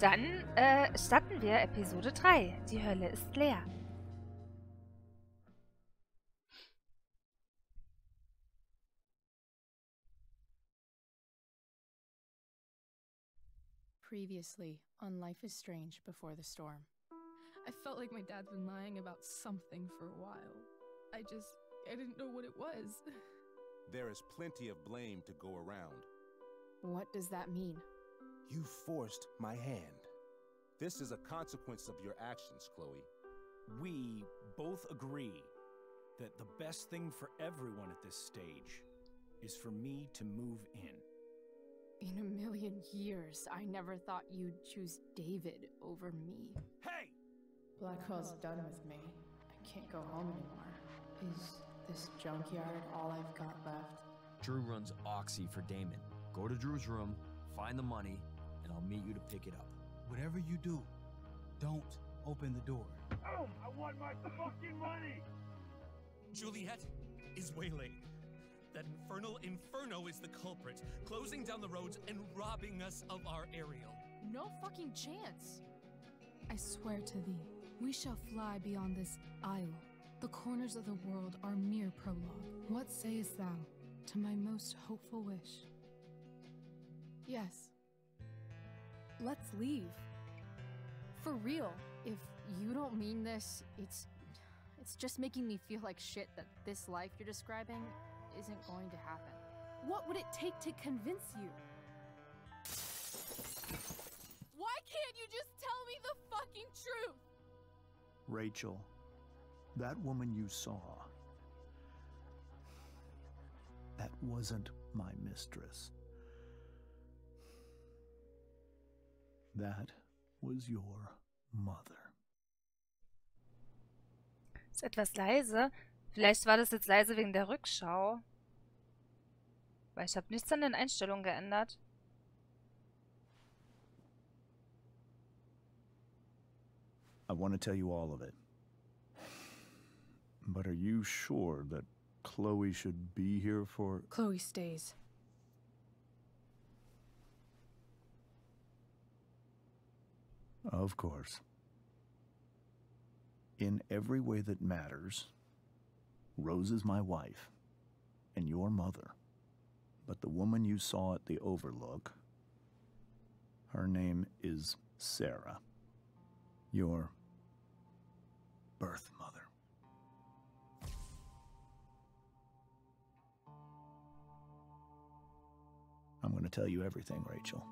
Dann starten wir Episode 3. Die Hölle ist leer. Previously on Life is Strange Before the Storm. I felt like my dad's been lying about something for a while. I didn't know what it was. There is plenty of blame to go around. What does that mean? You forced my hand. This is a consequence of your actions, Chloe. We both agree that the best thing for everyone at this stage is for me to move in. In a million years, I never thought you'd choose David over me. Hey! Blackwell's done with me. I can't go home anymore. Is this junkyard all I've got left? Drew runs Oxy for Damon. Go to Drew's room, find the money, and I'll meet you to pick it up. Whatever you do, don't open the door. Oh, I want my fucking money! Juliet is waylaid. That infernal inferno is the culprit, closing down the roads and robbing us of our aerial. No fucking chance. I swear to thee, we shall fly beyond this isle. The corners of the world are mere prologue. What sayest thou to my most hopeful wish? Yes. Let's leave. For real. If you don't mean this, it's just making me feel like shit that this life you're describing isn't going to happen. What would it take to convince you? Why can't you just tell me the fucking truth? Rachel, that woman you saw, that wasn't my mistress. That was your mother. Ist etwas leise. Vielleicht war das jetzt leise wegen der Rückschau. Weil ich habe nichts an den Einstellungen geändert. I want to tell you all of it. But are you sure that Chloe should be here for... Chloe stays. Of course. In every way that matters, Rose is my wife and your mother. But the woman you saw at the Overlook, her name is Sarah, your birth mother. I'm going to tell you everything, Rachel.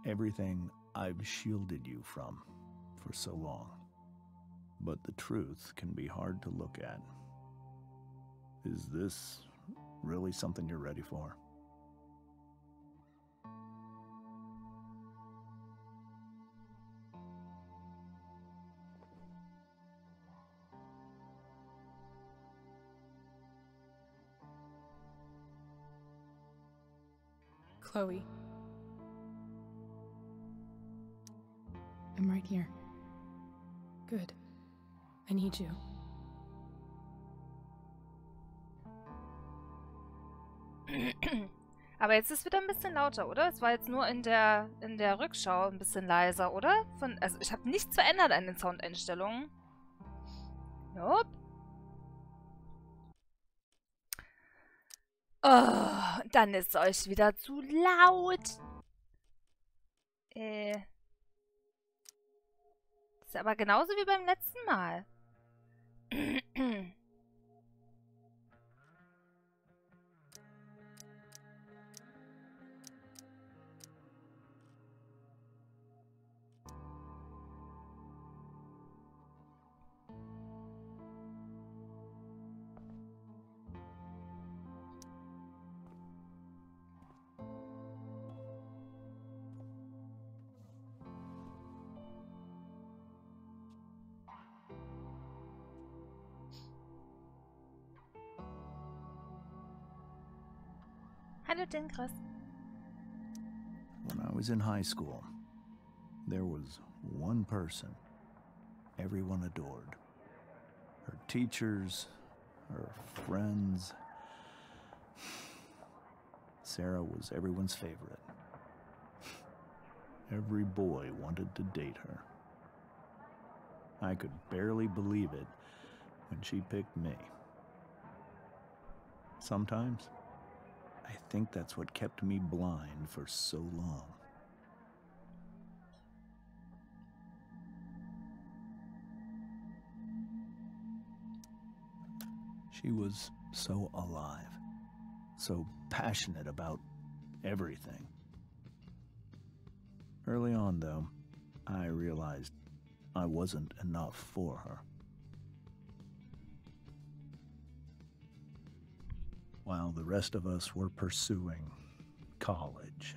Everything I've shielded you from for so long. But the truth can be hard to look at. Is this really something you're ready for? Chloe. I'm right here. Good. I need you. Aber jetzt ist wieder ein bisschen lauter, oder? Es war jetzt nur in der Rückschau ein bisschen leiser, oder? Also ich habe nichts verändert an den Soundeinstellungen. Nope. Oh, dann ist es euch wieder zu laut. Ist aber genauso wie beim letzten Mal. Hallo, Chris. When I was in high school, there was one person everyone adored. Her teachers, her friends. Sarah was everyone's favorite. Every boy wanted to date her. I could barely believe it when she picked me. Sometimes, I think that's what kept me blind for so long. She was so alive, so passionate about everything. Early on, though, I realized I wasn't enough for her. While the rest of us were pursuing college,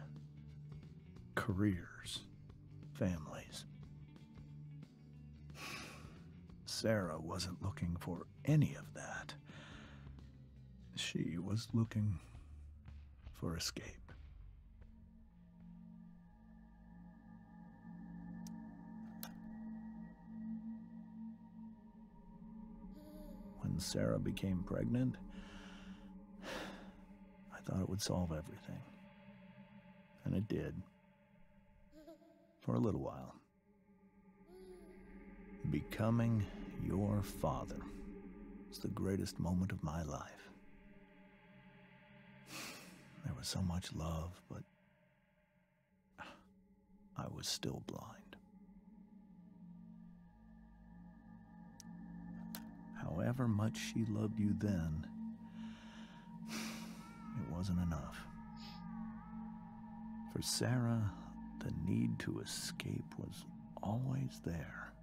careers, families, Sarah wasn't looking for any of that. She was looking for escape. When Sarah became pregnant, I thought it would solve everything. And it did. For a little while. Becoming your father was the greatest moment of my life. There was so much love, but I was still blind. However much she loved you then, it wasn't enough. For Sarah, the need to escape was always there.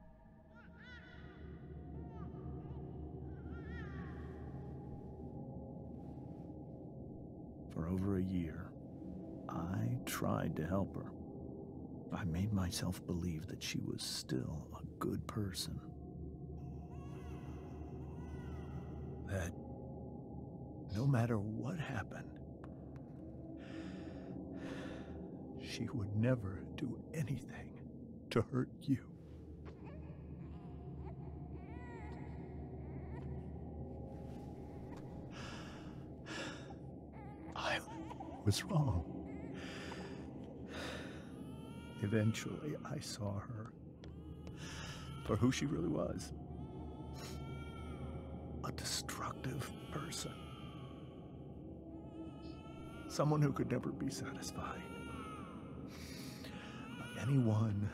For over a year, I tried to help her. I made myself believe that she was still a good person. That no matter what happened, she would never do anything to hurt you. I was wrong. Eventually, I saw her for who she really was. A destructive person. Someone who could never be satisfied by anyone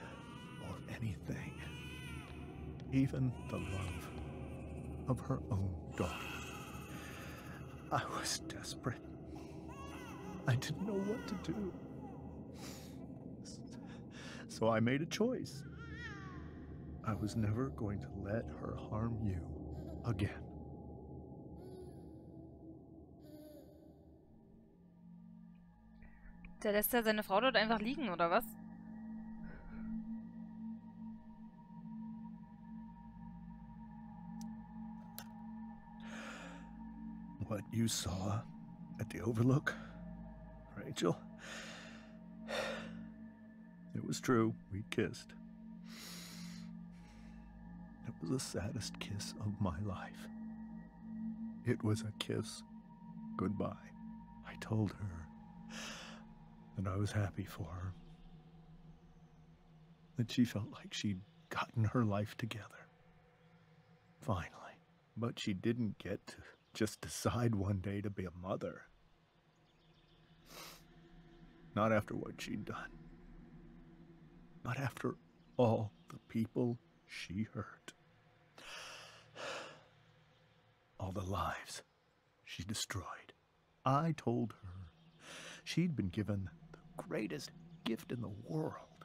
or anything. Even the love of her own daughter. I was desperate. I didn't know what to do. So I made a choice. I was never going to let her harm you again. Der lässt ja seine Frau dort einfach liegen, oder was? What you saw at the Overlook, Rachel, it was true. We kissed. It was the saddest kiss of my life. It was a kiss goodbye. I told her that I was happy for her. That she felt like she'd gotten her life together. Finally. But she didn't get to just decide one day to be a mother. Not after what she'd done. Not after all the people she hurt. All the lives she destroyed. I told her she'd been given the greatest gift in the world.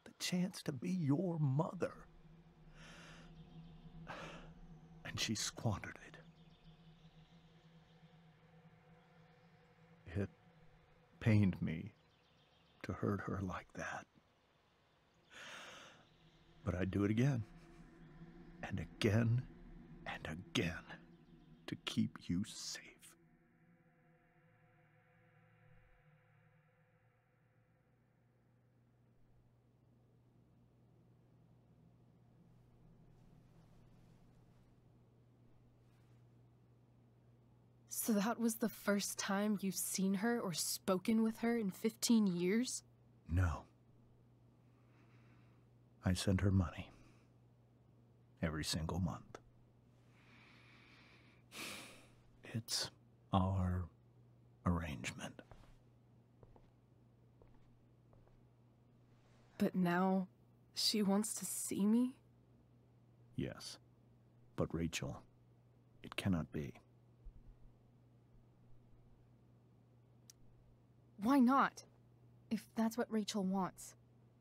The chance to be your mother. And she squandered it. It pained me to hurt her like that. But I'd do it again. And again and again to keep you safe. So that was the first time you've seen her or spoken with her in 15 years? No. I send her money. Every single month. It's our arrangement. But now, she wants to see me? Yes. But Rachel, it cannot be. Why not? If that's what Rachel wants.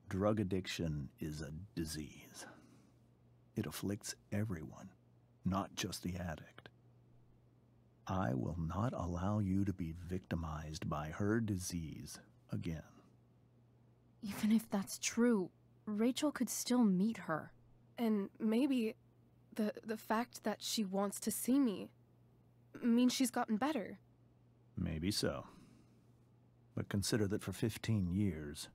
Drug addiction is a disease. It afflicts everyone, not just the addict. I will not allow you to be victimized by her disease again. Even if that's true, Rachel could still meet her. And maybe the fact that she wants to see me means she's gotten better. Maybe so. But consider that for 15 years,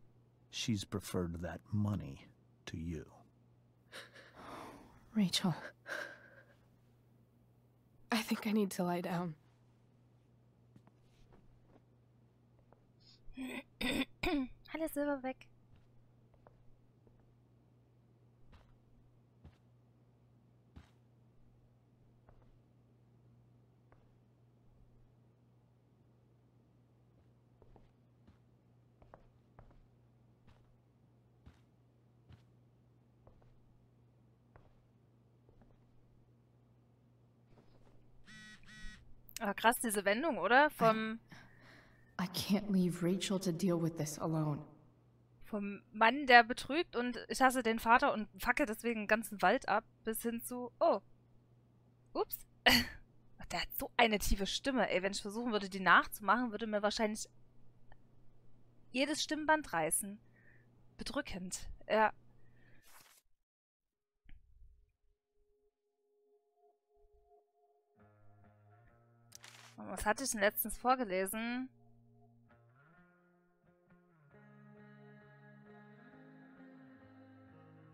she's preferred that money to you. Rachel. I think I need to lie down. Alles Silber weg. Aber krass, diese Wendung, oder? I can't leave Rachel to deal with this alone. Vom Mann, der betrügt und ich hasse den Vater und facke deswegen den ganzen Wald ab, bis hin zu, oh, ups. Der hat so eine tiefe Stimme, ey. Wenn ich versuchen würde, die nachzumachen, würde mir wahrscheinlich jedes Stimmband reißen. Bedrückend, ja. Was hatte ich denn letztens vorgelesen?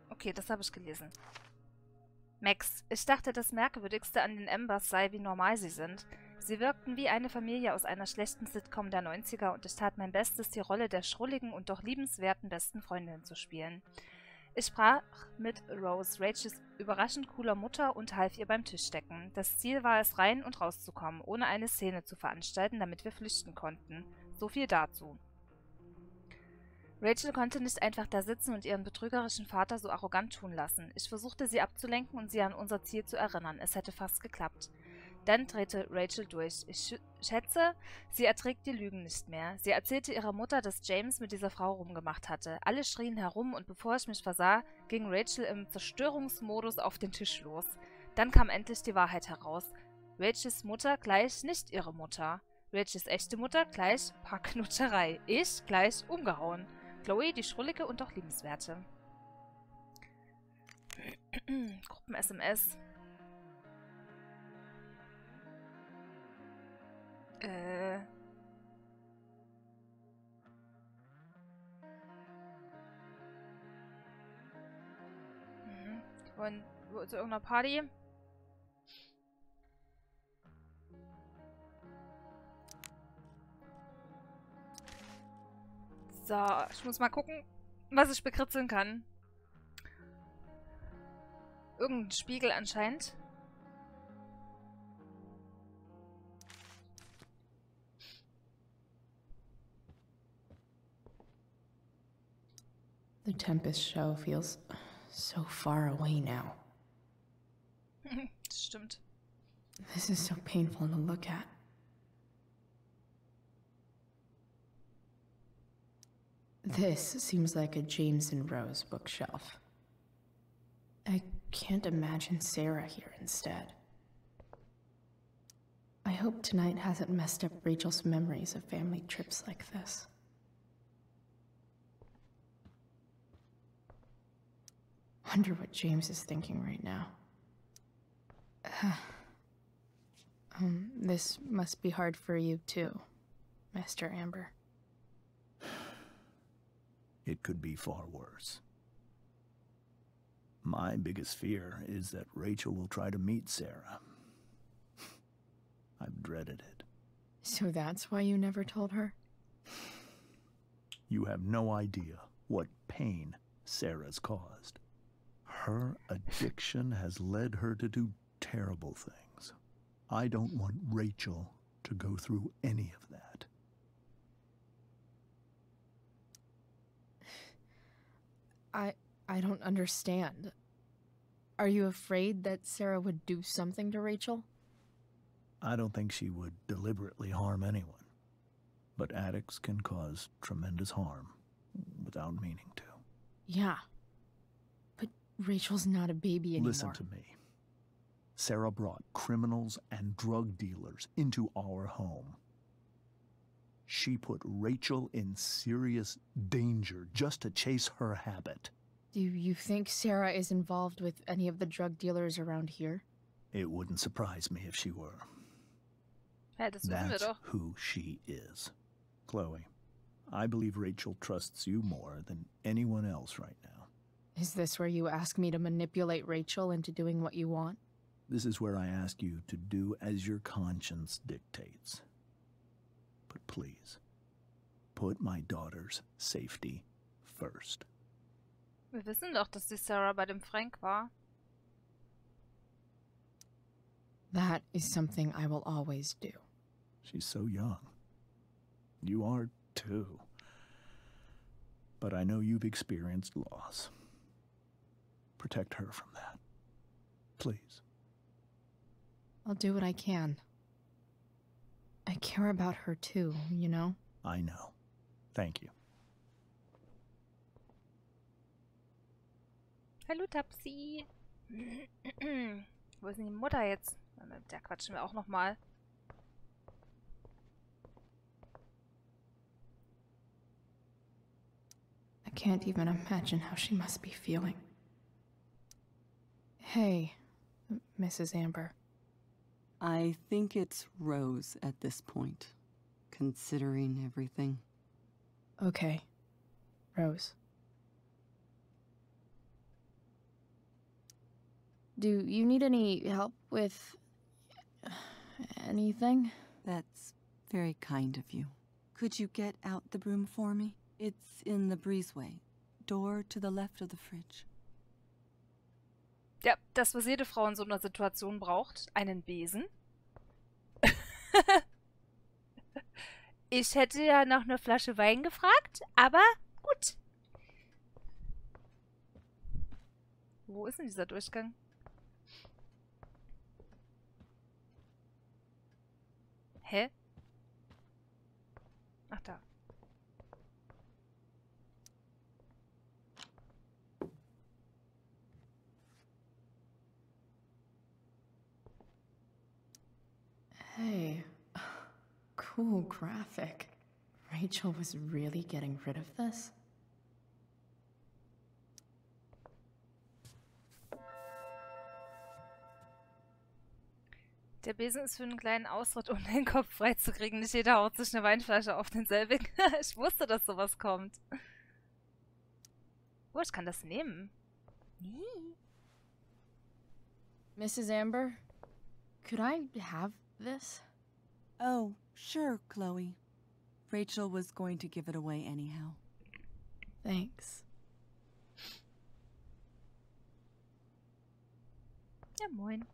Okay, das habe ich gelesen. Max, ich dachte, das Merkwürdigste an den Embers sei, wie normal sie sind. Sie wirkten wie eine Familie aus einer schlechten Sitcom der 90er und ich tat mein Bestes, die Rolle der schrulligen und doch liebenswerten besten Freundin zu spielen. Ich sprach mit Rose, Rachels überraschend cooler Mutter, und half ihr beim Tischdecken. Das Ziel war es, rein und rauszukommen, ohne eine Szene zu veranstalten, damit wir flüchten konnten. So viel dazu. Rachel konnte nicht einfach da sitzen und ihren betrügerischen Vater so arrogant tun lassen. Ich versuchte, sie abzulenken und sie an unser Ziel zu erinnern. Es hätte fast geklappt. Dann drehte Rachel durch. Ich schätze, sie erträgt die Lügen nicht mehr. Sie erzählte ihrer Mutter, dass James mit dieser Frau rumgemacht hatte. Alle schrien herum und bevor ich mich versah, ging Rachel im Zerstörungsmodus auf den Tisch los. Dann kam endlich die Wahrheit heraus. Rachels Mutter gleich nicht ihre Mutter. Rachels echte Mutter gleich Parknutscherei. Ich gleich umgehauen. Chloe, die schrullige und doch liebenswerte. Gruppen-SMS. Die wollen zu irgendeiner Party. So, ich muss mal gucken, was ich bekritzeln kann. Irgendein Spiegel anscheinend. The Tempest show feels so far away now. Das stimmt. This is so painful to look at. This seems like a James and Rose bookshelf. I can't imagine Sarah here instead. I hope tonight hasn't messed up Rachel's memories of family trips like this. Wonder what James is thinking right now. This must be hard for you too, Master Amber. It could be far worse. My biggest fear is that Rachel will try to meet Sarah. I've dreaded it. So that's why you never told her? You have no idea what pain Sarah's caused. Her addiction has led her to do terrible things. I don't want Rachel to go through any of that. I don't understand. Are you afraid that Sarah would do something to Rachel? I don't think she would deliberately harm anyone. But addicts can cause tremendous harm without meaning to. Yeah. But Rachel's not a baby anymore. Listen to me. Sarah brought criminals and drug dealers into our home. She put Rachel in serious danger just to chase her habit. Do you think Sarah is involved with any of the drug dealers around here? It wouldn't surprise me if she were. Ja, das wissen wir That's doch. who she is. Chloe, I believe Rachel trusts you more than anyone else right now. Is this where you ask me to manipulate Rachel into doing what you want? This is where I ask you to do as your conscience dictates. But please, put my daughter's safety first. Wir wissen doch, dass die Sarah bei dem Frank war. That is something I will always do. She's so young. You are too. But I know you've experienced loss. Protect her from that. Please. I'll do what I can. I care about her too, you know? I know. Thank you. Hallo Tapsi. Wo ist denn die Mutter jetzt? Mit der quatschen wir auch nochmal. I can't even imagine how she must be feeling. Hey, Mrs. Amber. I think it's Rose at this point, considering everything. Okay, Rose. Do you need any help with anything? That's very kind of you. Could you get out the broom for me? It's in the breezeway. Door to the left of the fridge. Ja, das, was jede Frau in so einer Situation braucht. Einen Besen. Ich hätte ja nach einer Flasche Wein gefragt, aber gut. Wo ist denn dieser Durchgang? Hä? Ach, da. Hey, cool graphic. Rachel was really getting rid of this? Der Besen ist für einen kleinen Ausritt, um den Kopf freizukriegen. Nicht jeder haut sich eine Weinflasche auf denselbigen. Ich wusste, dass sowas kommt. Oh, ich kann das nehmen. Mrs. Amber, could I have this? Oh, sure, Chloe. Rachel was going to give it away anyhow. Thanks. Ja, moin.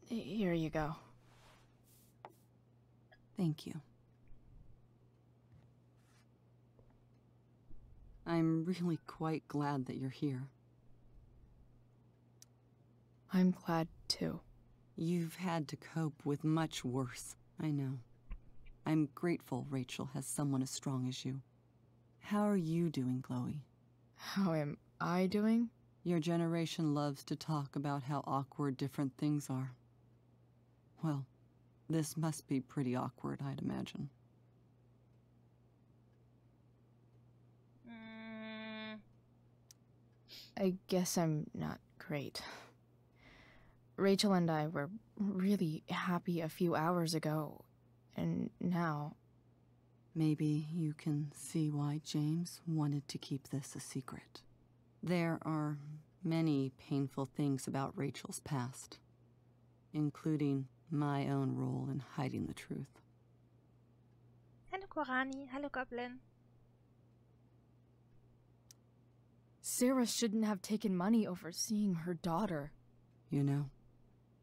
Here you go. Thank you. I'm really quite glad that you're here. I'm glad too. You've had to cope with much worse, I know. I'm grateful Rachel has someone as strong as you. How are you doing, Chloe? How am I doing? Your generation loves to talk about how awkward different things are. Well, this must be pretty awkward, I'd imagine. I guess I'm not great. Rachel and I were really happy a few hours ago, and now... Maybe you can see why James wanted to keep this a secret. There are many painful things about Rachel's past, including my own role in hiding the truth. Hallo Korani, hallo Goblin. Sarah shouldn't have taken money over seeing her daughter. You know,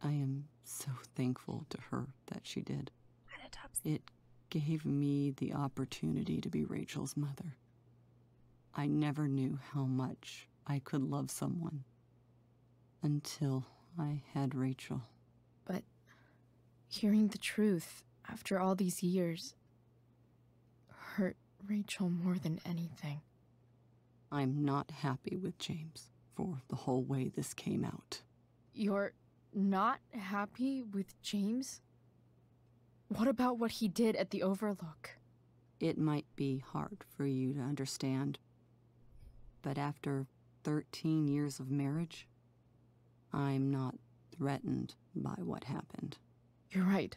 I am so thankful to her that she did. Hallo Tops. It gave me the opportunity to be Rachel's mother. I never knew how much I could love someone until I had Rachel. But hearing the truth after all these years hurt Rachel more than anything. I'm not happy with James for the whole way this came out. You're not happy with James? What about what he did at the Overlook? It might be hard for you to understand, but after 13 years of marriage, I'm not threatened by what happened. You're right.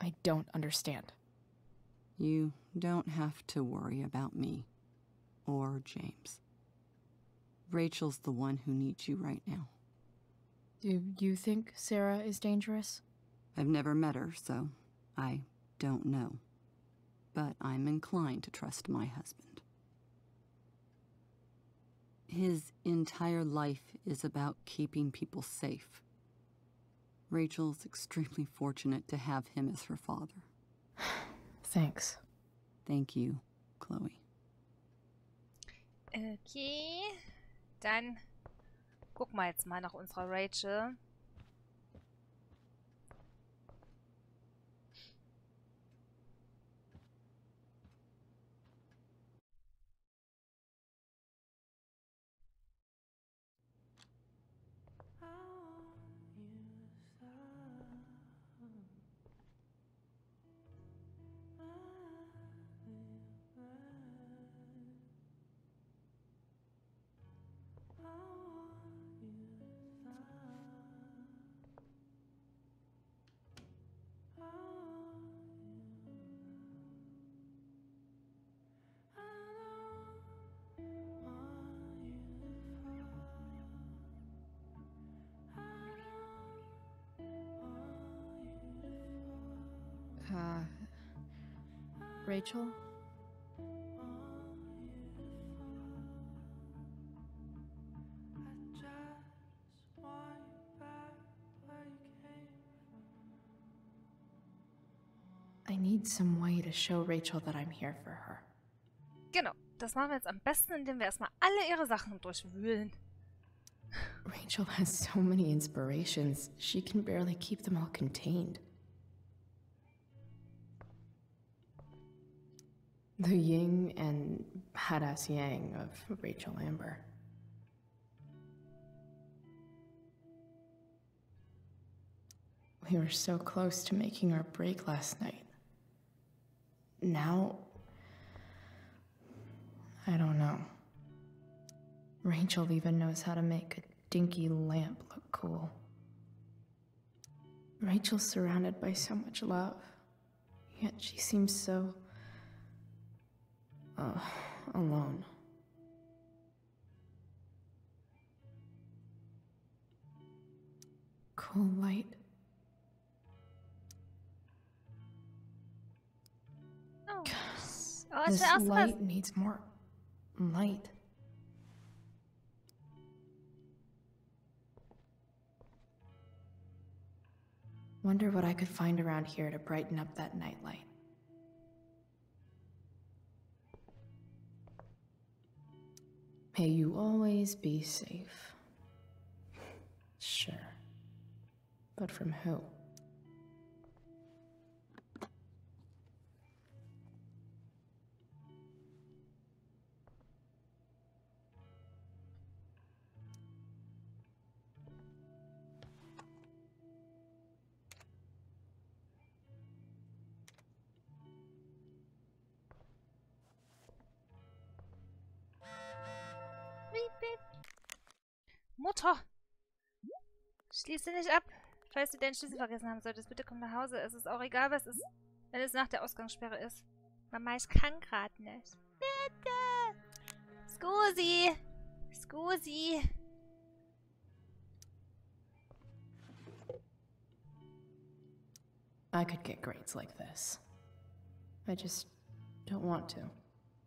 I don't understand. You don't have to worry about me or James. Rachel's the one who needs you right now. Do you think Sarah is dangerous? I've never met her, so I don't know. But I'm inclined to trust my husband. His entire life is about keeping people safe. Rachel's extremely fortunate to have him as her father. Thanks. Thank you, Chloe. Okay, dann gucken wir jetzt mal nach unserer Rachel. Rachel? I need some way to show Rachel that I'm here for her. Genau, das machen wir jetzt am besten, indem wir erstmal alle ihre Sachen durchwühlen. Rachel has so many inspirations, she can barely keep them all contained. The yin and badass yang of Rachel Amber. We were so close to making our break last night. Now, I don't know. Rachel even knows how to make a dinky lamp look cool. Rachel's surrounded by so much love, yet she seems so alone. Cool light. Oh, This light needs more light. Wonder what I could find around here to brighten up that nightlight. May you always be safe. Sure. But from who? Mutter! Schließe nicht ab. Falls du deinen Schlüssel vergessen haben solltest, bitte komm nach Hause. Es ist auch egal, was ist, wenn es nach der Ausgangssperre ist. Mama, ich kann gerade nicht. Bitte! Scusi! Scusi! I could get grades like this. I just don't want to.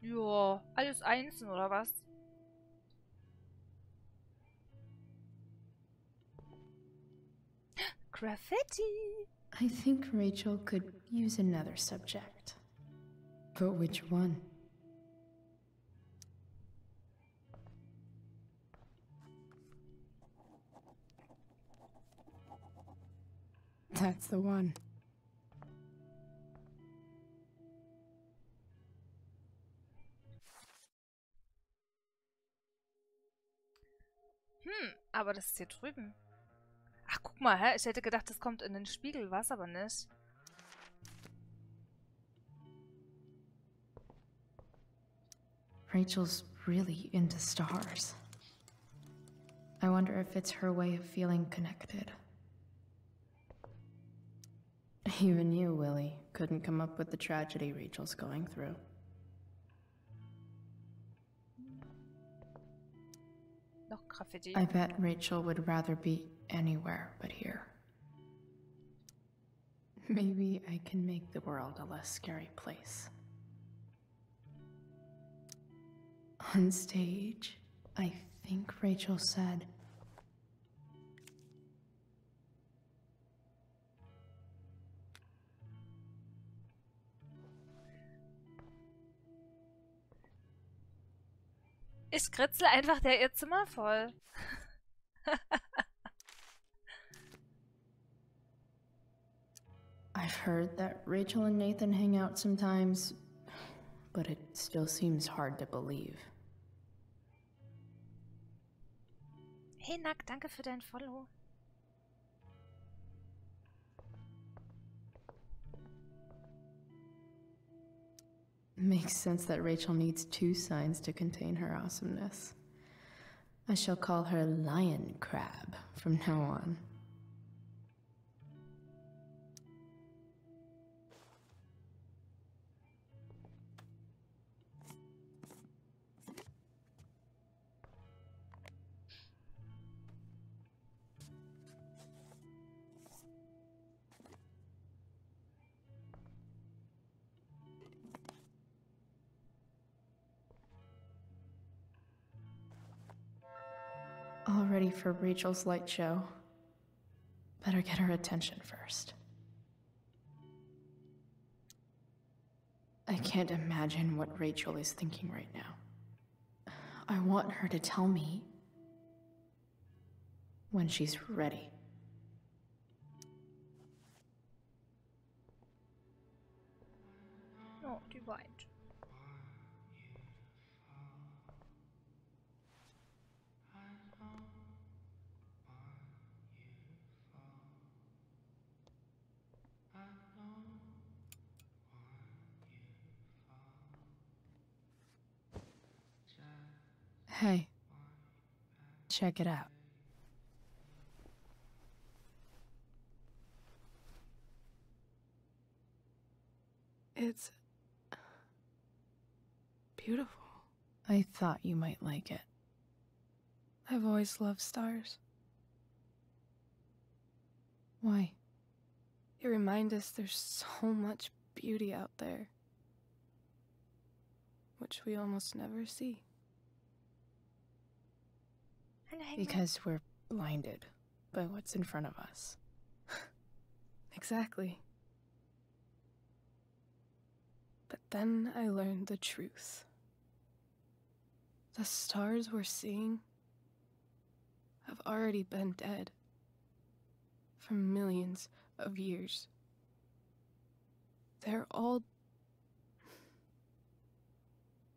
Ja, alles Einsen, oder was? Graffiti! I think Rachel could use another subject. But which one? That's the one. Aber das ist hier drüben. Ach, guck mal, hä? Ich hätte gedacht, das kommt in den Spiegel, was aber nicht. Rachel's really into stars. I wonder if it's her way of feeling connected. Even you, Willie, couldn't come up with the tragedy Rachel's going through. Noch Graffiti. I bet Rachel would rather be anywhere but here. Maybe I can make the world a less scary place. On stage, I think Rachel said, ich kritzel einfach ihr Zimmer voll. I've heard that Rachel and Nathan hang out sometimes, but it still seems hard to believe. Hey Nack, danke für dein Follow. Makes sense that Rachel needs two signs to contain her awesomeness. I shall call her Lion Crab from now on. All ready for Rachel's light show. Better get her attention first. I can't imagine what Rachel is thinking right now. I want her to tell me when she's ready. Oh, die weint. Hey, check it out. It's beautiful. I thought you might like it. I've always loved stars. Why? They remind us there's so much beauty out there, which we almost never see. Because we're blinded by what's in front of us. Exactly. But then I learned the truth. The stars we're seeing have already been dead for millions of years. They're all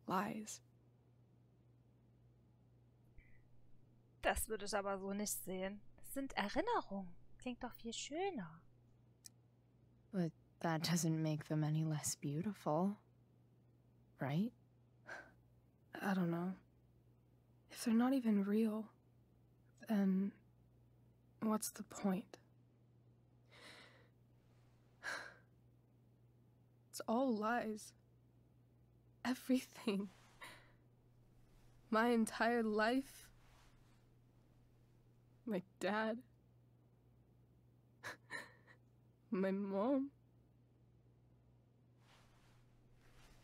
lies. Das würde ich aber so nicht sehen. Das sind Erinnerungen. Klingt doch viel schöner. But that doesn't make them any less beautiful, right? I don't know. If they're not even real, then what's the point? It's all lies. Everything. My entire life. My dad. My mom.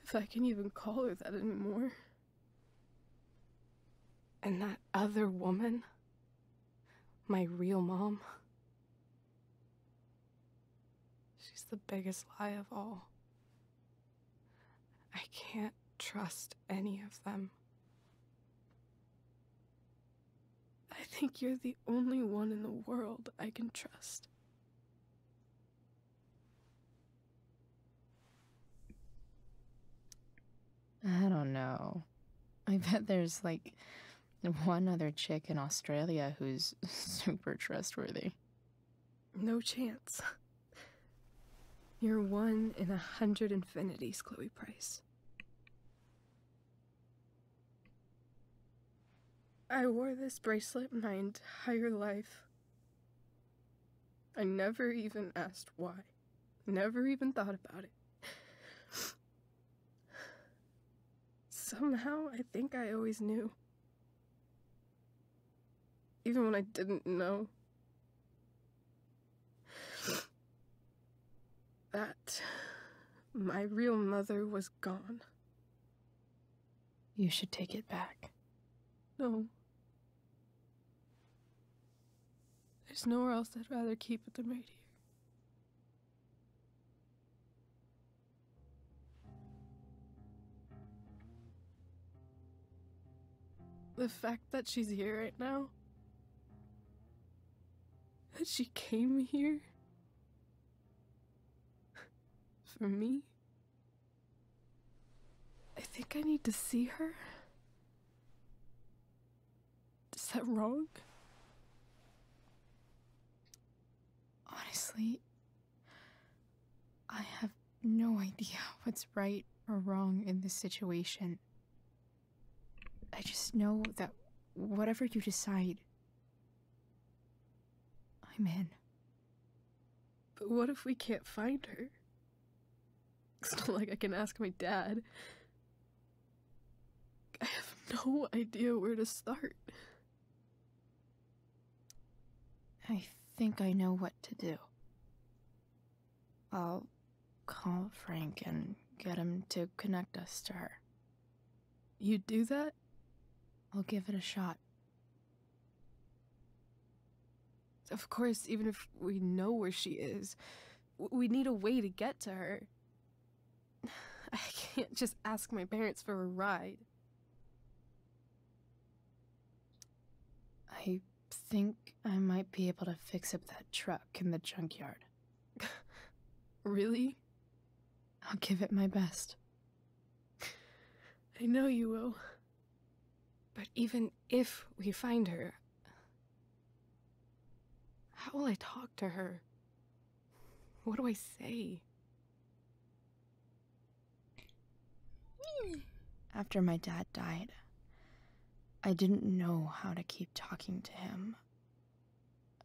If I can even call her that anymore. And that other woman, my real mom, she's the biggest lie of all. I can't trust any of them. I think you're the only one in the world I can trust. I don't know. I bet there's like one other chick in Australia who's super trustworthy. No chance. You're 1 in 100 infinities, Chloe Price. I wore this bracelet my entire life. I never even asked why. Never even thought about it. Somehow, I think I always knew. Even when I didn't know. That my real mother was gone. You should take it back. No. There's nowhere else I'd rather keep it than right here. The fact that she's here right now, that she came here for me, I think I need to see her. Is that wrong? Honestly, I have no idea what's right or wrong in this situation. I just know that whatever you decide, I'm in. But what if we can't find her? It's not like I can ask my dad. I have no idea where to start. I think I know what to do. I'll call Frank and get him to connect us to her. You do that? I'll give it a shot. Of course, even if we know where she is, we need a way to get to her. I can't just ask my parents for a ride. I think I might be able to fix up that truck in the junkyard. Really? I'll give it my best. I know you will. But even if we find her, how will I talk to her? What do I say? After my dad died, I didn't know how to keep talking to him.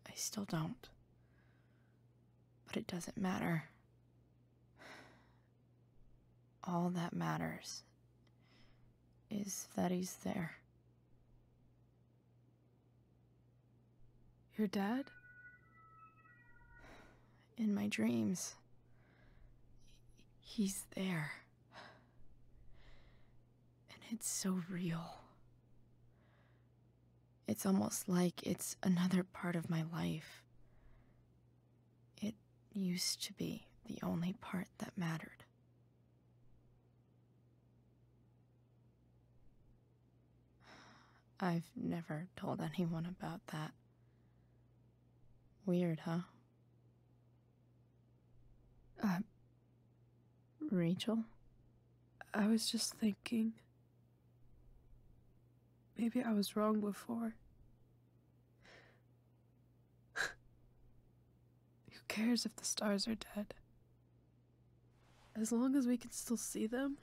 I still don't. But it doesn't matter. All that matters is that he's there. Your dad? In my dreams. He's there. And it's so real. It's almost like it's another part of my life. It used to be the only part that mattered. I've never told anyone about that. Weird, huh? Rachel? I was just thinking. Maybe I was wrong before. Who cares if the stars are dead? As long as we can still see them,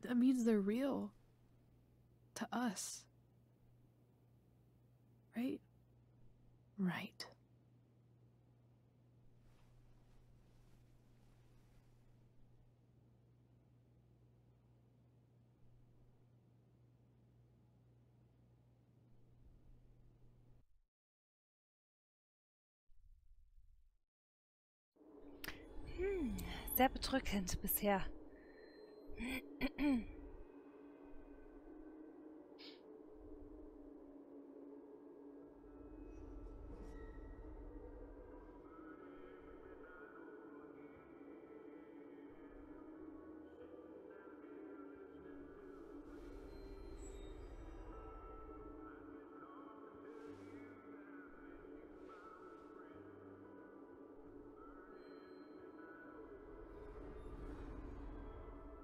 that means they're real. To us. Right? Right. Sehr bedrückend bisher.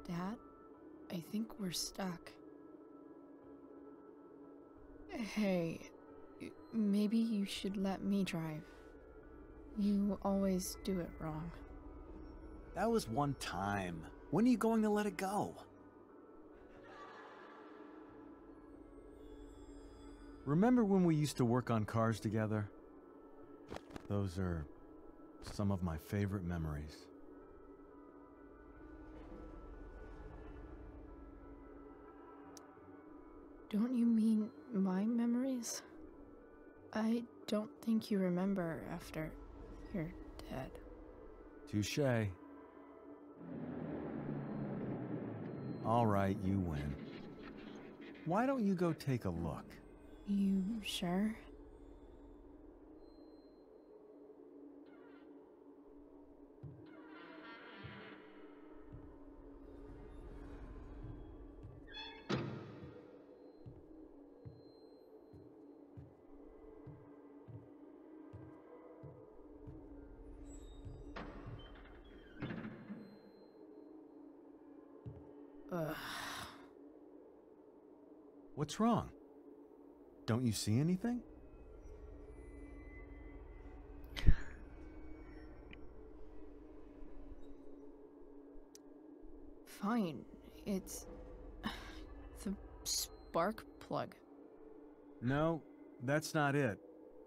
Dad, I think we're stuck. Hey, maybe you should let me drive. You always do it wrong. That was one time. When are you going to let it go? Remember when we used to work on cars together? Those are some of my favorite memories. Don't you mean my memories? I don't think you remember after you're dead. Touché. All right, you win. Why don't you go take a look? You sure? What's wrong? Don't you see anything? Fine. It's the spark plug. No, that's not it.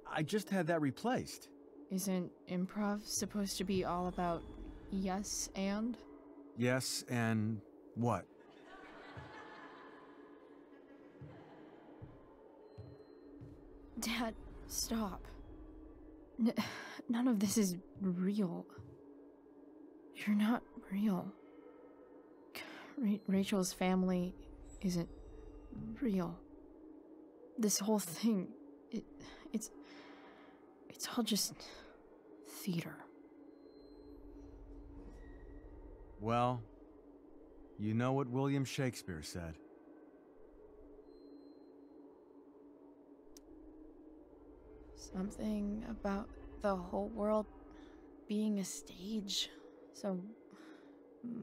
I just had that replaced. Isn't improv supposed to be all about yes and? Yes, and what? Dad, stop. None of this is real. You're not real. Rachel's family isn't real. This whole thing, it's all just theater. Well, you know what William Shakespeare said. Something about the whole world being a stage, so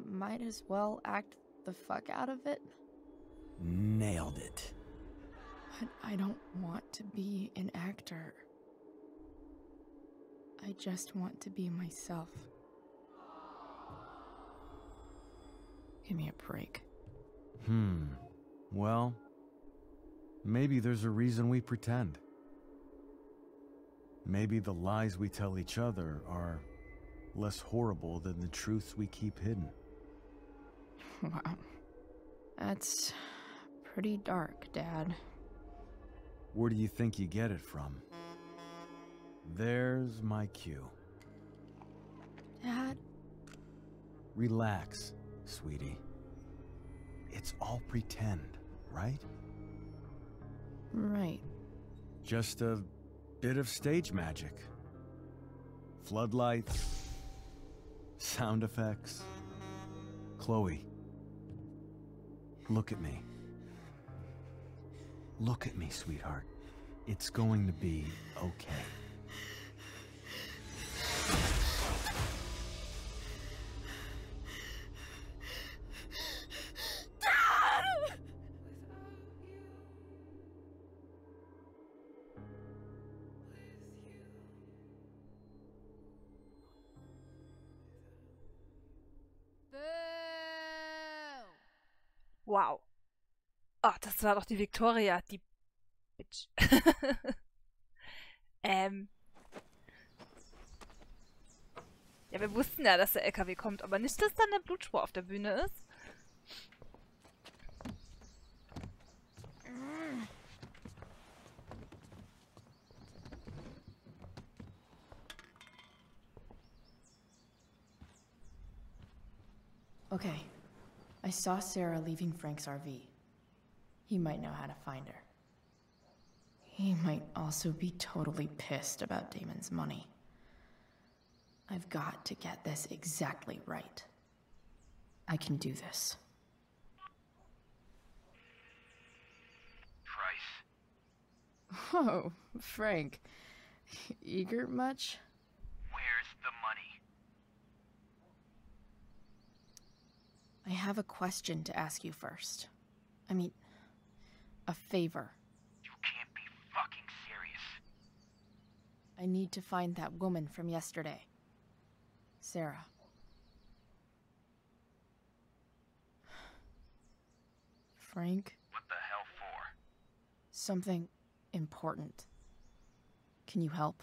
might as well act the fuck out of it. Nailed it. But I don't want to be an actor. I just want to be myself. Give me a break. Well, maybe there's a reason we pretend. Maybe the lies we tell each other are less horrible than the truths we keep hidden. Wow. That's pretty dark, Dad. Where do you think you get it from? There's my cue. Dad? Relax, sweetie. It's all pretend, right? Right. Just a bit of stage magic. Floodlights, sound effects. Chloe, look at me. Look at me, sweetheart. It's going to be okay. Wow. Oh, das war doch die Victoria, die Bitch. Ja, wir wussten ja, dass der LKW kommt, aber nicht, dass dann eine Blutspur auf der Bühne ist. Okay. I saw Sarah leaving Frank's RV. He might know how to find her. He might also be totally pissed about Damon's money. I've got to get this exactly right. I can do this. Price. Oh, Frank. Eager much? Where's the money? I have a question to ask you first. I mean, a favor. You can't be fucking serious. I need to find that woman from yesterday. Sarah. Frank? What the hell for? Something important. Can you help?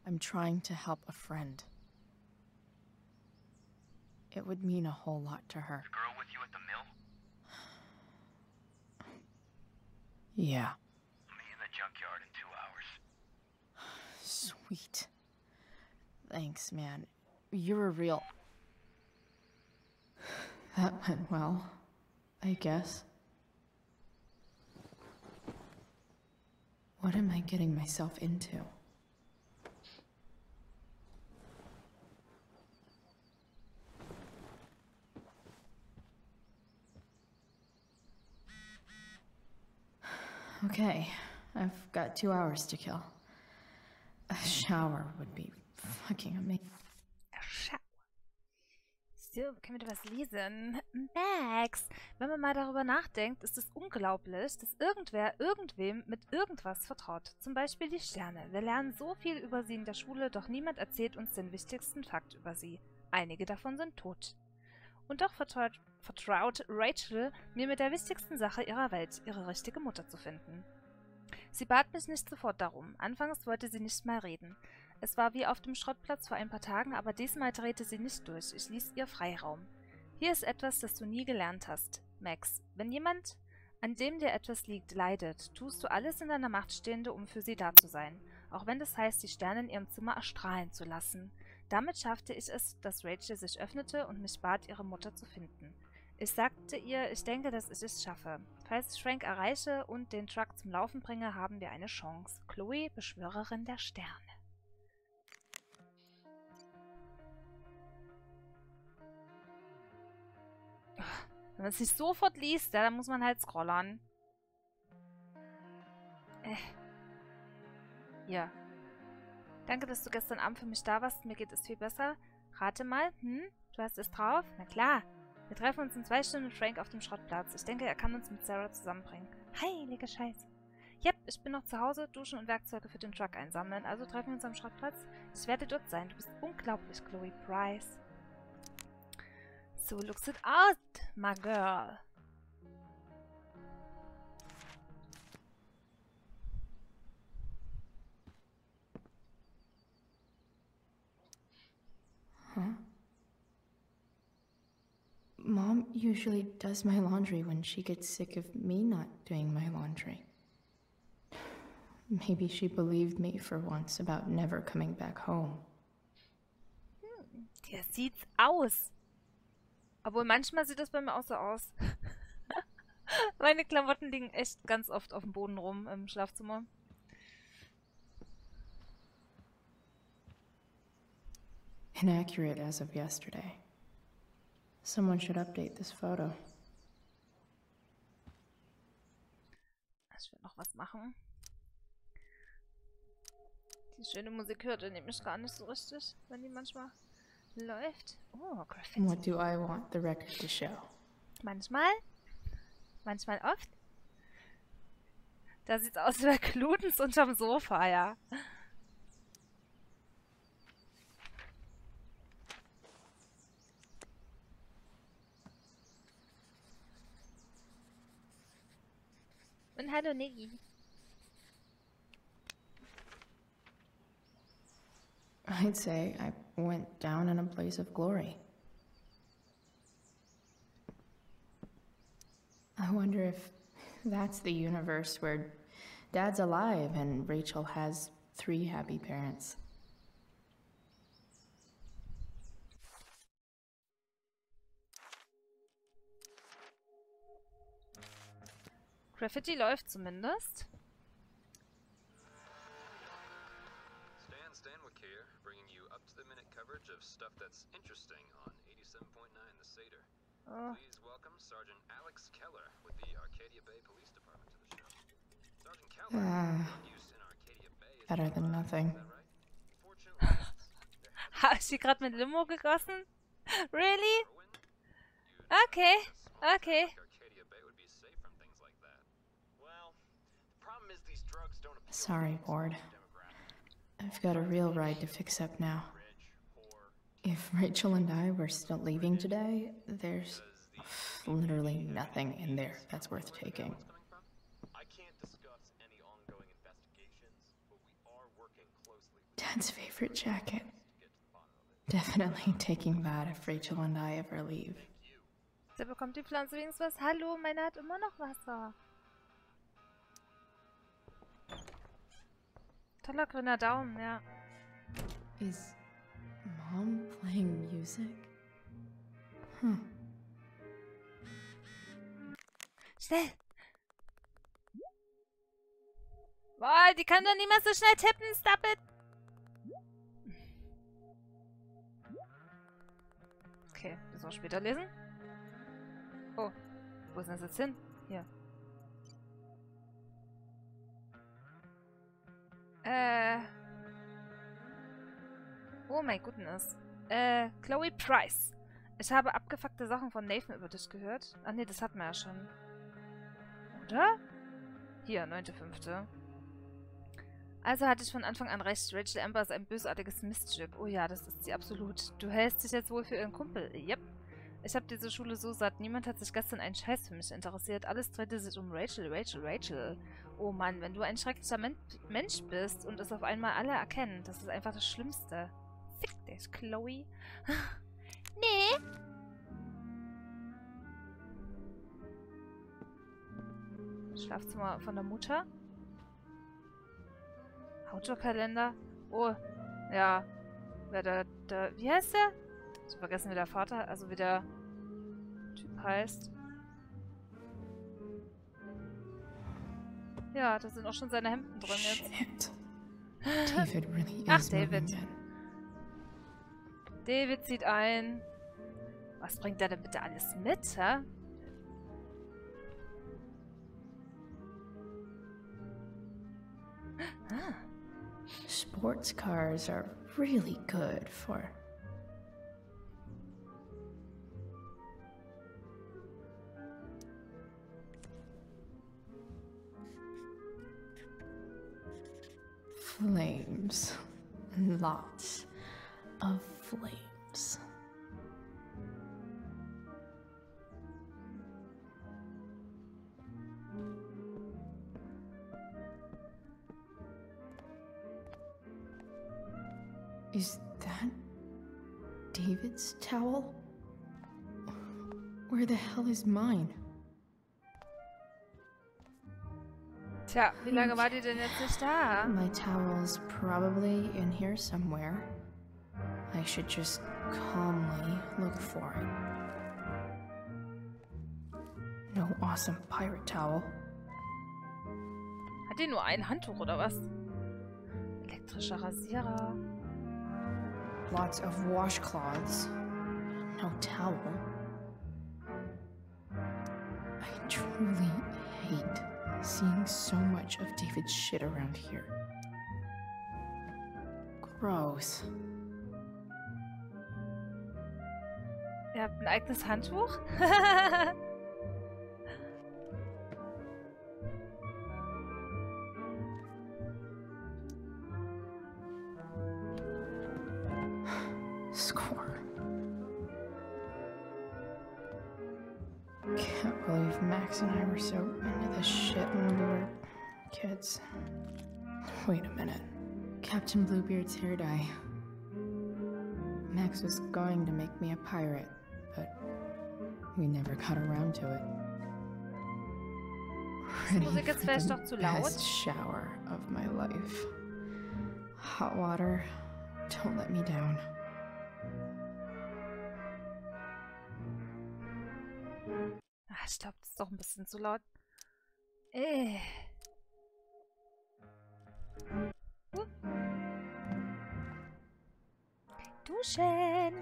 I'm trying to help a friend. It would mean a whole lot to her. The girl with you at the mill? Yeah. I'll meet you in the junkyard in 2 hours. Sweet. Thanks, man. You're a real... That went well, I guess. What am I getting myself into? Okay, I've got 2 hours to kill. A shower would be fucking amazing. So, können wir da was lesen? Max, wenn man mal darüber nachdenkt, ist es unglaublich, dass irgendwer irgendwem mit irgendwas vertraut. Zum Beispiel die Sterne. Wir lernen so viel über sie in der Schule, doch niemand erzählt uns den wichtigsten Fakt über sie. Einige davon sind tot. Und doch vertraut Rachel mir mit der wichtigsten Sache ihrer Welt, ihre richtige Mutter zu finden. Sie bat mich nicht sofort darum. Anfangs wollte sie nicht mal reden. Es war wie auf dem Schrottplatz vor ein paar Tagen, aber diesmal drehte sie nicht durch. Ich ließ ihr Freiraum. Hier ist etwas, das du nie gelernt hast. Max, wenn jemand, an dem dir etwas liegt, leidet, tust du alles in deiner Macht Stehende, um für sie da zu sein. Auch wenn das heißt, die Sterne in ihrem Zimmer erstrahlen zu lassen. Damit schaffte ich es, dass Rachel sich öffnete und mich bat, ihre Mutter zu finden. Ich sagte ihr, ich denke, dass ich es schaffe. Falls ich Frank erreiche und den Truck zum Laufen bringe, haben wir eine Chance. Chloe, Beschwörerin der Sterne. Wenn man es nicht sofort liest, ja, dann muss man halt scrollern. Ja. Danke, dass du gestern Abend für mich da warst. Mir geht es viel besser. Rate mal. Du hast es drauf? Na klar. Wir treffen uns in 2 Stunden mit Frank auf dem Schrottplatz. Ich denke, er kann uns mit Sarah zusammenbringen. Heilige Scheiße. Yep, ich bin noch zu Hause, duschen und Werkzeuge für den Truck einsammeln. Also treffen wir uns am Schrottplatz. Ich werde dort sein. Du bist unglaublich, Chloe Price. So looks it out, my girl. Huh? Mom usually does my laundry when she gets sick of me not doing my laundry. Maybe she believed me for once about never coming back home. Der sieht's aus. Obwohl manchmal sieht das bei mir auch so aus. Meine Klamotten liegen echt ganz oft auf dem Boden rum im Schlafzimmer. Inaccurate as of yesterday. Someone should update this photo. Ich will noch was machen. Die schöne Musik hört ihr nämlich gar nicht so richtig, wenn die manchmal läuft. Oh, Graffiti. What do I want the record to show? Manchmal. Manchmal oft. Da sieht's aus wie bei Kludens unterm Sofa, ja. Und hallo Niggi. I'd say I went down in a blaze of glory. I wonder if that's the universe where Dad's alive and Rachel has 3 happy parents. Graffiti läuft zumindest. Stan Wick here, bringing you up-to-the-minute coverage of stuff that's interesting on 87.9 The Seder. Please welcome Sergeant Alex Keller with the Arcadia Bay Police Department to the show. Sergeant Keller, used in Arcadia Bay, is Better than nothing. Hast du gerade mit Limo gegossen? Really? Okay, okay. Sorry, Ward. I've got a real ride to fix up now. If Rachel and I were still leaving today, there's literally nothing in there that's worth taking. Dad's favorite jacket. Definitely taking that if Rachel and I ever leave. Da bekommt die Pflanze wenigstens was. Hallo, meine hat immer noch Wasser. Toller grüner Daumen, ja. Is Mom playing music? Schnell! Boah, die kann doch nicht mehr so schnell tippen, stop it! Okay, müssen wir später lesen. Oh, wo ist das jetzt hin? Hier. Oh mein Goodness. Chloe Price. Ich habe abgefuckte Sachen von Nathan über dich gehört. Ach nee, das hatten wir ja schon. Oder? Hier, 9.5. Also hatte ich von Anfang an recht. Rachel Amber ist ein bösartiges Miststück. Oh ja, das ist sie absolut. Du hältst dich jetzt wohl für ihren Kumpel. Yep. Ich habe diese Schule so satt. Niemand hat sich gestern einen Scheiß für mich interessiert. Alles drehte sich um Rachel, Rachel, Rachel. Oh Mann, wenn du ein schrecklicher Mensch bist und es auf einmal alle erkennen, das ist einfach das Schlimmste. Fick dich, Chloe. Nee. Schlafzimmer von der Mutter. Autokalender. Oh, ja. Wie heißt der? Ich hab vergessen, wie der Vater, also wie der Typ heißt. Ja, da sind auch schon seine Hemden drin jetzt. David really Ach, is David. David zieht ein. Was bringt er denn bitte alles mit, hä? Sports cars are really good for... flames. Lots of flames. Is that David's towel? Where the hell is mine? Tja, wie lange war die denn jetzt nicht da? My towel's probably in here somewhere. I should just calmly look for it. No awesome pirate towel. Hat die nur ein Handtuch oder was? Elektrischer Rasierer. Lots of washcloths. No towel. I truly hate seeing so much of David's shit around here. Gross. Ihr habt ein eigenes Handtuch? Score. Can't believe Max and I were so into this shit when we were kids. Wait a minute. Captain Bluebeard's hair dye. Max was going to make me a pirate, but we never got around to it. Ready Musik ist for vielleicht the doch zu laut. best shower of my life. Hot water, don't let me down. Ich glaube, das ist doch ein bisschen zu laut. Duschen.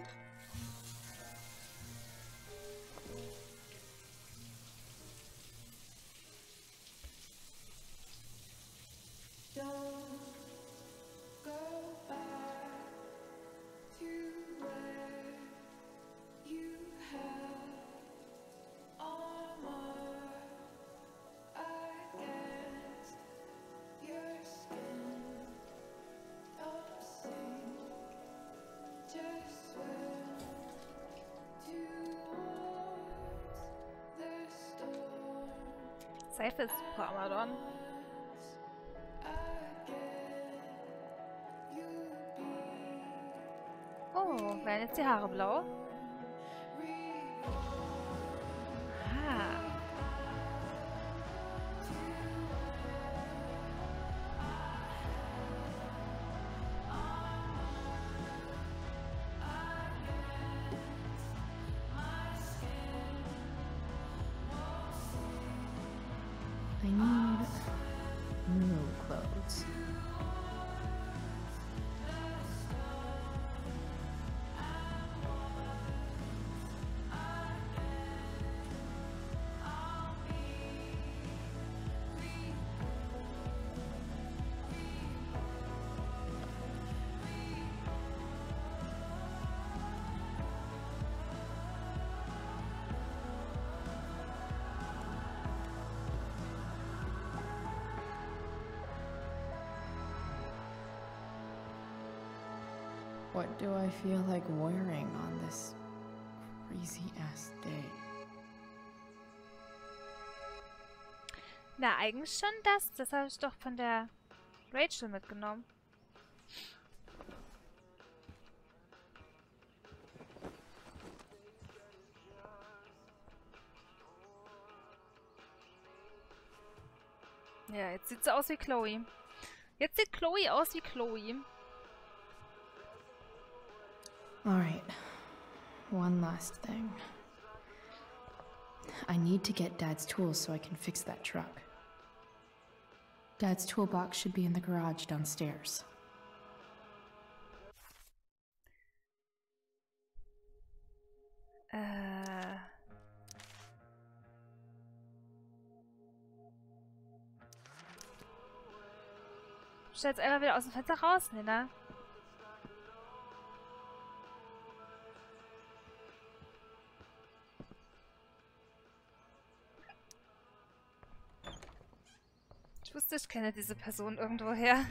Seife ist super, Amadon. Oh, werden jetzt die Haare blau? Ah. I need new clothes. What do I feel like wearing on this crazy-ass day? Na, eigentlich schon das. Das habe ich doch von der Rachel mitgenommen. Ja, jetzt sieht sie aus wie Chloe. Jetzt sieht Chloe aus wie Chloe. Alright, one last thing. I need to get Dad's tools so I can fix that truck. Dad's toolbox should be in the garage downstairs. Stell's einfach wieder aus dem Fenster raus, Nina. Ich wusste, ich kenne diese Person irgendwoher.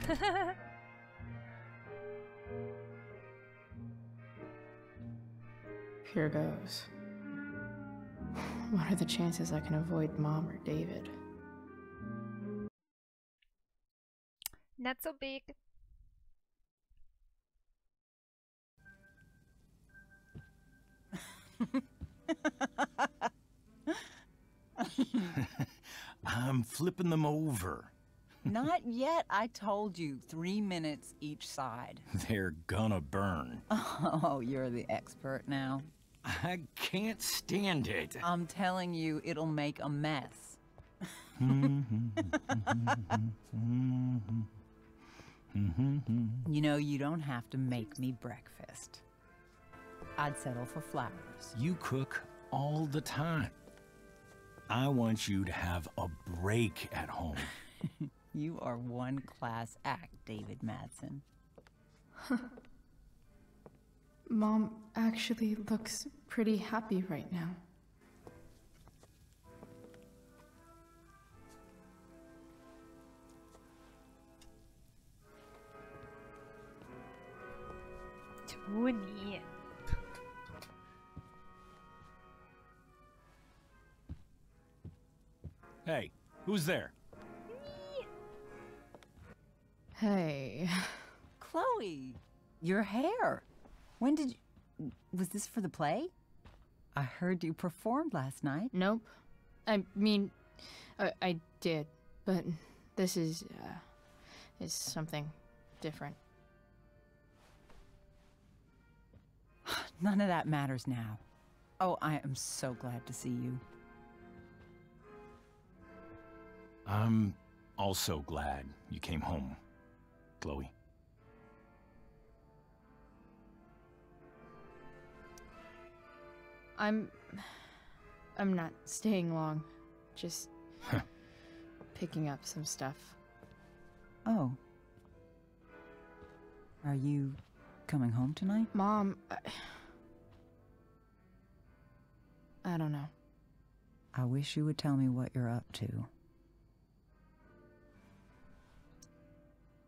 Here goes. What are the chances I can avoid Mom or David? Not so big. I'm flipping them over. Not yet. I told you, 3 minutes each side. They're gonna burn. Oh, you're the expert now. I can't stand it. I'm telling you, it'll make a mess. You know, you don't have to make me breakfast. I'd settle for flowers. You cook all the time. I want you to have a break at home. You are one class act, David Madsen. Mom actually looks pretty happy right now. Toni. Hey, who's there? Hey. Chloe, your hair. When did you... Was this for the play? I heard you performed last night. Nope. I mean, I did, but this is something different. None of that matters now. Oh, I am so glad to see you. I'm also glad you came home, Chloe. I'm not staying long. Just picking up some stuff. Oh. Are you coming home tonight? Mom, I don't know. I wish you would tell me what you're up to.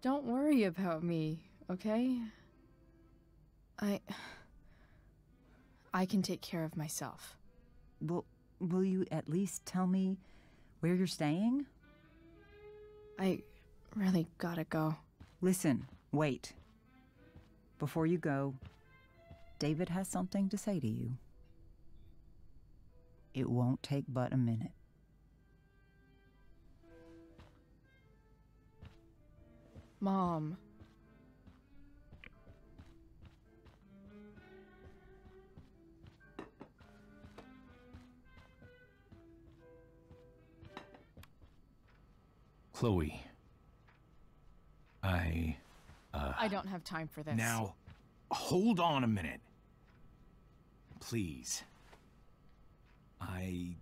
Don't worry about me, okay? I can take care of myself. Will you at least tell me where you're staying? I really gotta go. Listen, wait. Before you go, David has something to say to you. It won't take but a minute. Mom. Chloe. I don't have time for this. Now, hold on a minute. Please. I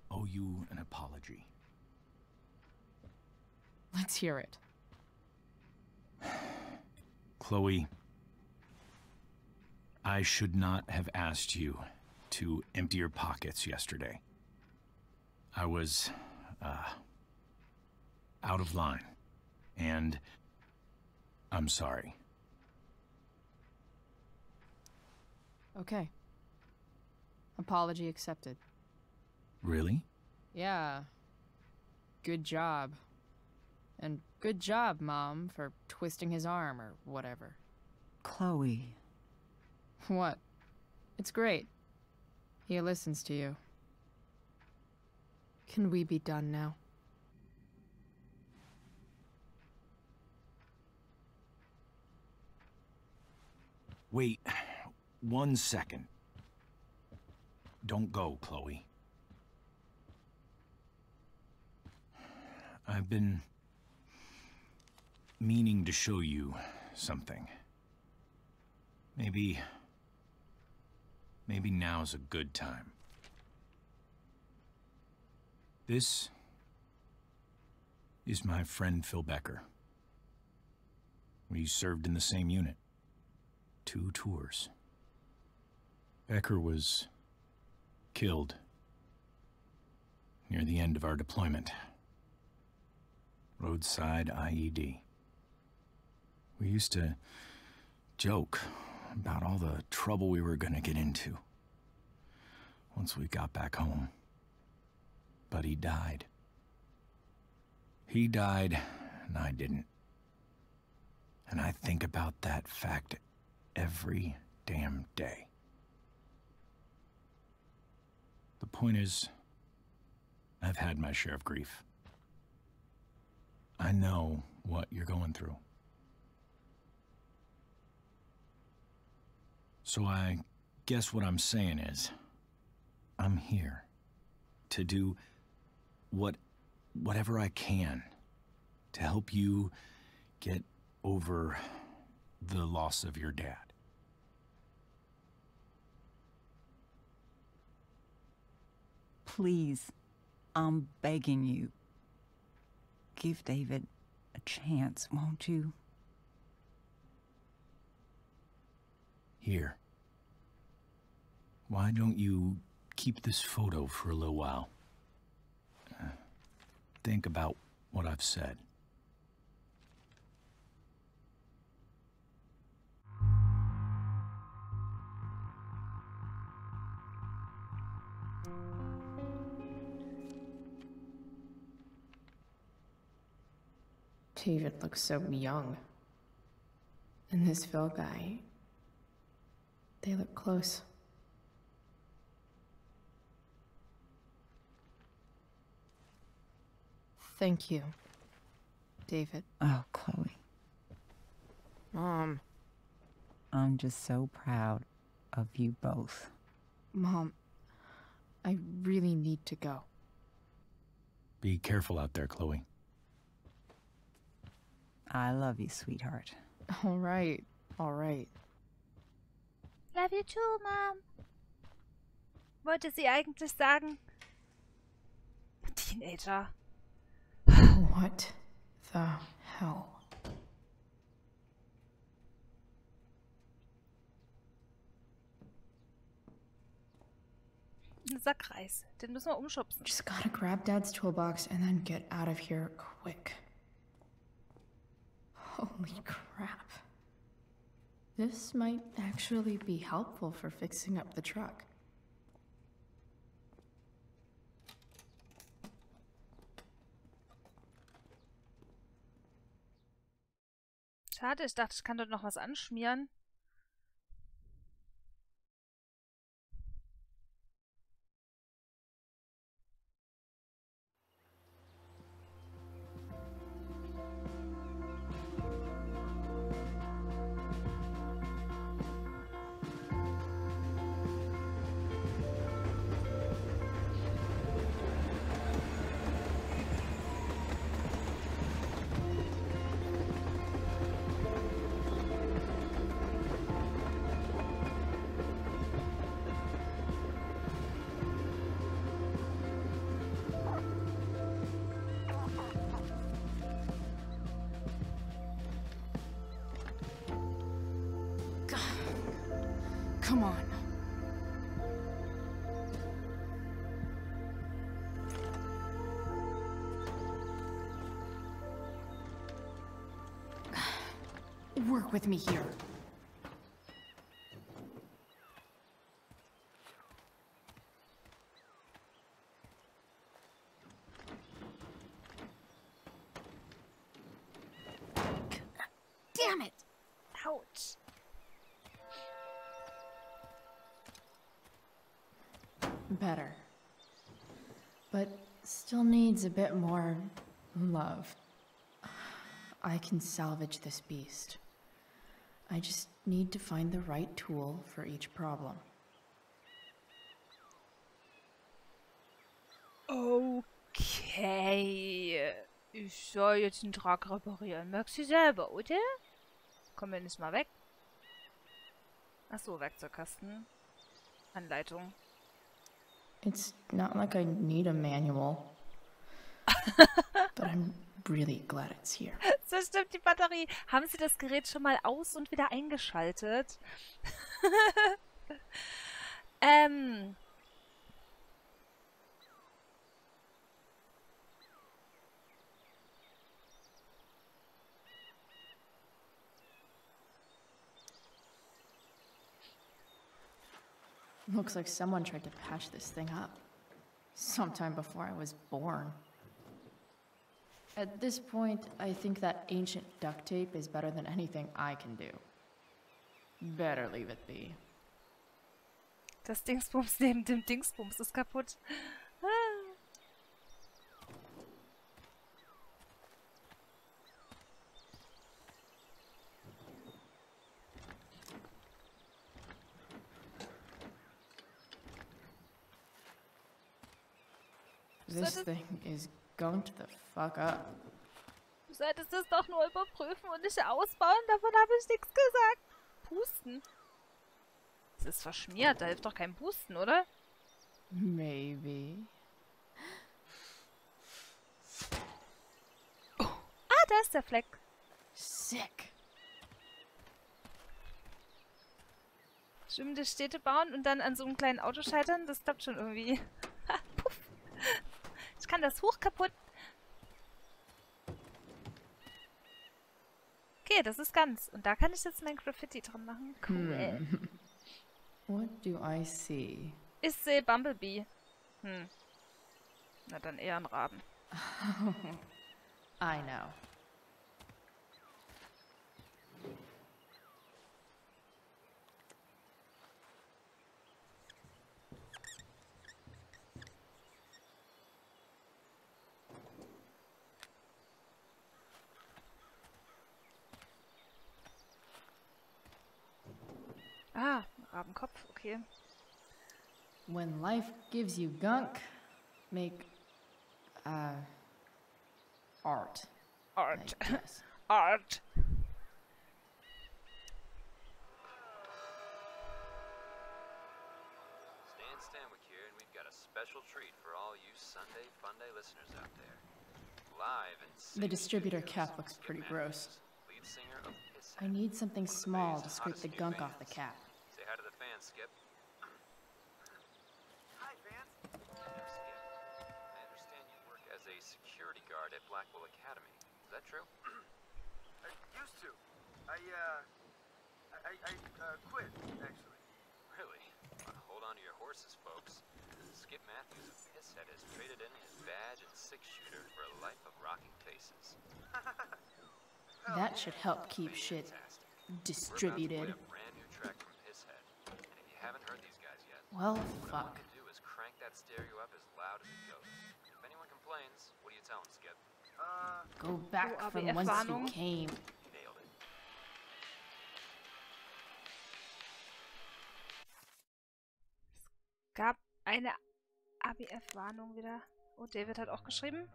owe you an apology. Let's hear it. Chloe, I should not have asked you to empty your pockets yesterday. I was, out of line, and I'm sorry. Okay. Apology accepted. Really? Yeah. Good job. And good job, Mom, for twisting his arm or whatever. Chloe. What? It's great. He listens to you. Can we be done now? Wait 1 second. Don't go, Chloe. I've been meaning to show you something. Maybe now's a good time. This is my friend Phil Becker. We served in the same unit. 2 tours. Becker was killed near the end of our deployment. Roadside IED. We used to joke about all the trouble we were gonna get into once we got back home. But he died. He died, and I didn't. And I think about that fact every damn day. The point is, I've had my share of grief. I know what you're going through. So I guess what I'm saying is, I'm here to do whatever I can to help you get over the loss of your dad. Please, I'm begging you. Give David a chance, won't you? Here. Why don't you keep this photo for a little while? Think about what I've said. David looks so young. And this Phil guy, they look close. Thank you, David. Oh, Chloe. Mom. I'm just so proud of you both. Mom, I really need to go. Be careful out there, Chloe. I love you, sweetheart. All right, all right. Love you too, Mom. Wollte sie eigentlich sagen? Teenager. What the hell? Ein Sackreis. Den müssen wir umschubsen. Just gotta grab Dad's toolbox and then get out of here quick. Holy crap. This might actually be helpful for fixing up the truck. Schade, ich dachte, ich kann dort noch was anschmieren. Come on. Work with me here. Damn it! Ouch. Better. But still needs a bit more love. I can salvage this beast. I just need to find the right tool for each problem. Okay. Ich soll jetzt den Truck reparieren. Merkst du selber, oder? Kommen wir nicht mal weg? Achso, Werkzeugkasten. Anleitung. It's not like I need a manual. But I'm really glad it's here. So stimmt die Batterie. Haben Sie das Gerät schon mal aus und wieder eingeschaltet? Looks like someone tried to patch this thing up. Sometime before I was born. At this point, I think that ancient duct tape is better than anything I can do. Better leave it be. Das Dingsbums neben dem Dingsbums ist kaputt. This thing is going to the fuck up. Du solltest es doch nur überprüfen und nicht ausbauen. Davon habe ich nichts gesagt. Pusten. Es ist verschmiert. Da hilft doch kein Pusten, oder? Maybe. Oh. Ah, da ist der Fleck. Sick. Schwimmende Städte bauen und dann an so einem kleinen Auto scheitern, das klappt schon irgendwie. Puff. Ich kann das hoch kaputt. Okay, das ist ganz. Und da kann ich jetzt mein Graffiti dran machen. Cool. What do I see? Ich sehe Bumblebee. Na dann eher ein Raben. I know. Ah, Rabenkopf, okay. When life gives you gunk, make Art. Art. Yes. Art. Stanwyck here, and we've got a special treat for all you Sunday Funday listeners out there. Live and The distributor cap looks pretty gross. lead singer of Piss I need something small to scrape the gunk off the cap. Say hi to the fans, Skip. Hi, fans. Skip, I understand you work as a security guard at Blackwell Academy. Is that true? I used to. I quit, actually. Really? Hold on to your horses, folks. Skip Matthews of Pisshead has traded in his badge and six-shooter for a life of rocking faces. That should help keep shit distributed. We're about to play a brand new track from Pisshead. And if you haven't heard these guys yet, Well, what I want fuck. you to do is crank that stereo up as loud as it goes. If anyone complains, what do you tell them, Skip? Go back Oh, from whence you ABF-Warnung. came. Nailed it. Gab eine ABF-Warnung wieder. Oh, David hat auch geschrieben.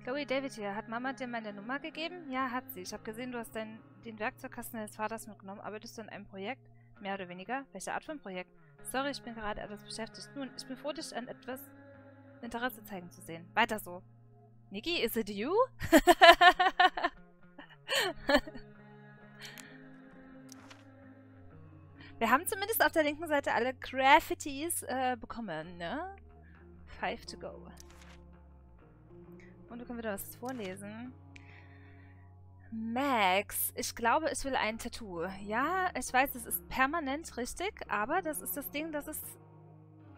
Chloe, David hier. Hat Mama dir meine Nummer gegeben? Ja, hat sie. Ich habe gesehen, du hast den Werkzeugkasten deines Vaters mitgenommen. Arbeitest du an einem Projekt? Mehr oder weniger? Welche Art von Projekt? Sorry, ich bin gerade etwas beschäftigt. Nun, ich bin froh, dich an etwas Interesse zeigen zu sehen. Weiter so. Niki, is it you? Wir haben zumindest auf der linken Seite alle Graffitis bekommen, ne? 5 to go. Und wir können wieder was vorlesen. Max, ich glaube, ich will ein Tattoo. Ja, ich weiß, es ist permanent richtig, aber das ist das Ding, das ist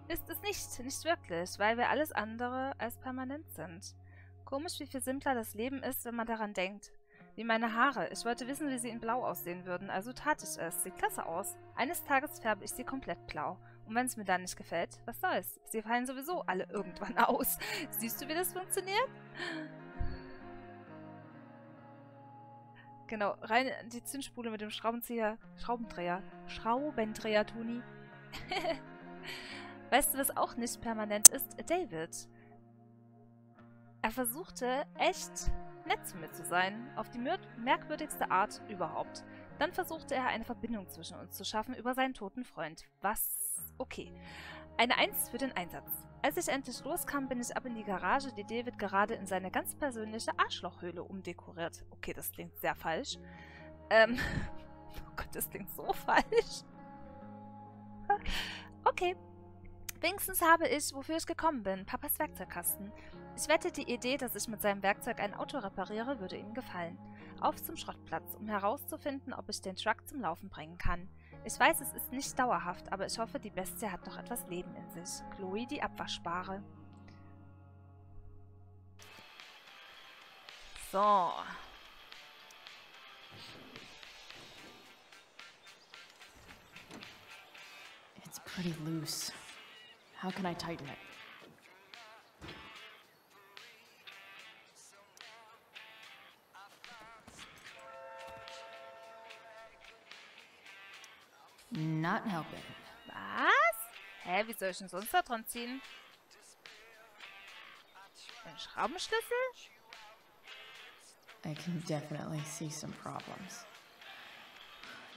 es nicht wirklich, weil wir alles andere als permanent sind. Komisch, wie viel simpler das Leben ist, wenn man daran denkt. Wie meine Haare. Ich wollte wissen, wie sie in Blau aussehen würden, also tat ich es. Sieht klasse aus. Eines Tages färbe ich sie komplett blau. Und wenn es mir dann nicht gefällt, was soll's? Sie fallen sowieso alle irgendwann aus. Siehst du, wie das funktioniert? Genau, rein in die Zündspule mit dem Schraubendreher, Toni. Weißt du, was auch nicht permanent ist? David. Er versuchte echt nett zu mir zu sein, auf die merkwürdigste Art überhaupt. Dann versuchte er, eine Verbindung zwischen uns zu schaffen über seinen toten Freund. Was? Okay. Eine 1 für den Einsatz. Als ich endlich loskam, bin ich ab in die Garage, die David gerade in seine ganz persönliche Arschlochhöhle umdekoriert. Okay, das klingt sehr falsch. Oh Gott, das klingt so falsch. Okay. Wenigstens habe ich, wofür ich gekommen bin, Papas Werkzeugkasten. Ich wette, die Idee, dass ich mit seinem Werkzeug ein Auto repariere, würde ihm gefallen. Auf zum Schrottplatz, um herauszufinden, ob ich den Truck zum Laufen bringen kann. Ich weiß, es ist nicht dauerhaft, aber ich hoffe, die Bestie hat noch etwas Leben in sich. Chloe, die Abwaschbare. So. It's pretty loose. How can I tighten it? Not helping. Was? Hä, wie soll ich denn sonst da dran ziehen? Ein Schraubenschlüssel? I can definitely see some problems.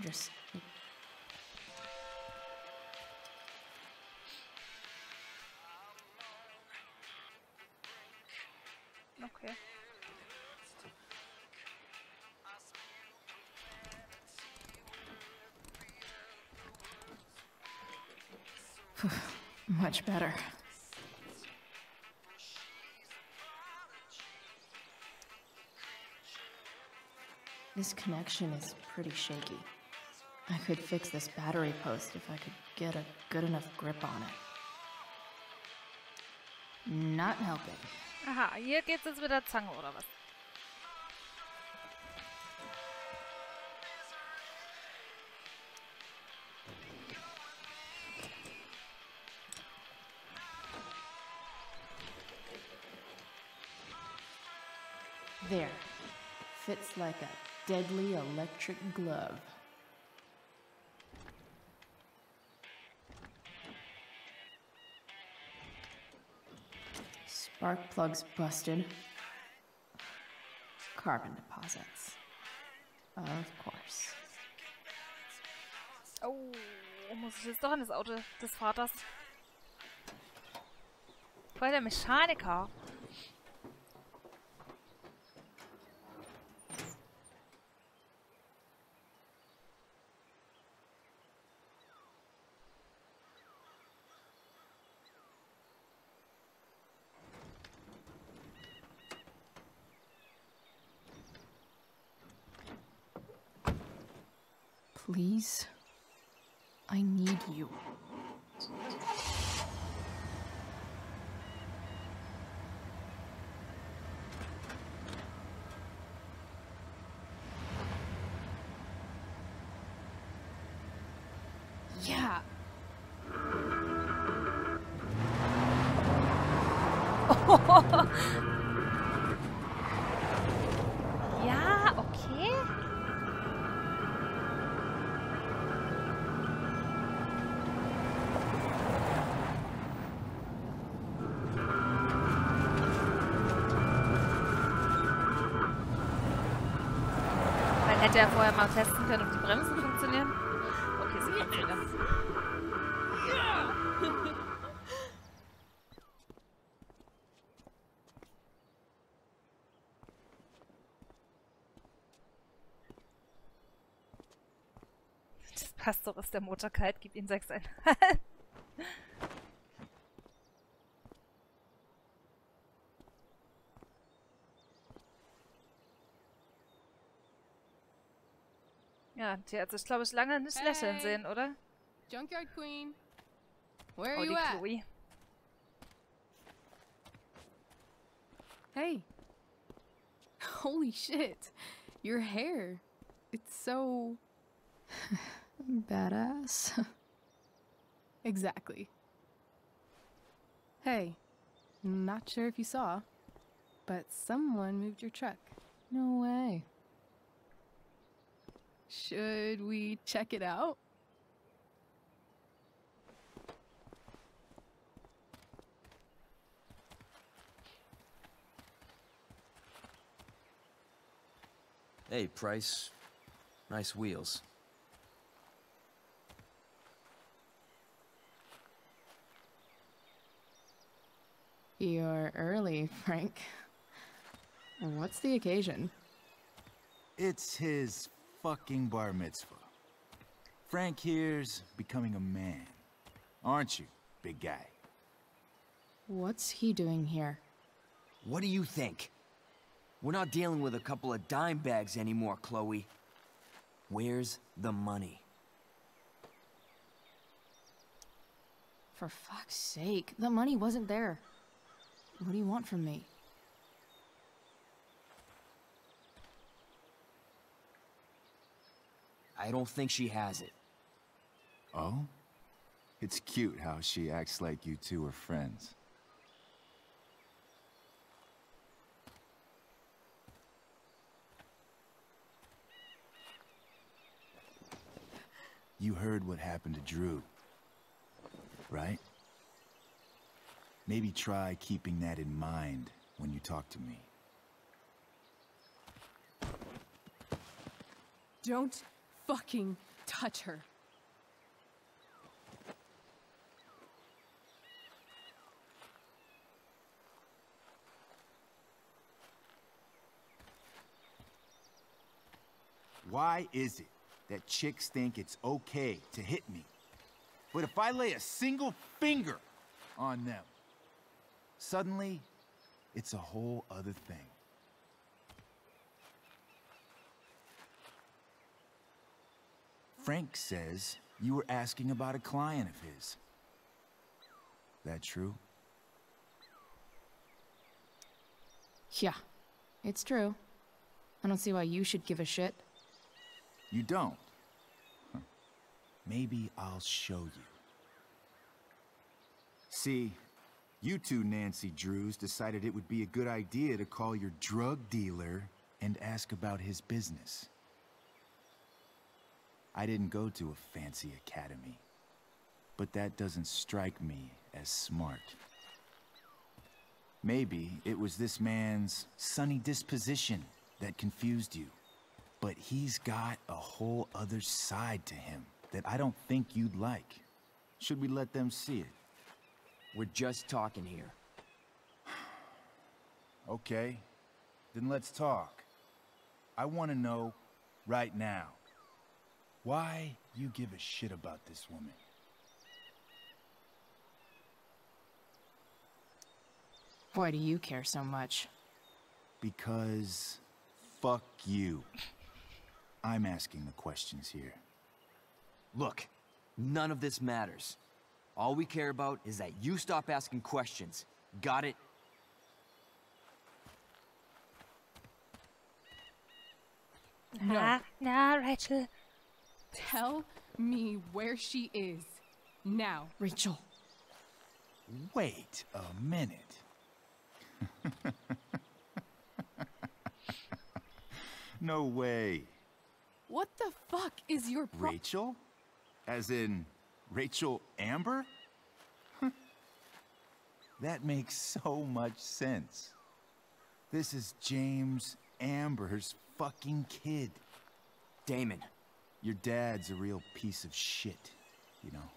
Just... Okay. Much better. This connection is pretty shaky. I could fix this battery post if I could get a good enough grip on it. Not helping. Aha, hier geht's jetzt mit der Zange, oder was? There. Fits like a deadly electric glove. Spark plugs busted. Carbon deposits. Of course. Oh, muss ich jetzt doch in das Auto des Vaters? Voll der Mechaniker. Please, I need you. Yeah. Ja, okay. Man hätte ja vorher mal testen können, ob die Bremsen funktionieren. Okay, sie funktionieren. Das passt doch, ist der Motor kalt, gib ihm 6,5. Ja, die hat sich, glaube ich, lange nicht lächeln sehen, oder? Junkyard Queen. Where are Oh, you die at? Chloe. Hey. Holy shit. Your hair. It's so... badass. Exactly. Hey. Not sure if you saw, but someone moved your truck. No way. Should we check it out? Hey, Price. Nice wheels. You're early, Frank. What's the occasion? It's his fucking bar mitzvah. Frank here's becoming a man. Aren't you, big guy? What's he doing here? What do you think? We're not dealing with a couple of dime bags anymore, Chloe. Where's the money? For fuck's sake, the money wasn't there. What do you want from me? I don't think she has it. Oh? It's cute how she acts like you two are friends. You heard what happened to Drew, right? Maybe try keeping that in mind when you talk to me. Don't fucking touch her. Why is it that chicks think it's okay to hit me, but if I lay a single finger on them, suddenly it's a whole other thing? Frank says you were asking about a client of his. That true? Yeah, it's true. I don't see why you should give a shit. You don't? Huh. Maybe I'll show you. See, you two Nancy Drews decided it would be a good idea to call your drug dealer and ask about his business. I didn't go to a fancy academy, but that doesn't strike me as smart. Maybe it was this man's sunny disposition that confused you. But he's got a whole other side to him that I don't think you'd like. Should we let them see it? We're just talking here. Okay, then let's talk. I want to know right now why you give a shit about this woman. Why do you care so much? Because fuck you. I'm asking the questions here. Look, none of this matters. All we care about is that you stop asking questions. Got it? No. Nah, Rachel. Tell me where she is. Now. Rachel. Wait a minute. No way. What the fuck is your Rachel? As in Rachel Amber? That makes so much sense. This is James Amber's fucking kid. Damon. Your dad's a real piece of shit, you know.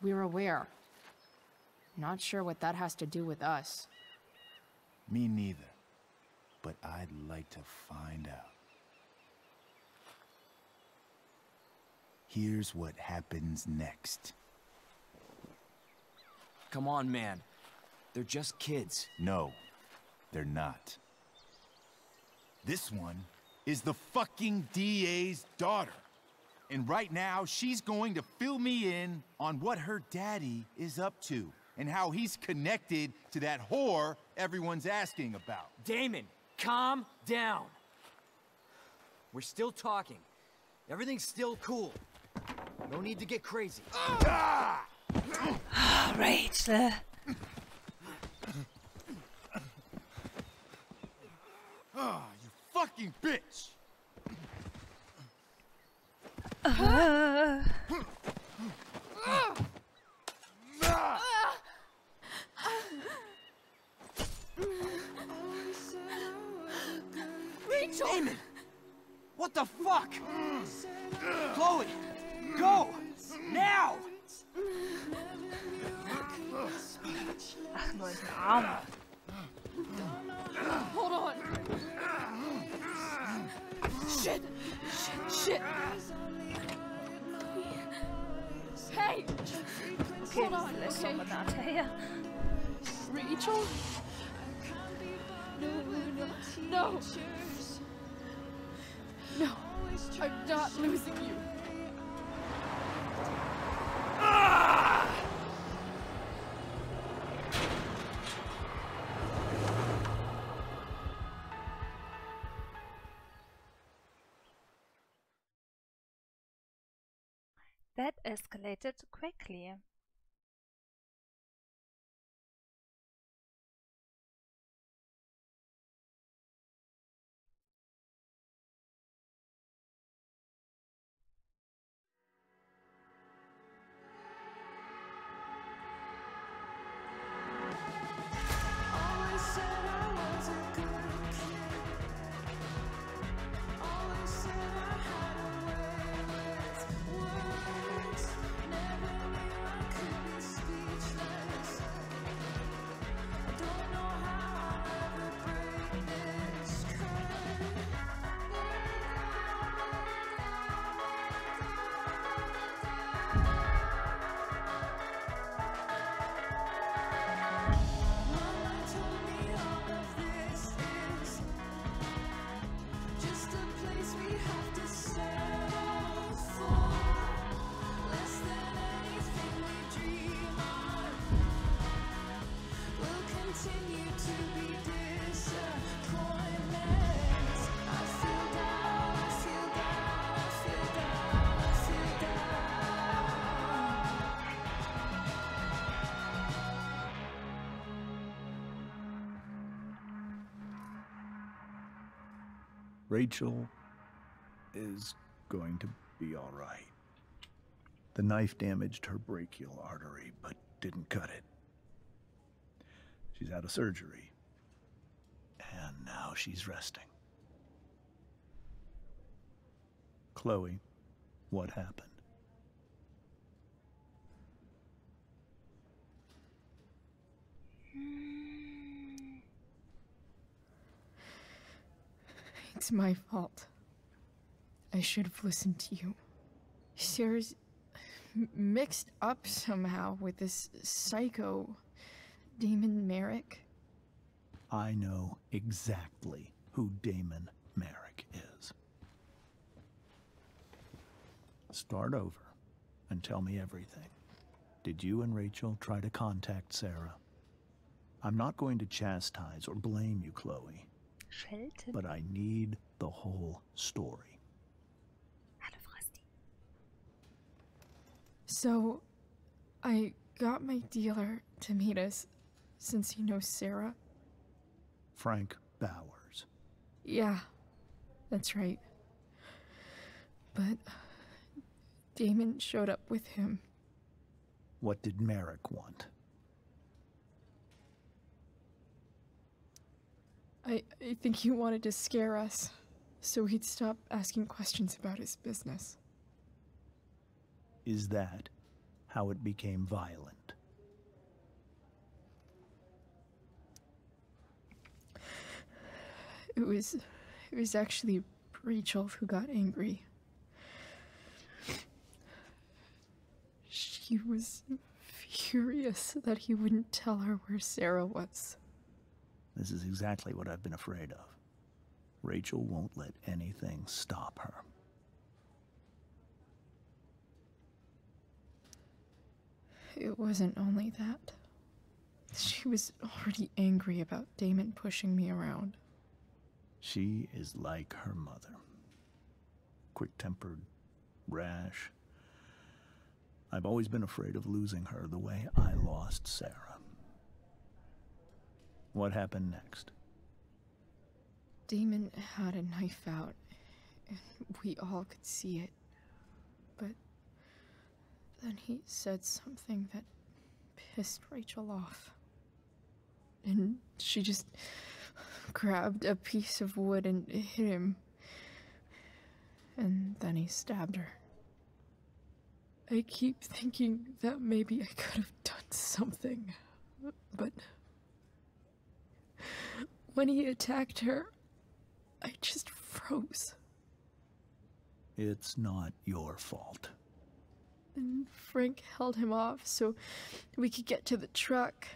We're aware. Not sure what that has to do with us. Me neither. But I'd like to find out. Here's what happens next. Come on, man. They're just kids. No, they're not. This one is the fucking DA's daughter. And right now, she's going to fill me in on what her daddy is up to and how he's connected to that whore everyone's asking about. Damon, calm down. We're still talking. Everything's still cool. No need to get crazy. Rachel. Ah, you fucking bitch! Rachel! Damon! What the fuck? Chloe! Go! Now! Ach, nur ist ein Arm. Hold on. Shit! Shit! Hey! Okay, Hold on, vielleicht okay? kommen wir nachher. Rachel? No! No! I'm not losing you. That escalated quickly. Rachel is going to be all right. The knife damaged her brachial artery, but didn't cut it. She's out of surgery. And now she's resting. Chloe, what happened? It's my fault. I should have listened to you. Sarah's mixed up somehow with this psycho Damon Merrick. I know exactly who Damon Merrick is. Start over and tell me everything. Did you and Rachel try to contact Sarah? I'm not going to chastise or blame you, Chloe. Schelten. But I need the whole story. So, I got my dealer to meet us, since he knows Sarah. Frank Bowers. Yeah, that's right. But Damon showed up with him. What did Merrick want? I think he wanted to scare us, so he'd stop asking questions about his business. Is that how it became violent? It was actually Rachel who got angry. She was furious that he wouldn't tell her where Sarah was. This is exactly what I've been afraid of. Rachel won't let anything stop her. It wasn't only that. She was already angry about Damon pushing me around. She is like her mother. Quick-tempered, rash. I've always been afraid of losing her the way I lost Sarah. What happened next? Damon had a knife out, and we all could see it. But then he said something that pissed Rachel off. And she just grabbed a piece of wood and hit him. And then he stabbed her. I keep thinking that maybe I could have done something, but when he attacked her, I just froze. It's not your fault. And Frank held him off so we could get to the truck.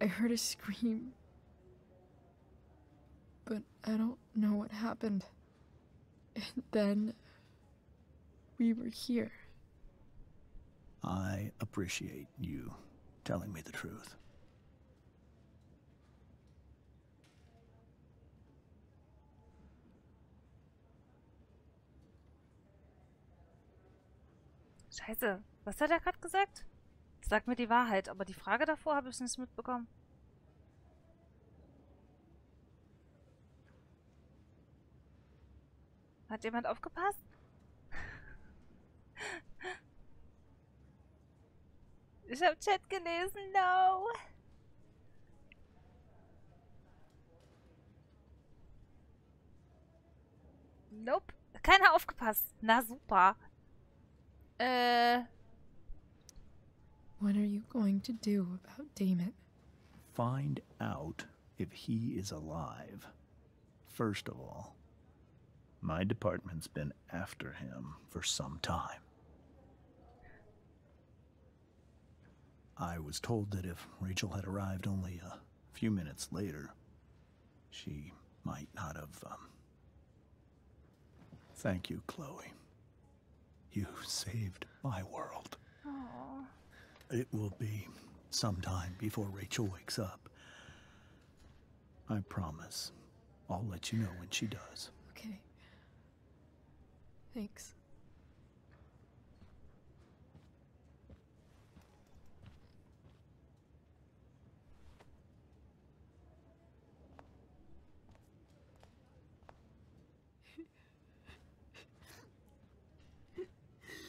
I heard a scream, but I don't know what happened. And then we were here. I appreciate you telling me the truth. Scheiße, was hat er gerade gesagt? Sag mir die Wahrheit, aber die Frage davor habe ich nicht mitbekommen. Hat jemand aufgepasst? Ich habe Chat gelesen, no. Nope, keiner aufgepasst. Na super. What are you going to do about Damon? Find out if he is alive. First of all, my department's been after him for some time. I was told that if Rachel had arrived only a few minutes later, she might not have, Thank you, Chloe. You saved my world. Aww. It will be some time before Rachel wakes up. I promise. I'll let you know when she does. Okay. Thanks.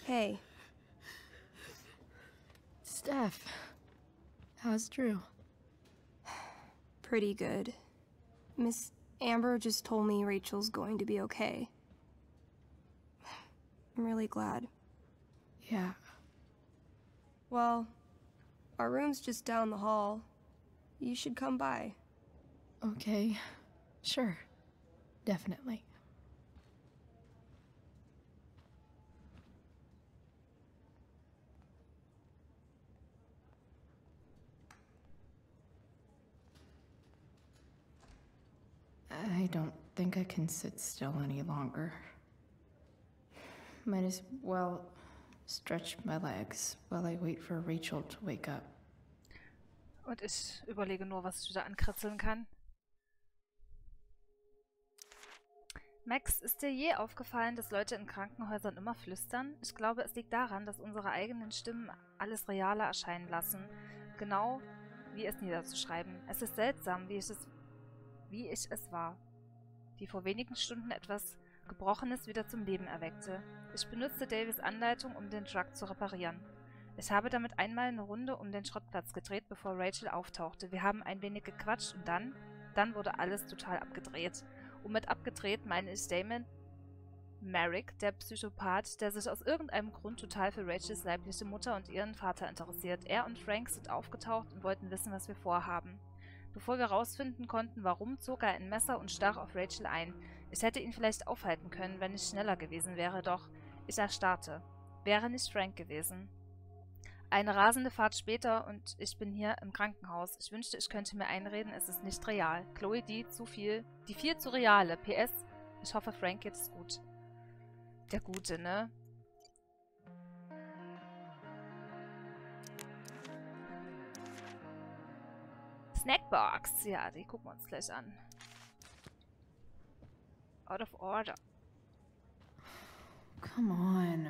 Hey. Steph, how's Drew? Pretty good. Miss Amber just told me Rachel's going to be okay. I'm really glad. Yeah. Well, our room's just down the hall. You should come by. Okay, sure. Definitely. I don't think I can sit still any longer. Might as well stretch my legs while I wait for Rachel to wake up. Und ich überlege nur, was ich wieder ankritzeln kann. Max, ist dir je aufgefallen, dass Leute in Krankenhäusern immer flüstern? Ich glaube, es liegt daran, dass unsere eigenen Stimmen alles realer erscheinen lassen. Genau wie es niederzuschreiben. Es ist seltsam, wie ich es war, die vor wenigen Stunden etwas Gebrochenes wieder zum Leben erweckte. Ich benutzte Davies Anleitung, um den Truck zu reparieren. Ich habe damit einmal eine Runde um den Schrottplatz gedreht, bevor Rachel auftauchte. Wir haben ein wenig gequatscht und dann wurde alles total abgedreht. Und mit abgedreht meine ich Damon Merrick, der Psychopath, der sich aus irgendeinem Grund total für Rachels leibliche Mutter und ihren Vater interessiert. Er und Frank sind aufgetaucht und wollten wissen, was wir vorhaben. Bevor wir rausfinden konnten, warum, zog er ein Messer und stach auf Rachel ein. Ich hätte ihn vielleicht aufhalten können, wenn ich schneller gewesen wäre, doch ich erstarrte. Wäre nicht Frank gewesen. Eine rasende Fahrt später und ich bin hier im Krankenhaus. Ich wünschte, ich könnte mir einreden, es ist nicht real. Chloe, die viel zu reale. PS, ich hoffe, Frank geht es gut. Der Gute, ne? Snackbox. Ja, die gucken wir uns gleich an. Out of order. Come on.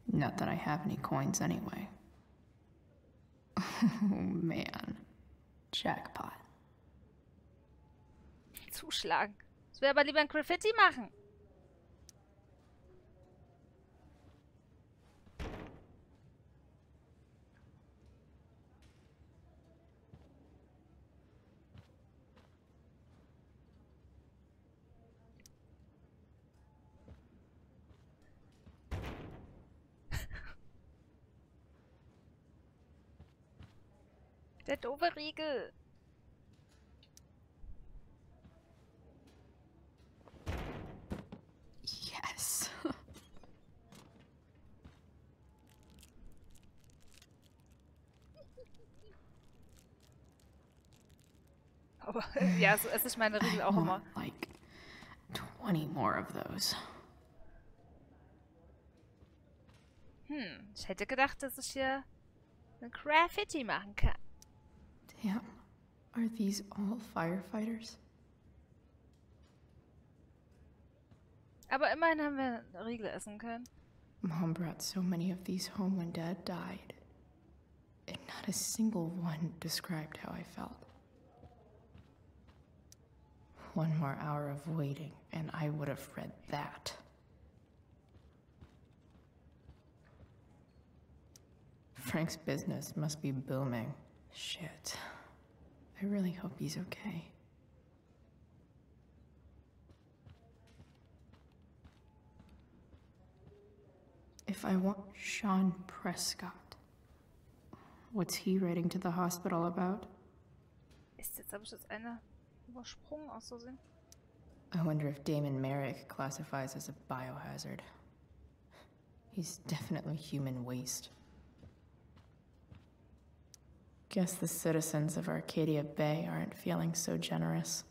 Not that I have any coins anyway. Oh man. Jackpot. Zuschlagen. Ich will aber lieber ein Graffiti machen. Der doofe Riegel. Yes. Aber ja, so esse ich meine Riegel auch immer. Like 20 more of those. Ich hätte gedacht, dass ich hier ein Graffiti machen kann. Damn. Are these all firefighters? Aber immerhin haben wir Riegel essen können. Mom brought so many of these home when Dad died. And not a single one described how I felt. One more hour of waiting, and I would have read that. Frank's business must be booming. Shit. I really hope he's okay. If I want Sean Prescott, what's he writing to the hospital about? Jetzt habe ich das eine übersprungen aus so Sinn. I wonder if Damon Merrick classifies as a biohazard. He's definitely human waste. Guess the citizens of Arcadia Bay aren't feeling so generous.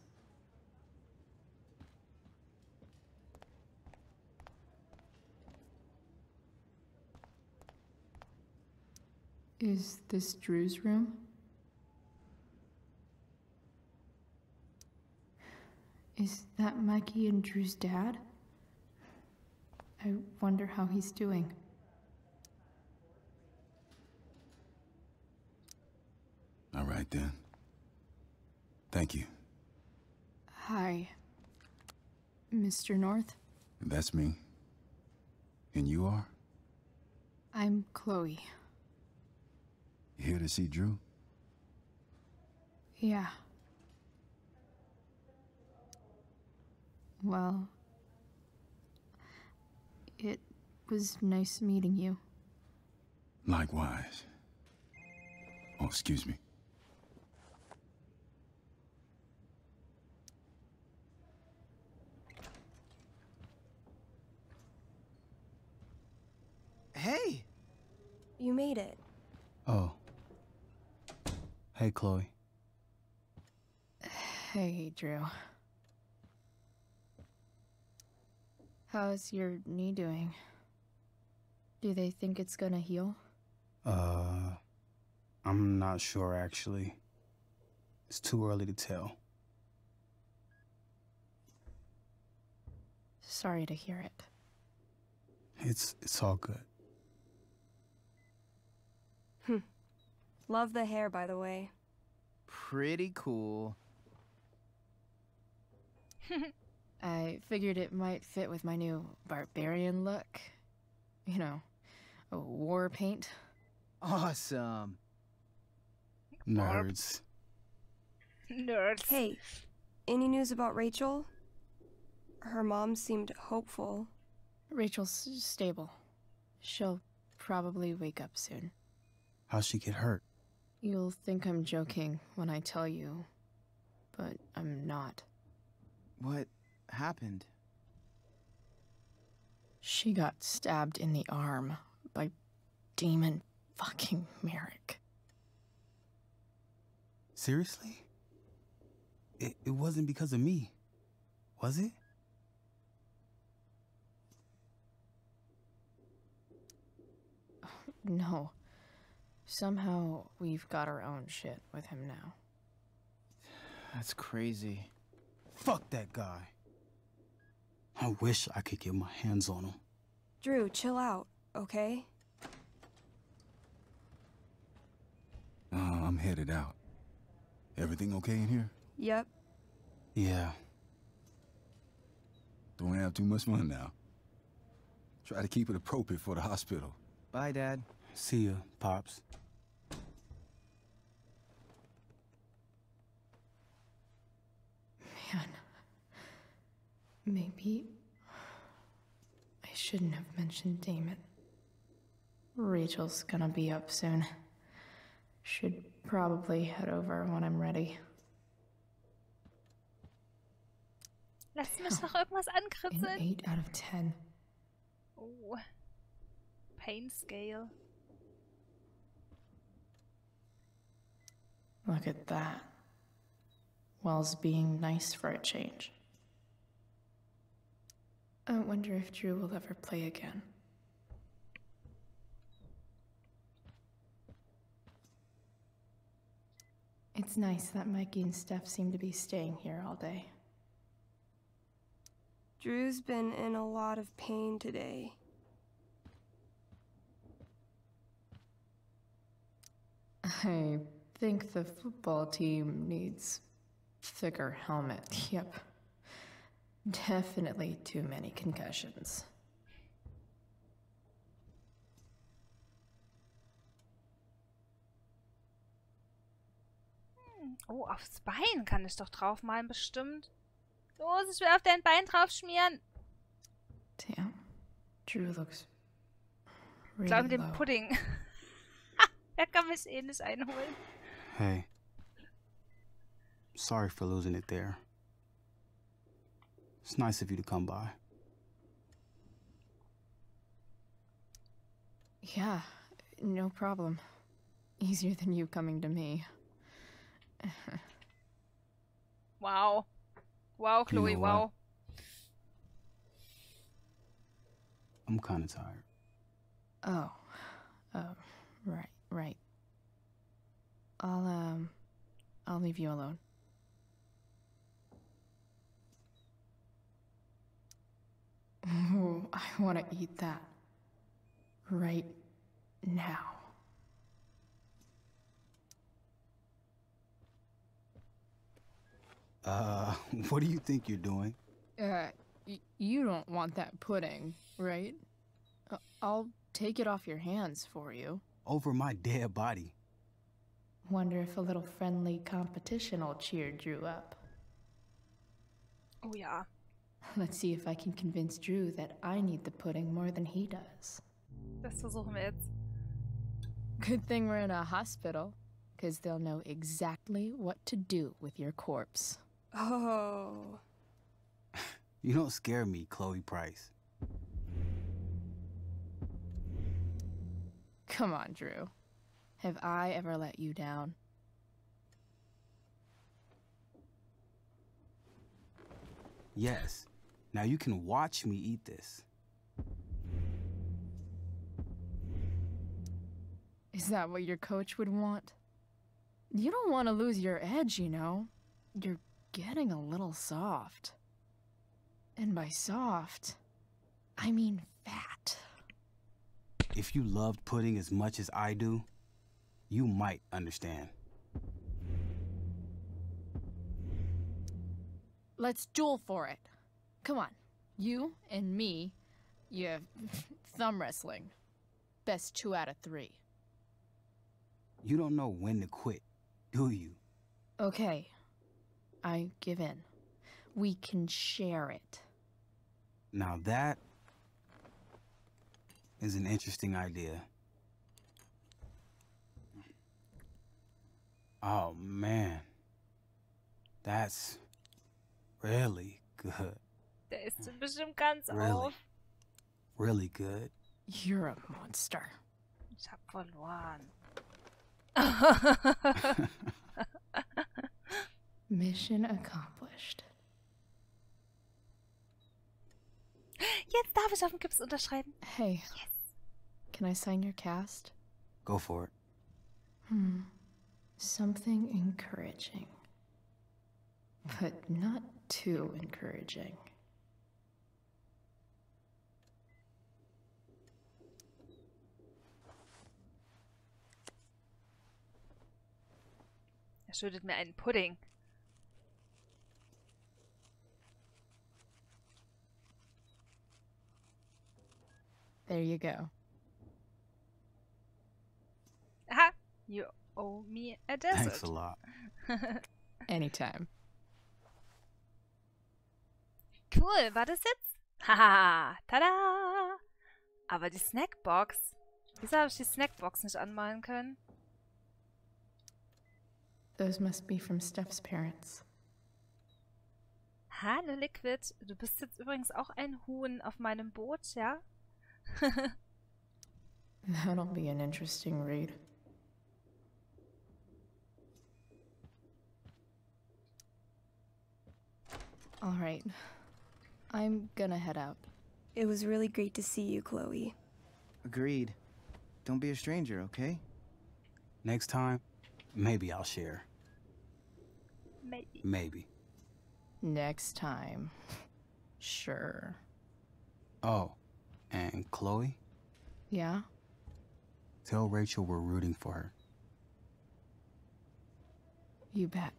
Is this Drew's room? Is that Mikey and Drew's dad? I wonder how he's doing. All right, then. Thank you. Hi, Mr. North. That's me. And you are? I'm Chloe. You here to see Drew? Yeah. Well, it was nice meeting you. Likewise. Oh, excuse me. Hey! You made it. Oh. Hey, Chloe. Hey, Drew. How's your knee doing? Do they think it's gonna heal? I'm not sure, actually. It's too early to tell. Sorry to hear it. It's all good. Love the hair, by the way. Pretty cool. I figured it might fit with my new barbarian look. You know, war paint. Awesome. Nerds. Nerds. Hey, any news about Rachel? Her mom seemed hopeful. Rachel's stable. She'll probably wake up soon. How'd she get hurt? You'll think I'm joking when I tell you, but I'm not. What happened? She got stabbed in the arm by Demon fucking Merrick. Seriously? It wasn't because of me, was it? No. Somehow we've got our own shit with him now. That's crazy. Fuck that guy. I wish I could get my hands on him. Drew, chill out, okay? I'm headed out. Everything okay in here? Yep. Yeah. Don't have too much fun now. Try to keep it appropriate for the hospital. Bye, Dad. See ya, Pops. Man. Maybe I shouldn't have mentioned Damon. Rachel's gonna be up soon. Should probably head over when I'm ready. Lass mich noch irgendwas An ankritzeln. 8 out of 10. Oh. Pain scale. Look at that. Wells being nice for a change. I wonder if Drew will ever play again. It's nice that Mikey and Steph seem to be staying here all day. Drew's been in a lot of pain today. I think the football team needs thicker helmet. Yep. Definitely too many concussions. Oh, aufs Bein kann ich doch draufmalen, bestimmt. Los, ich will auf dein Bein drauf schmieren. Damn. Drew looks Ich glaube, really den low. Pudding. Er kann mich eh nicht einholen. Hey. Sorry for losing it there. It's nice of you to come by. Yeah, no problem. Easier than you coming to me. Wow. Wow, Chloe, You know wow. I'm kind of tired. Oh. Right. I'll leave you alone. Ooh, I want to eat that. Right now. What do you think you're doing? You don't want that pudding, right? I'll take it off your hands for you. Over my dead body. Wonder if a little friendly competition will cheer Drew up. Oh ja. Let's see if I can convince Drew that I need the pudding more than he does. Das versuchen wir jetzt. Good thing we're in a hospital, because they'll know exactly what to do with your corpse. Oh. You don't scare me, Chloe Price. Come on, Drew. Have I ever let you down? Yes. Now you can watch me eat this. Is that what your coach would want? You don't want to lose your edge, you know. You're getting a little soft. And by soft, I mean fat. If you loved pudding as much as I do, you might understand. Let's duel for it. Come on. You and me, yeah, thumb wrestling. Best 2 out of 3. You don't know when to quit, do you? Okay. I give in. We can share it. Now that is an interesting idea. Oh, man. That's really good. Der isst bestimmt ganz Really? auf. Really good. You're a monster. Ich hab verloren. Mission accomplished. Jetzt darf ich auf dem Gips unterschreiben. Hey. Yes. Can I sign your cast? Go for it. Something encouraging. But not too encouraging. Er schüttet mir einen Pudding. There you go. Aha, you owe me a desert. Thanks a lot. Anytime. Cool, war das jetzt? Haha, tada! Aber die Snackbox. Wieso habe ich die Snackbox nicht anmalen können? Those must be from Steph's parents. Hallo Liquid, du bist jetzt übrigens auch ein Huhn auf meinem Boot, ja? That'll be an interesting read. All right. I'm gonna head out. It was really great to see you, Chloe. Agreed. Don't be a stranger, okay? Next time, maybe I'll share. Maybe. Maybe. Next time. Sure. Oh, and Chloe? Yeah? Tell Rachel we're rooting for her. You bet.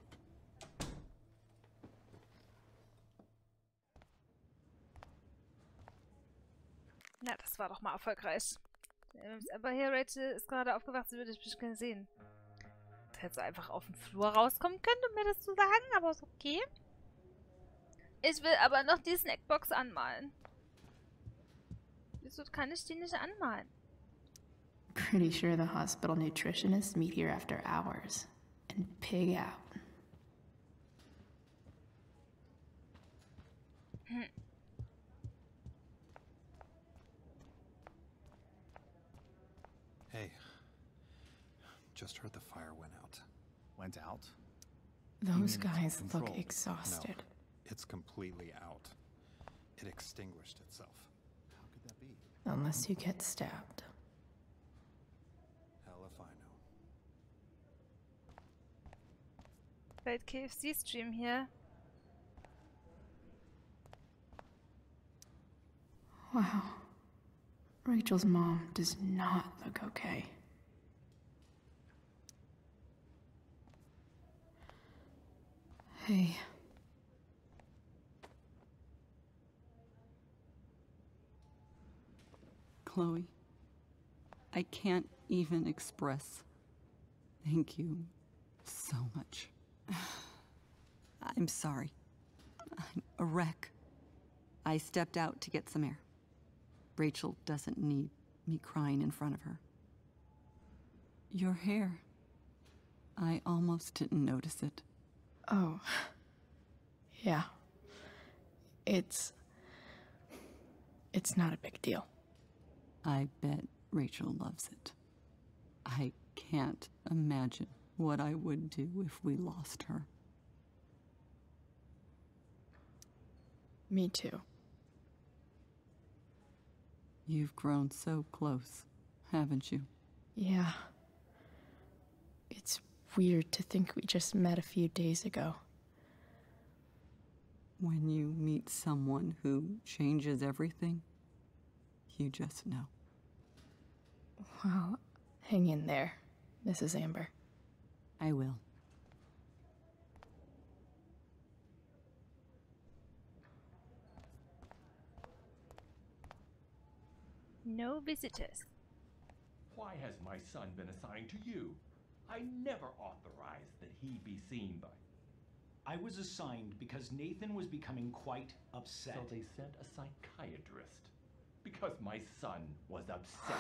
Na, das war doch mal erfolgreich. Aber hier, Rachel ist gerade aufgewacht, sie würde ich bestimmt sehen. Hätte sie einfach auf den Flur rauskommen können, um mir das zu sagen, aber ist okay. Ich will aber noch die Snackbox anmalen. Wieso kann ich die nicht anmalen? Pretty sure the hospital nutritionists meet here after hours and pig out. Hey, just heard the fire went out. Went out? Those You mean it's guys look controlled? exhausted. No, it's completely out. It extinguished itself. How could that be? Unless you get stabbed. Hell if I know. Bald KFC-Stream hier. Wow. Rachel's mom does not look okay. Hey. Chloe, I can't even express thank you so much. I'm sorry. I'm a wreck. I stepped out to get some air. Rachel doesn't need me crying in front of her. Your hair. I almost didn't notice it. Oh. Yeah. It's not a big deal. I bet Rachel loves it. I can't imagine what I would do if we lost her. Me too. You've grown so close, haven't you? Yeah. It's weird to think we just met a few days ago. When you meet someone who changes everything, you just know. Well, hang in there, Mrs. Amber. I will. No visitors. Why has my son been assigned to you? I never authorized that he be seen by... I was assigned because Nathan was becoming quite upset. So they sent a psychiatrist. Because my son was upset.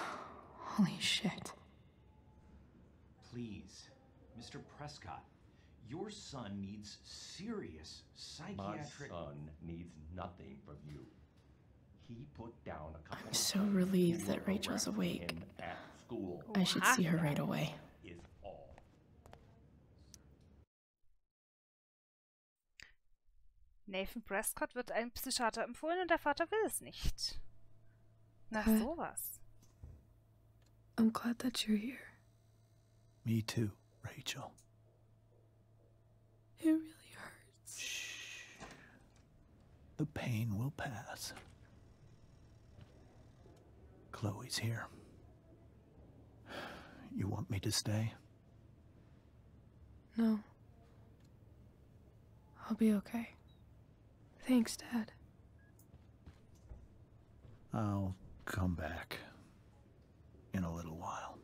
Holy shit. Please, Mr. Prescott, your son needs serious psychiatric... My son needs nothing from you. He put down a couple I'm so relieved that Rachel's awake. At school. I should see her right away. Is all. Nathan Prescott wird ein Psychiater empfohlen und der Vater will es nicht. Na sowas. I'm glad that you're here. Me too, Rachel. It really hurts. Shh. The pain will pass. Chloe's here. You want me to stay? No. I'll be okay. Thanks, Dad. I'll come back in a little while.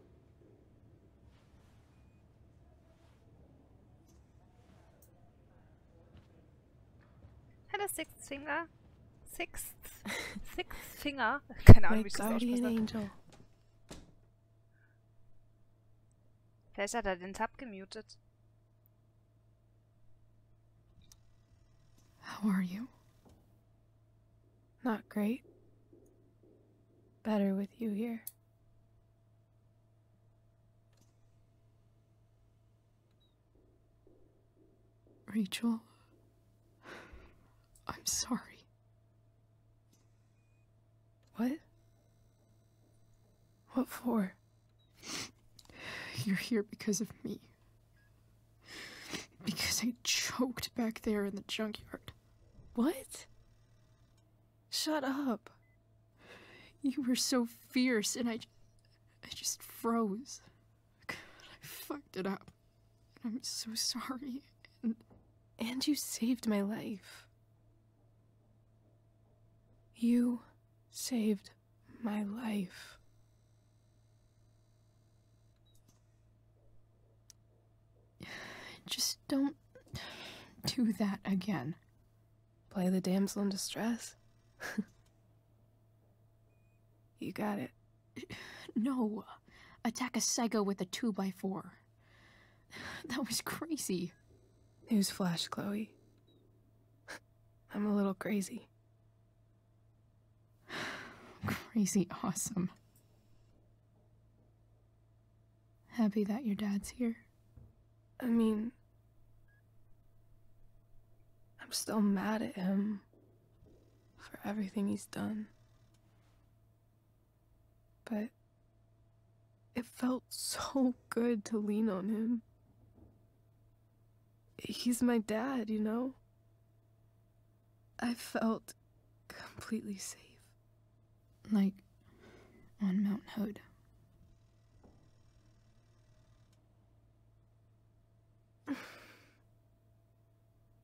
Hello, Sixth Finger. Sixth Finger. Keine Ahnung, wie ich das ausspreche. Angel. Vielleicht hat er den Tab gemutet. How are you? Not great. Better with you here. Rachel, I'm sorry. What? What for? You're here because of me. Because I choked back there in the junkyard. What? Shut up. You were so fierce and I just froze. I fucked it up. And I'm so sorry. And you saved my life. You saved my life. Just don't do that again. Play the damsel in distress? You got it. No. Attack a psycho with a 2x4. That was crazy. Newsflash, Chloe. I'm a little crazy. Crazy awesome. Happy that your dad's here? I mean, I'm still mad at him for everything he's done. But it felt so good to lean on him. He's my dad, you know? I felt completely safe. Like on Mount Hood.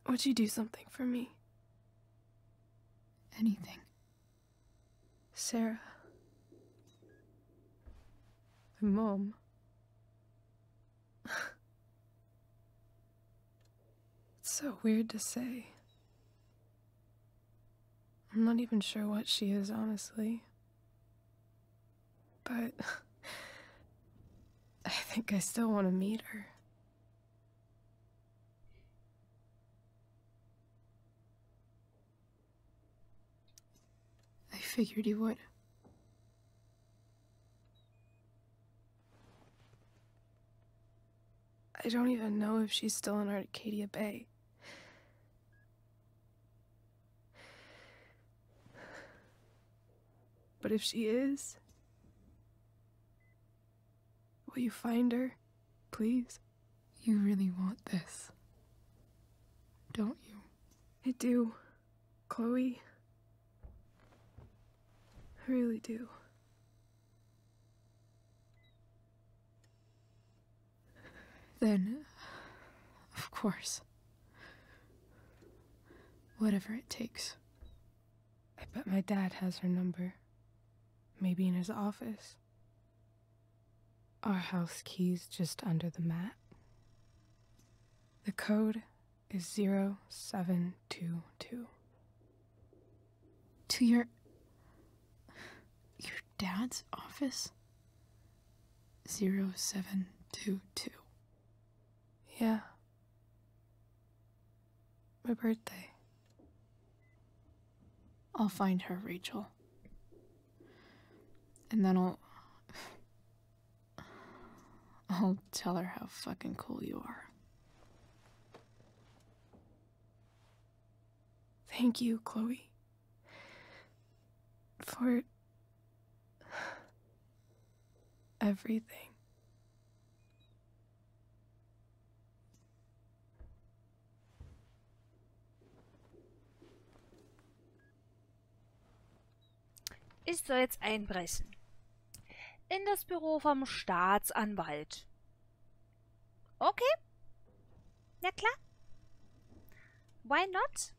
Would you do something for me? Anything. Sarah. My mom. so weird to say. I'm not even sure what she is, honestly. But I think I still want to meet her. I figured you would. I don't even know if she's still in Arcadia Bay. But if she is, will you find her, please? You really want this, don't you? I do, Chloe. I really do. Then, of course, whatever it takes. I bet my dad has her number. Maybe in his office. Our house key's just under the mat. The code is 0722. To your dad's office? 0722. Yeah. My birthday. I'll find her, Rachel. And then I'll tell her how fucking cool you are. Thank you, Chloe. For everything. Ich soll jetzt einbrechen. In das Büro vom Staatsanwalt. Okay. Ja klar. Why not?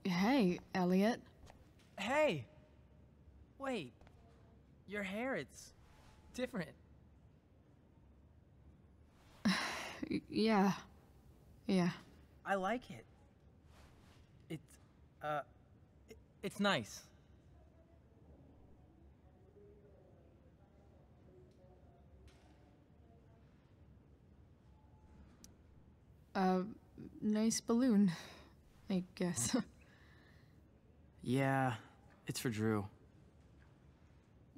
Hey, Elliot. Hey! Wait. Your hair, it's different. Yeah. I like it. It's nice. Nice balloon, I guess. Yeah, it's for Drew.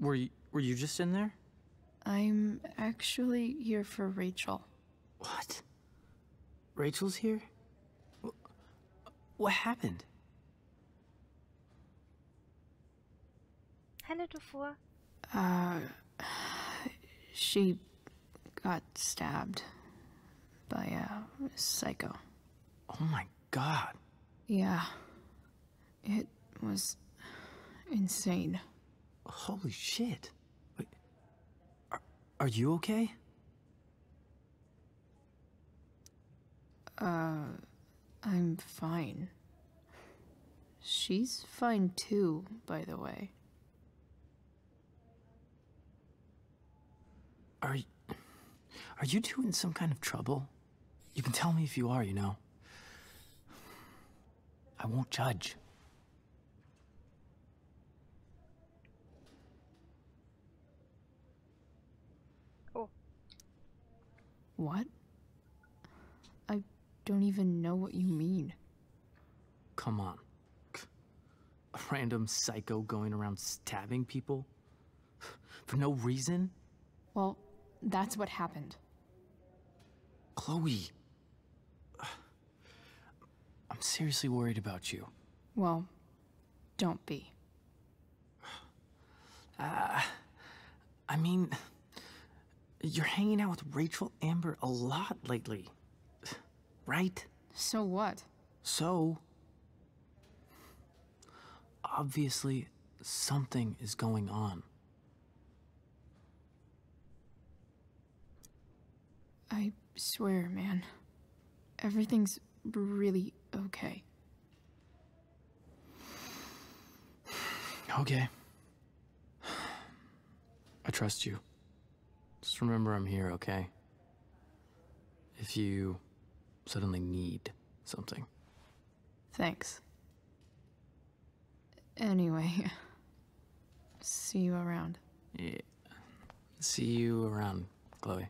Were you just in there? I'm actually here for Rachel. What? Rachel's here? What happened? Halle du vor. She got stabbed by a psycho. Oh my god. Yeah. It was insane. Holy shit. Wait, are you okay? I'm fine. She's fine too, by the way. Are you two in some kind of trouble? You can tell me if you are, you know. I won't judge. Oh. What? I don't even know what you mean. Come on. A random psycho going around stabbing people? For no reason? Well, that's what happened. Chloe. I'm seriously worried about you. Well, don't be. I mean, you're hanging out with Rachel Amber a lot lately, right? So what? So, obviously, something is going on. I swear, man. Everything's really okay. Okay. I trust you. Just remember I'm here, okay? If you suddenly need something. Thanks. Anyway, see you around. Yeah. See you around, Chloe.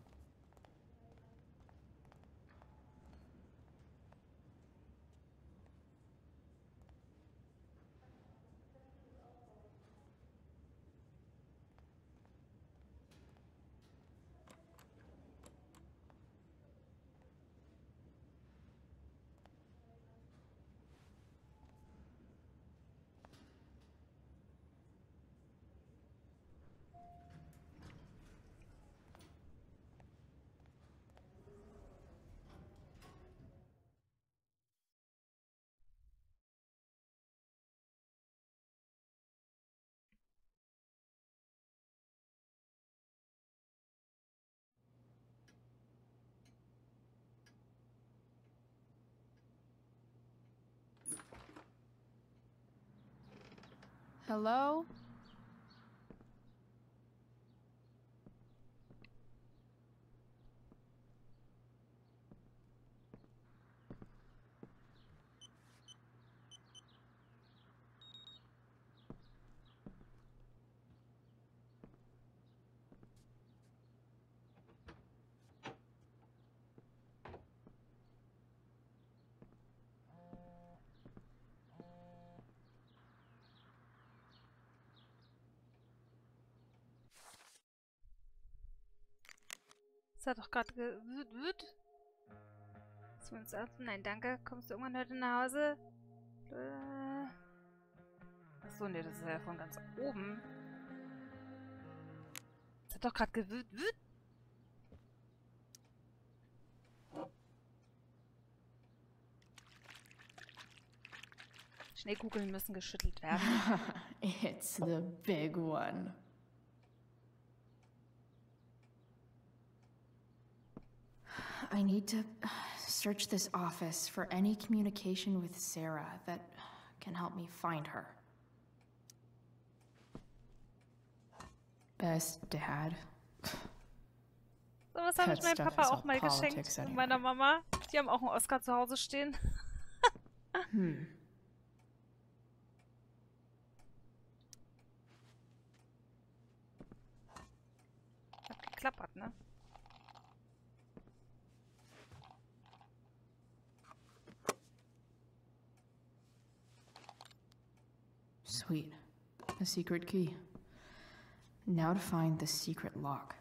Hello? Es hat doch gerade gewüt. Nein, danke. Kommst du irgendwann heute nach Hause? Achso, nee, das ist ja von ganz oben. Es hat doch gerade gewüt. Schneekugeln müssen geschüttelt werden. It's the big one. I need to search this office for any communication with Sarah that can help me find her. Best Dad. So was habe ich meinem Papa auch mal geschenkt. Und meiner Mama. Die haben auch einen Oscar zu Hause stehen. Hat geklappert, ne? Sweet. A secret key. Now to find the secret lock.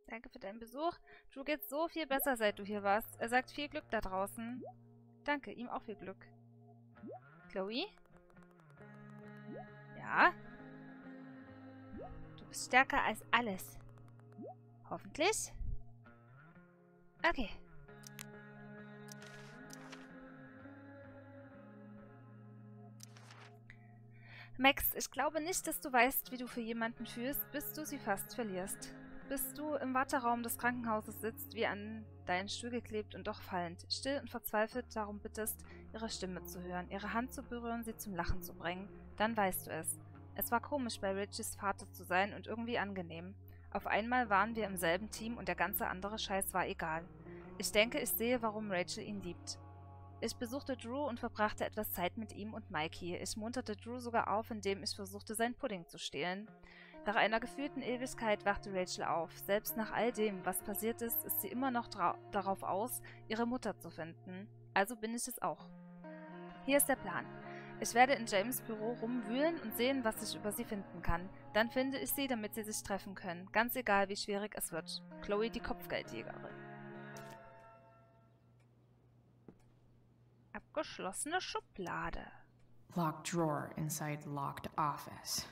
Danke für deinen Besuch. Drew geht's so viel besser, seit du hier warst. Er sagt viel Glück da draußen. Danke, ihm auch viel Glück. Chloe? Ja? Du bist stärker als alles. Hoffentlich? Okay. Max, ich glaube nicht, dass du weißt, wie du für jemanden fühlst, bis du sie fast verlierst. Bis du im Warteraum des Krankenhauses sitzt, wie an deinen Stuhl geklebt und doch fallend, still und verzweifelt darum bittest, ihre Stimme zu hören, ihre Hand zu berühren, sie zum Lachen zu bringen. Dann weißt du es. Es war komisch, bei Rachels Vater zu sein und irgendwie angenehm. Auf einmal waren wir im selben Team und der ganze andere Scheiß war egal. Ich denke, ich sehe, warum Rachel ihn liebt. Ich besuchte Drew und verbrachte etwas Zeit mit ihm und Mikey. Ich munterte Drew sogar auf, indem ich versuchte, seinen Pudding zu stehlen. Nach einer gefühlten Ewigkeit wachte Rachel auf. Selbst nach all dem, was passiert ist, ist sie immer noch darauf aus, ihre Mutter zu finden. Also bin ich es auch. Hier ist der Plan. Ich werde in James' Büro rumwühlen und sehen, was ich über sie finden kann. Dann finde ich sie, damit sie sich treffen können. Ganz egal, wie schwierig es wird. Chloe, die Kopfgeldjägerin. Abgeschlossene Schublade. Locked drawer inside locked office.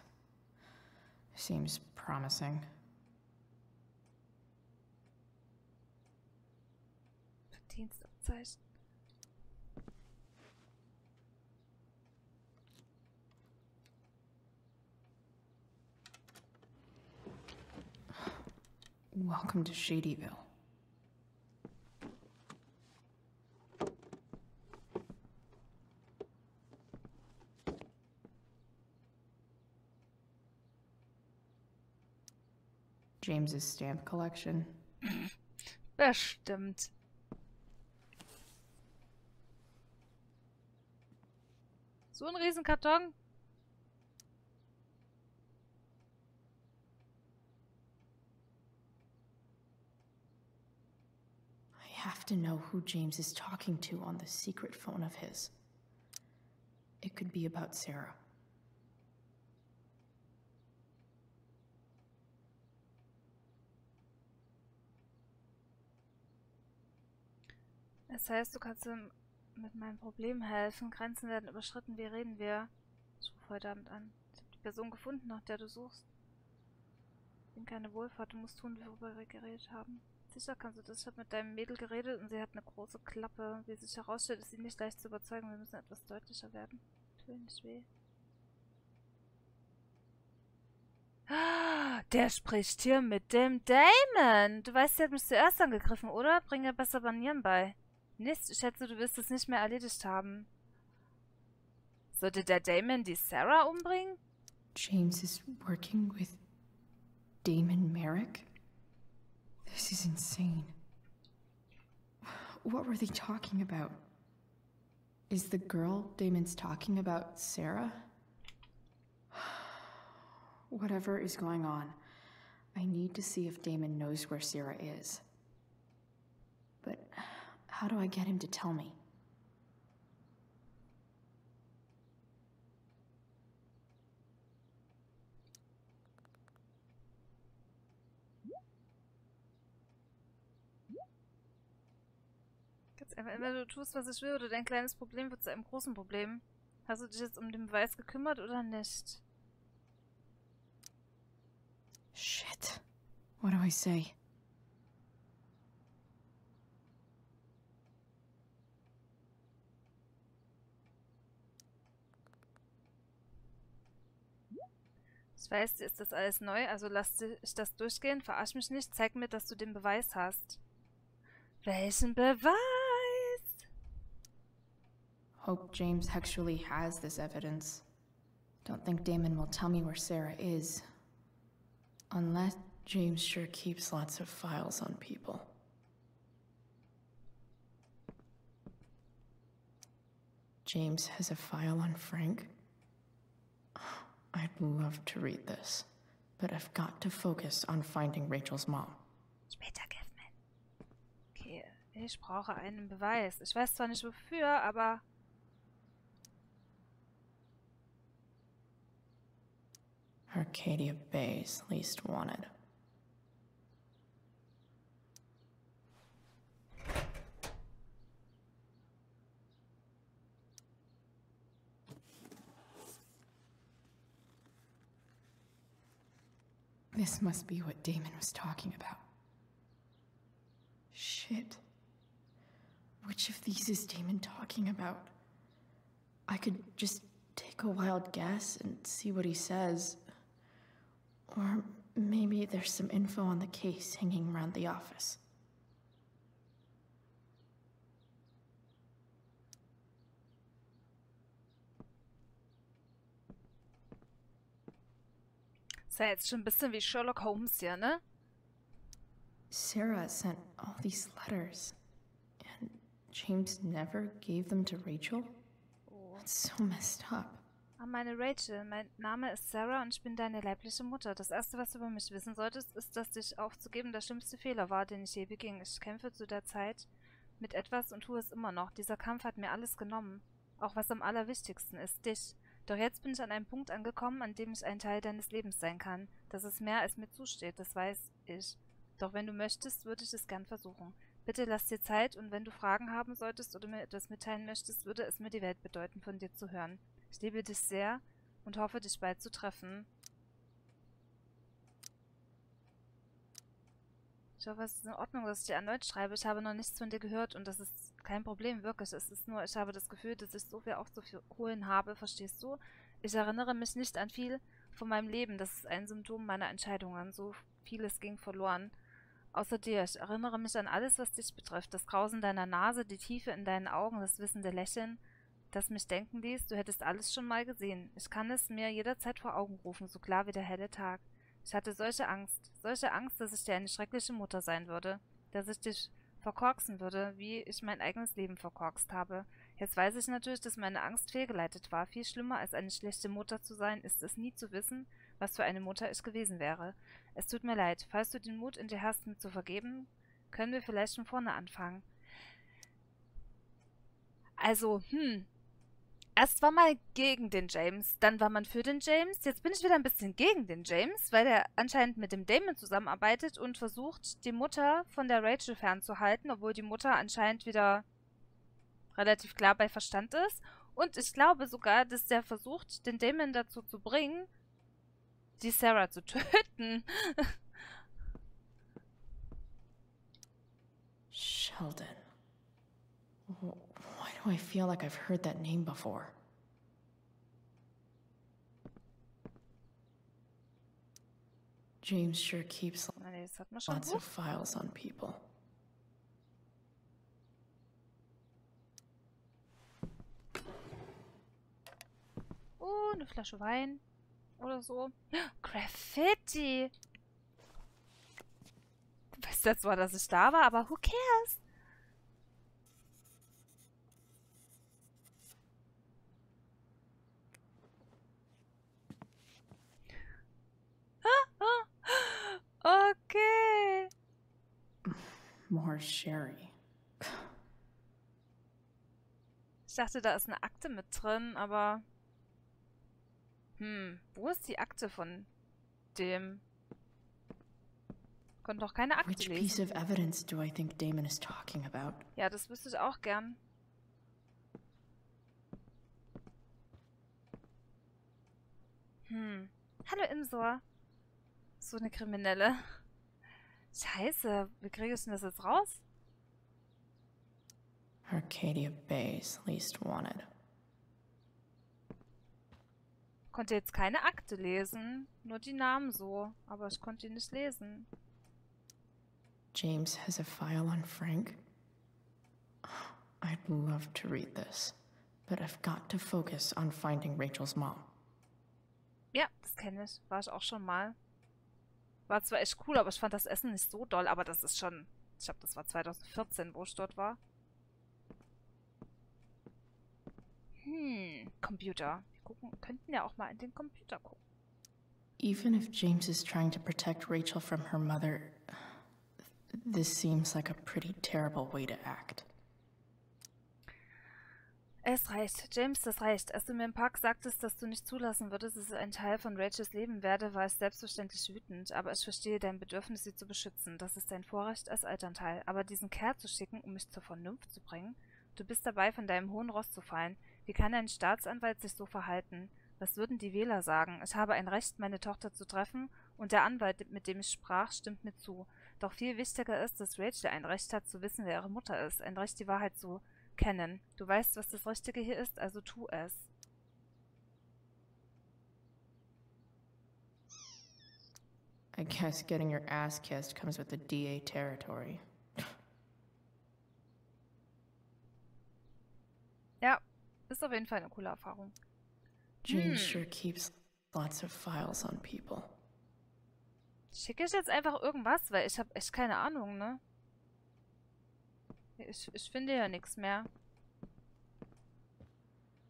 Seems promising. Verdienstabzeichen. Welcome to Shadyville. James's stamp collection. Bestimmt. So ein Riesenkarton. I have to know who James is talking to on the secret phone of his. It could be about Sarah. Das heißt, du kannst ihm mit meinem Problem helfen. Grenzen werden überschritten. Wie reden wir? Ich rufe heute Abend an. Ich habe die Person gefunden, nach der du suchst. Ich bin keine Wohlfahrt. Du musst tun, worüber wir geredet haben. Sicher kannst du das. Ich habe mit deinem Mädel geredet und sie hat eine große Klappe. Wie sich herausstellt, ist sie nicht leicht zu überzeugen. Wir müssen etwas deutlicher werden. Tut nicht weh. Der spricht hier mit dem Damon. Du weißt, sie hat mich zuerst angegriffen, oder? Bring ihr besser Manieren bei. Nicht? Ich schätze, du wirst es nicht mehr erledigt haben. Sollte der Damon die Sarah umbringen? James is working with Damon Merrick? This is insane. What were they talking about? Is the girl Damon's talking about Sarah? Whatever is going on, I need to see if Damon knows where Sarah is. But how do I get him to tell me? Wenn du tust, was ich will, oder dein kleines Problem wird zu einem großen Problem. Hast du dich jetzt um den Beweis gekümmert oder nicht? Shit. What do I say? Ich weiß, dir ist das alles neu, also lass dich das durchgehen, verarsch mich nicht, zeig mir, dass du den Beweis hast. Welchen Beweis? Hope James actually has this evidence. Don't think Damon will tell me where Sarah is. Unless James sure keeps lots of files on people. James has a file on Frank? I'd love to read this, but I've got to focus on finding Rachel's mom. Später, Kevin. Okay, ich brauche einen Beweis. Ich weiß zwar nicht wofür, aber... Arcadia Bay's least wanted. This must be what Damon was talking about. Shit. Which of these is Damon talking about? I could just take a wild guess and see what he says. Or maybe there's some info on the case hanging around the office. Ist ja jetzt schon ein bisschen wie Sherlock Holmes hier, ne? Sarah sent all these letters, and James never gave them to Rachel? That's so messed up. Ah, meine Rachel, mein Name ist Sarah und ich bin deine leibliche Mutter. Das Erste, was du über mich wissen solltest, ist, dass dich aufzugeben der schlimmste Fehler war, den ich je beging. Ich kämpfe zu der Zeit mit etwas und tue es immer noch. Dieser Kampf hat mir alles genommen. Auch was am allerwichtigsten ist, dich. Doch jetzt bin ich an einem Punkt angekommen, an dem ich ein Teil deines Lebens sein kann. Das ist mehr, als mir zusteht, das weiß ich. Doch wenn du möchtest, würde ich es gern versuchen. Bitte lass dir Zeit und wenn du Fragen haben solltest oder mir etwas mitteilen möchtest, würde es mir die Welt bedeuten, von dir zu hören. Ich liebe dich sehr und hoffe, dich bald zu treffen. Ich hoffe, es ist in Ordnung, dass ich dir erneut schreibe. Ich habe noch nichts von dir gehört und das ist kein Problem, wirklich. Es ist nur, ich habe das Gefühl, dass ich so viel aufzuholen habe, verstehst du? Ich erinnere mich nicht an viel von meinem Leben. Das ist ein Symptom meiner Entscheidungen. So vieles ging verloren. Außer dir, ich erinnere mich an alles, was dich betrifft. Das Grausen deiner Nase, die Tiefe in deinen Augen, das wissende Lächeln, das mich denken ließ, du hättest alles schon mal gesehen. Ich kann es mir jederzeit vor Augen rufen, so klar wie der helle Tag. Ich hatte solche Angst, dass ich dir eine schreckliche Mutter sein würde, dass ich dich verkorksen würde, wie ich mein eigenes Leben verkorkst habe. Jetzt weiß ich natürlich, dass meine Angst fehlgeleitet war. Viel schlimmer als eine schlechte Mutter zu sein, ist es nie zu wissen, was für eine Mutter ich gewesen wäre. Es tut mir leid. Falls du den Mut in dir hast, mir zu vergeben, können wir vielleicht von vorne anfangen. Also, erst war man gegen den James, dann war man für den James. Jetzt bin ich wieder ein bisschen gegen den James, weil er anscheinend mit dem Damon zusammenarbeitet und versucht, die Mutter von der Rachel fernzuhalten, obwohl die Mutter anscheinend wieder relativ klar bei Verstand ist. Und ich glaube sogar, dass der versucht, den Damon dazu zu bringen, die Sarah zu töten. Sheldon. Why do I feel like I've heard that name before? James sure keeps lots of files on people. Oh, eine Flasche Wein. Oder so. Graffiti. Du weißt ja zwar, dass ich da war, aber who cares? Okay. More Sherry. Ich dachte, da ist eine Akte mit drin, aber... wo ist die Akte von dem? Konnte doch keine Akte lesen. Which piece of evidence do I think Damon is talking about? Ja, das wüsste ich auch gern. Hallo Imsor. So eine Kriminelle. Scheiße, wie kriege ich denn das jetzt raus? Arcadia Bay's least wanted. Konnte jetzt keine Akte lesen, nur die Namen so, aber ich konnte ihn nicht lesen. James has a file on Frank. I'd love to read this, but I've got to focus on finding Rachel's mom. Ja, das kenne ich. War ich auch schon mal. War zwar echt cool, aber ich fand das Essen nicht so doll, aber das ist schon... Ich glaube, das war 2014, wo ich dort war. Computer. Wir könnten ja auch mal in den Computer gucken. Even if James is trying to protect Rachel from her mother, this seems like a pretty terrible way to act. Es reicht. James, das reicht. Als du mir im Park sagtest, dass du nicht zulassen würdest, dass ich ein Teil von Rachels Leben werde, war ich selbstverständlich wütend. Aber ich verstehe dein Bedürfnis, sie zu beschützen. Das ist dein Vorrecht als Elternteil. Aber diesen Kerl zu schicken, um mich zur Vernunft zu bringen? Du bist dabei, von deinem hohen Ross zu fallen. Wie kann ein Staatsanwalt sich so verhalten? Was würden die Wähler sagen? Ich habe ein Recht, meine Tochter zu treffen, und der Anwalt, mit dem ich sprach, stimmt mir zu. Doch viel wichtiger ist, dass Rachel ein Recht hat, zu wissen, wer ihre Mutter ist. Ein Recht, die Wahrheit zu kennen. Du weißt, was das Richtige hier ist, also tu es. I guess getting your ass kissed comes with the DA territory. Ja, ist auf jeden Fall eine coole Erfahrung. James sure keeps lots of files on people. Schicke ich jetzt einfach irgendwas, weil ich habe echt keine Ahnung, ne? Ich finde ja nichts mehr.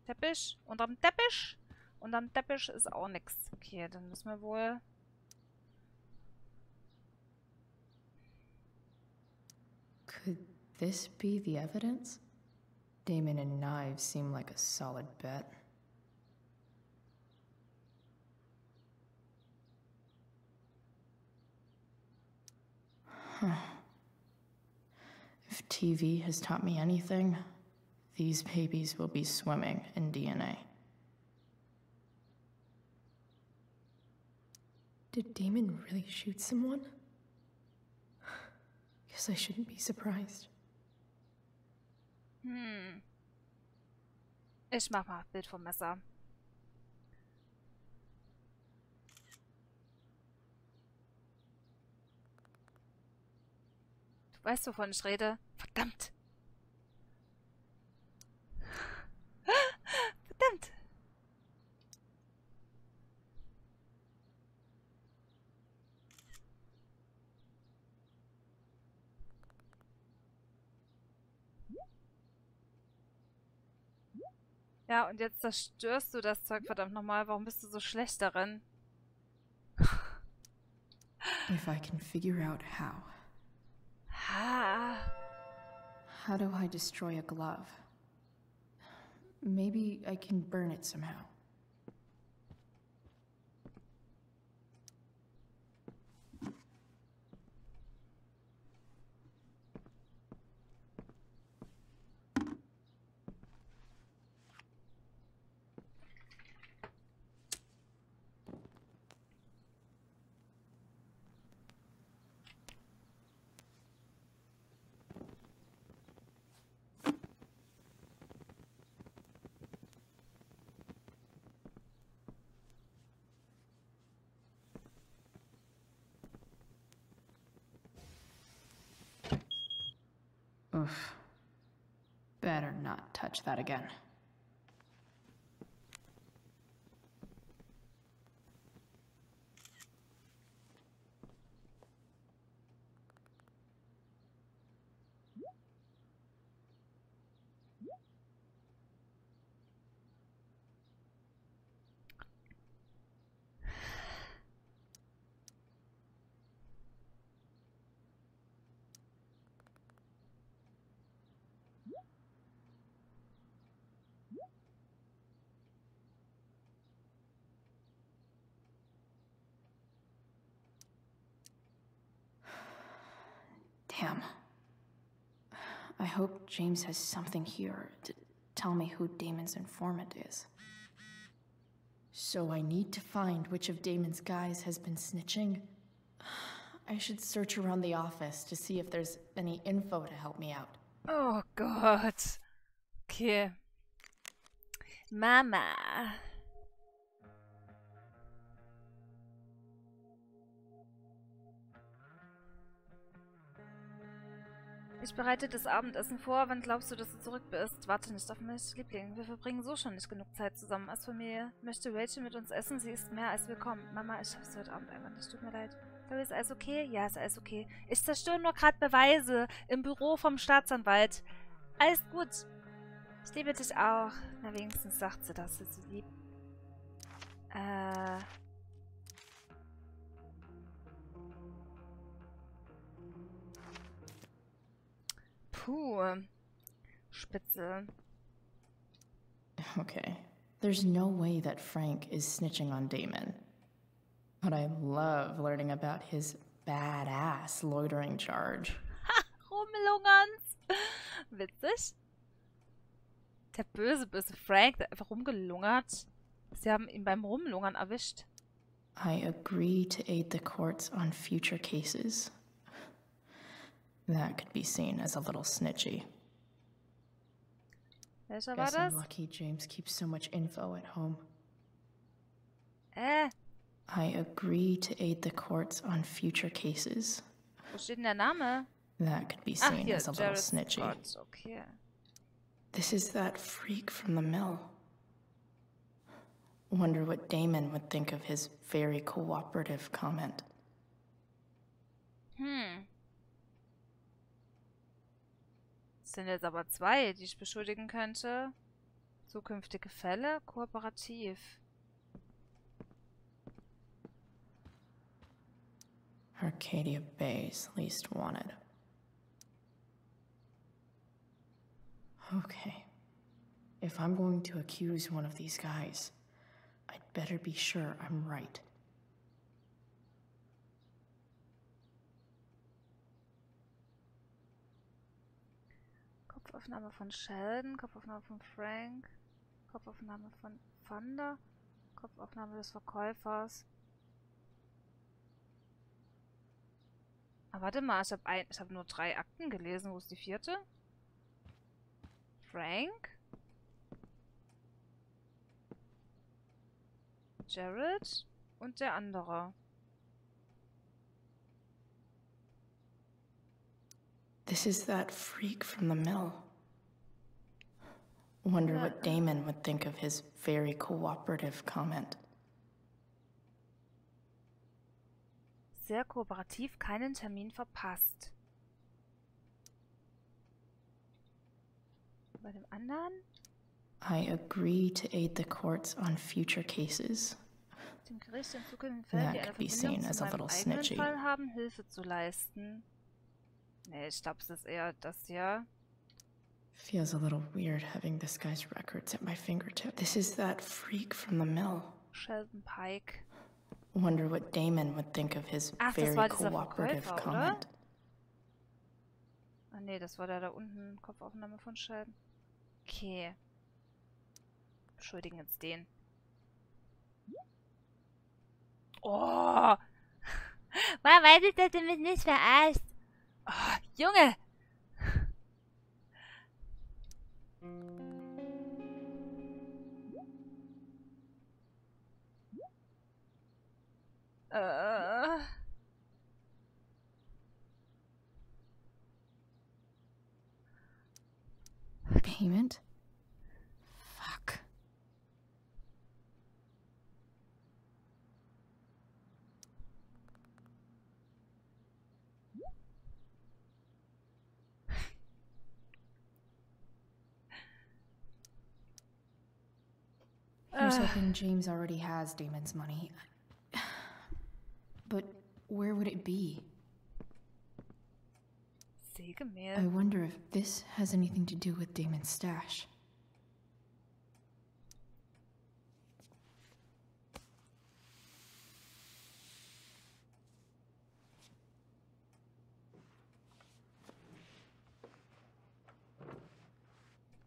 Teppich. Unterm Teppich. Unterm Teppich ist auch nichts. Okay, dann müssen wir wohl... Could this be the evidence? Damon and knives seem like a solid bet. Huh. If TV has taught me anything, these babies will be swimming in DNA. Did Damon really shoot someone? Guess I shouldn't be surprised. Ich mach mal Bild vom Messer. weißt du, wovon ich rede? Verdammt. Verdammt. Ja, und jetzt zerstörst du das Zeug verdammt nochmal. Warum bist du so schlecht darin? If I can figure out how. How do I destroy a glove? Maybe I can burn it somehow. Oof. Better not touch that again. Damn. I hope James has something here to tell me who Damon's informant is. So I need to find which of Damon's guys has been snitching. I should search around the office to see if there's any info to help me out. Oh Gott. Okay. Mama. Ich bereite das Abendessen vor. Wann glaubst du, dass du zurück bist? Warte nicht auf mich, Liebling. Wir verbringen so schon nicht genug Zeit zusammen. Als Familie möchte Rachel mit uns essen. Sie ist mehr als willkommen. Mama, ich schaff's heute Abend einfach nicht. Tut mir leid. Chloe, ist alles okay? Ja, ist alles okay. Ich zerstöre nur gerade Beweise im Büro vom Staatsanwalt. Alles gut. Ich liebe dich auch. Na, wenigstens sagt sie, dass sie sie liebt. Puh. Spitze. Okay. There's no way that Frank is snitching on Damon. But I love learning about his badass loitering charge. Ha! Rumlungerns! Witzig. Der böse Frank, der einfach rumgelungert. Sie haben ihn beim Rumlungern erwischt. I agree to aid the courts on future cases. That could be seen as a little snitchy. Welcher war Guess das? I'm lucky James keeps so much info at home. I agree to aid the courts on future cases. Wo steht denn der Name? That could be seen hier, as a little Jared snitchy. Scott. Okay. This is that freak from the mill. Wonder what Damon would think of his very cooperative comment. Es sind jetzt aber zwei, die ich beschuldigen könnte. Zukünftige Fälle, kooperativ. Arcadia Bay's least wanted. Okay. If I'm going to accuse one of these guys, I'd better be sure I'm right. Kopfaufnahme von Sheldon, Kopfaufnahme von Frank, Kopfaufnahme von Thunder, Kopfaufnahme des Verkäufers. Aber warte mal, ich habe nur 3 Akten gelesen. Wo ist die 4.? Frank? Jared? Und der andere. This is that freak from the mill. Wonder what Damon would think of his very cooperative comment. Sehr kooperativ, keinen Termin verpasst. Bei dem anderen? I agree to aid the courts on future cases. Dem Gericht in zukünftigen Fällen, die eine Verbindung zu meinem eigenen Fall haben, Hilfe zu leisten. Nee, ich glaube, es ist eher das hier. Feels a little weird having this guy's records at my fingertips. This is that freak from the mill. Sheldon Pike. Wonder what Damon would think of his very cooperative comment. Ah nee, das war der da unten, Kopfaufnahme von Sheldon. Okay. Entschuldigen jetzt den. Oh! Warum weiß ich, dass du mich nicht verarscht? Oh, Junge! Payment? Fuck. Here's hoping James already has Damon's money. But where would it be? I wonder if this has anything to do with Damon's stash.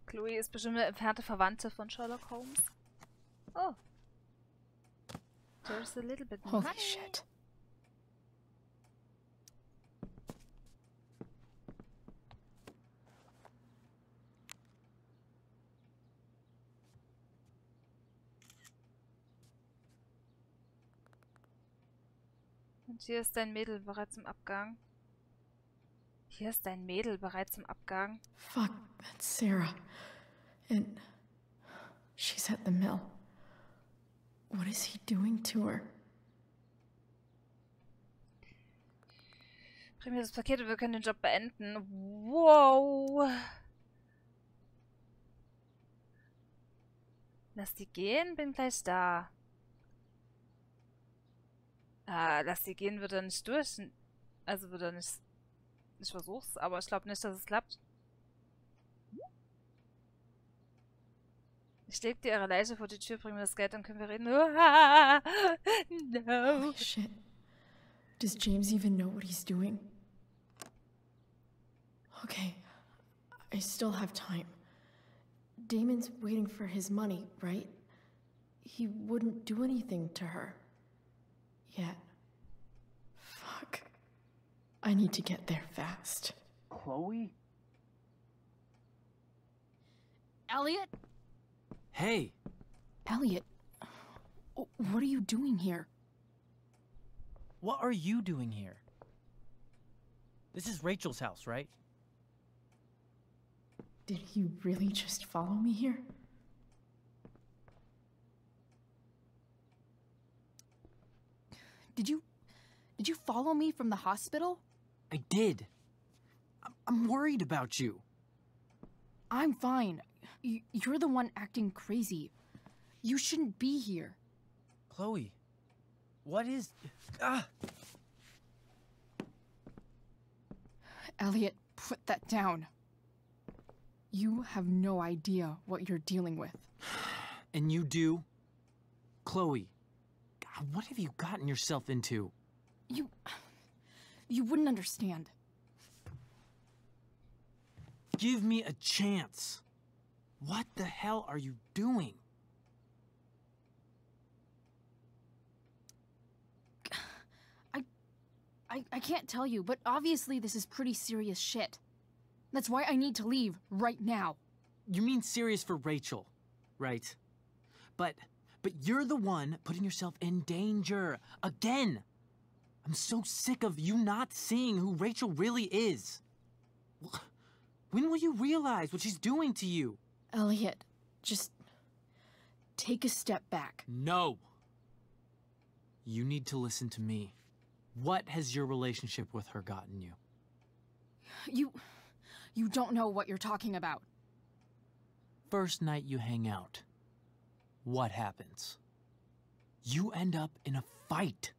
Chloe ist bestimmt eine entfernte Verwandte von Sherlock Holmes. Oh. There's a little bit more. Holy shit. Und hier ist dein Mädel bereits im Abgang. Hier ist dein Mädel bereits im Abgang. Fuck, that's Sarah. And she's at the mill. What is he doing to her? Bring mir das Paket und wir können den Job beenden. Wow. Lass die gehen, bin gleich da. Lass die gehen, wird er nicht durch. Also wird er nicht... Ich versuch's, aber ich glaube nicht, dass es klappt. Ich leg dir ihre Leiche vor die Tür, bring mir das Geld, dann können wir reden. No. Holy shit. Does James even know what he's doing? Okay, I still have time. Damon's waiting for his money, right? He wouldn't do anything to her. Yet. Fuck. I need to get there fast. Chloe? Elliot? Hey! Elliot, what are you doing here? What are you doing here? This is Rachel's house, right? Did he really just follow me here? Did you follow me from the hospital? I did. I'm worried about you. I'm fine. You're the one acting crazy. You shouldn't be here. Chloe, what is... Elliot, put that down. You have no idea what you're dealing with. And you do? Chloe, God, what have you gotten yourself into? You wouldn't understand. Give me a chance. What the hell are you doing? I can't tell you, but obviously this is pretty serious shit. That's why I need to leave right now. You mean serious for Rachel, right? But you're the one putting yourself in danger. Again! I'm so sick of you not seeing who Rachel really is. When will you realize what she's doing to you? Elliot, just take a step back. No. You need to listen to me. What has your relationship with her gotten you? You don't know what you're talking about. First night you hang out, what happens? You end up in a fight.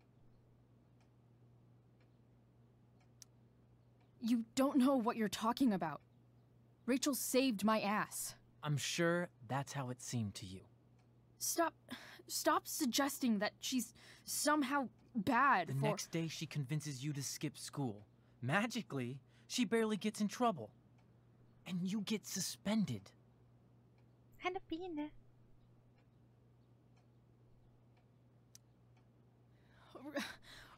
You don't know what you're talking about. Rachel saved my ass. I'm sure that's how it seemed to you. Stop suggesting that she's somehow bad. The next day she convinces you to skip school. Magically, she barely gets in trouble. And you get suspended. Eine Biene.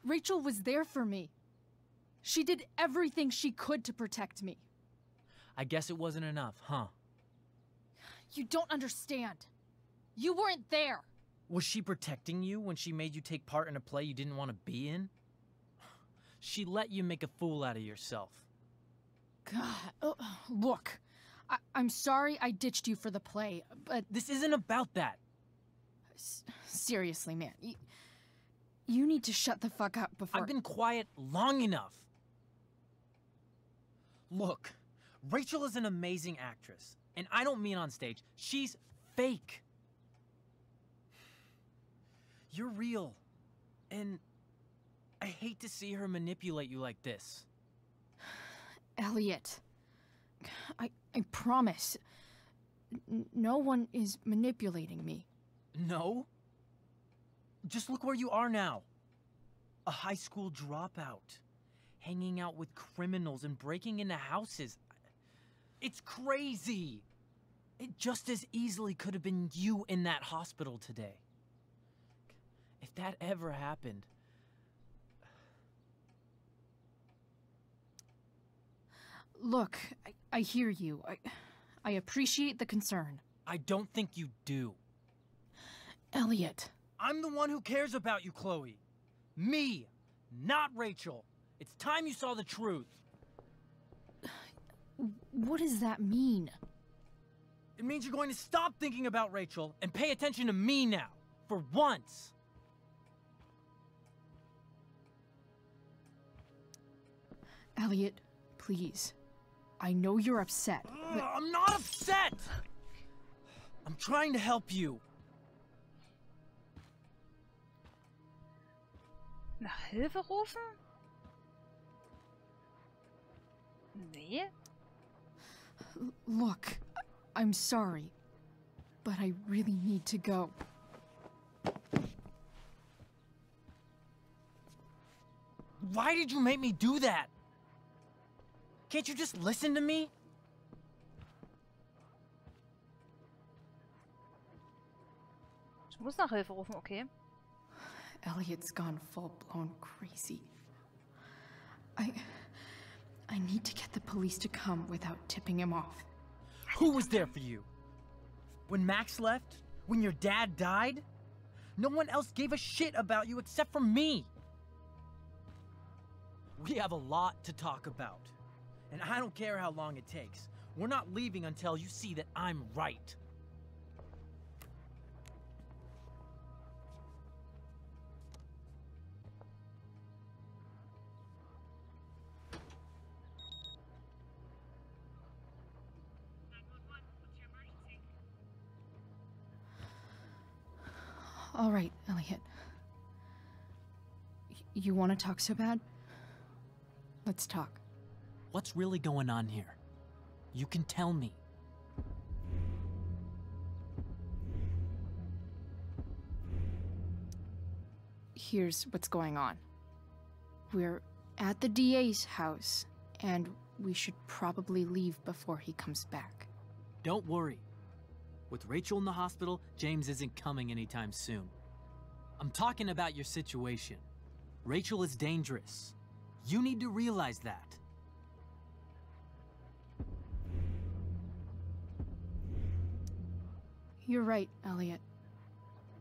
Rachel was there for me. She did everything she could to protect me. I guess it wasn't enough, huh? You don't understand. You weren't there. Was she protecting you when she made you take part in a play you didn't want to be in? She let you make a fool out of yourself. God, look. I'm sorry I ditched you for the play, but... This isn't about that. Seriously, man. You need to shut the fuck up before... I've been quiet long enough. Look, Rachel is an amazing actress. And I don't mean on stage. She's fake. You're real. And I hate to see her manipulate you like this. Elliot, I promise, no one is manipulating me. No? Just look where you are now. A high school dropout. Hanging out with criminals and breaking into houses. It's crazy. It just as easily could have been you in that hospital today. If that ever happened... Look, I hear you. I appreciate the concern. I don't think you do. Elliot. I'm the one who cares about you, Chloe. Me, not Rachel. It's time you saw the truth. What does that mean? It means you're going to stop thinking about Rachel and pay attention to me now. For once. Elliot, please. I know you're upset, but... I'm not upset! I'm trying to help you. Nach Hilfe rufen? Nee. Look, I'm sorry, but I really need to go. Why did you make me do that? Can't you just listen to me? Ich muss nach Hilfe rufen, okay. Elliot's gone full-blown crazy. I need to get the police to come without tipping him off. Who was there for you? When Max left? When your dad died? No one else gave a shit about you except for me. We have a lot to talk about. And I don't care how long it takes. We're not leaving until you see that I'm right. All right, Elliot. You want to talk so bad? Let's talk. What's really going on here? You can tell me. Here's what's going on. We're at the DA's house, and we should probably leave before he comes back. Don't worry. With Rachel in the hospital, James isn't coming anytime soon. I'm talking about your situation. Rachel is dangerous. You need to realize that. You're right, Elliot.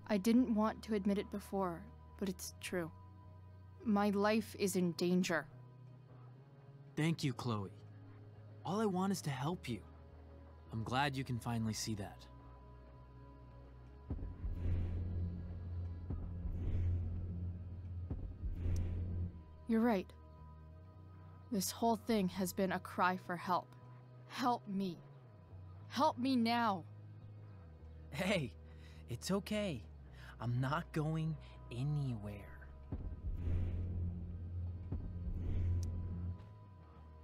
I didn't want to admit it before, but it's true. My life is in danger. Thank you, Chloe. All I want is to help you. I'm glad you can finally see that. You're right. This whole thing has been a cry for help. Help me. Help me now. Hey, it's okay. I'm not going anywhere.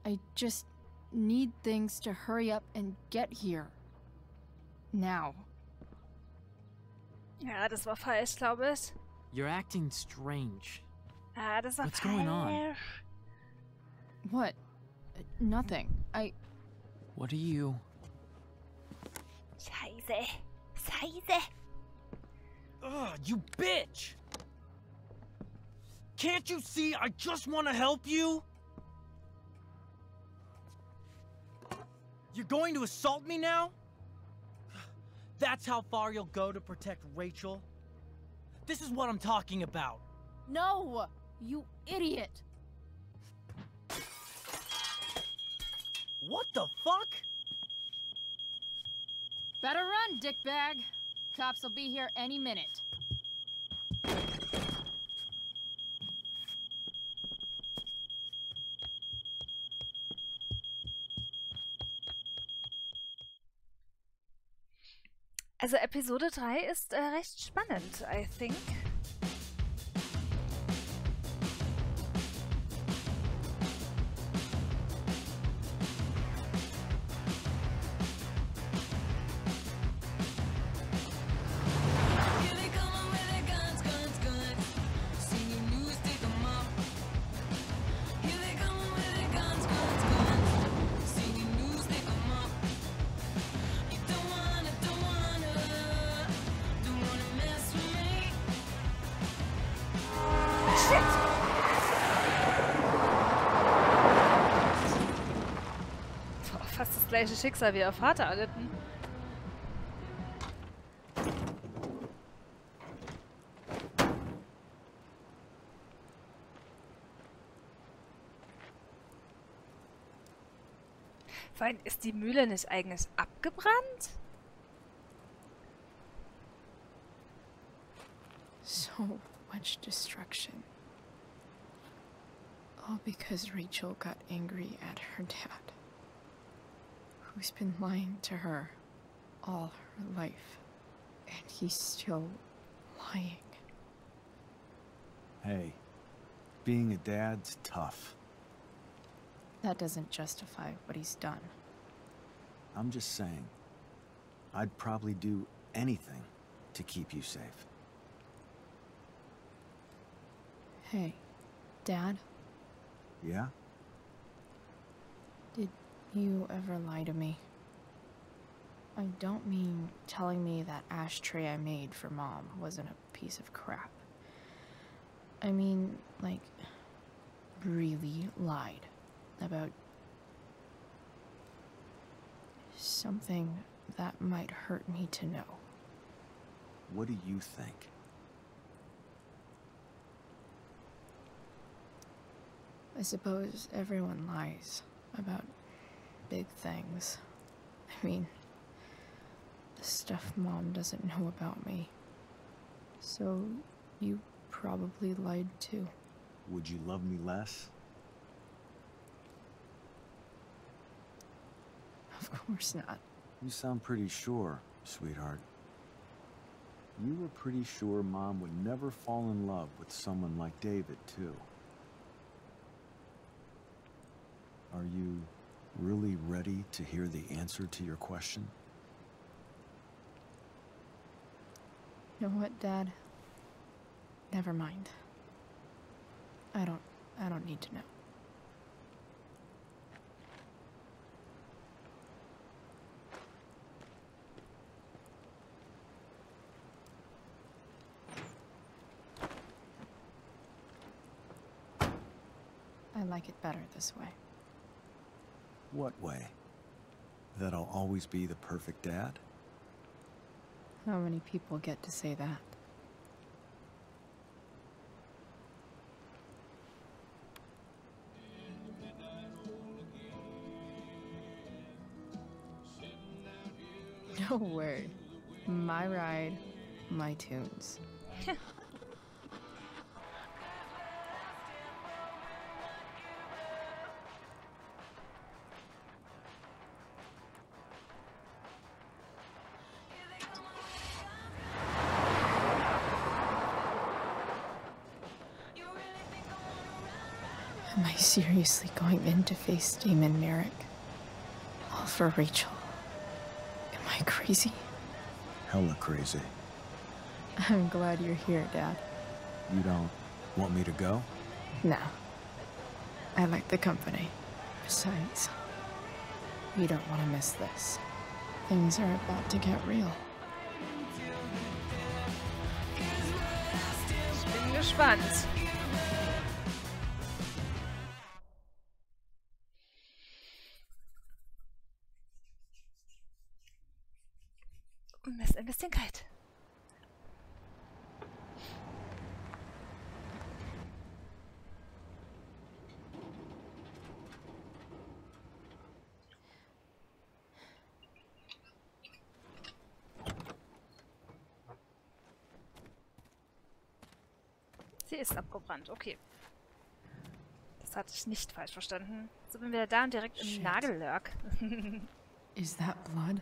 I just need things to hurry up and get here. Now. Ja, das war falsch, glaube ich. You're acting strange. Ah, das war What's going on? What? Nothing. What are you? Scheiße. Scheiße. Ugh, you bitch! Can't you see I just want to help you? You're going to assault me now? That's how far you'll go to protect Rachel? This is what I'm talking about. No! You idiot! What the fuck? Better run, dickbag. Cops will be here any minute. Also Episode 3 ist recht spannend, I think. Fast das gleiche Schicksal wie ihr Vater erlitten. Vor allem, ist die Mühle nicht eigentlich abgebrannt? So much destruction. All because Rachel got angry at her dad, who's been lying to her all her life, and he's still lying. Hey, being a dad's tough. That doesn't justify what he's done. I'm just saying, I'd probably do anything to keep you safe. Hey, Dad? Yeah? Did you ever lie to me? I don't mean telling me that ashtray I made for Mom wasn't a piece of crap. I mean, like, really lied about something that might hurt me to know. What do you think? I suppose everyone lies about big things. I mean, the stuff Mom doesn't know about me. So, you probably lied too. Would you love me less? Of course not. You sound pretty sure, sweetheart. You were pretty sure Mom would never fall in love with someone like David, too. Are you really ready to hear the answer to your question? You know what, Dad? Never mind. I don't need to know. I like it better this way. What way? That I'll always be the perfect dad? How many people get to say that? No word. My ride, my tunes. Am I seriously going in to face Damon Merrick? All for Rachel. Am I crazy? Hella crazy. I'm glad you're here, Dad. You don't want me to go? No. I like the company. Besides, we don't want to miss this. Things are about to get real. Ich bin gespannt. Mir ist ein bisschen kalt. Sie ist abgebrannt, okay. Das hatte ich nicht falsch verstanden. So bin wir da und direkt im Nagellurk. Is that blood?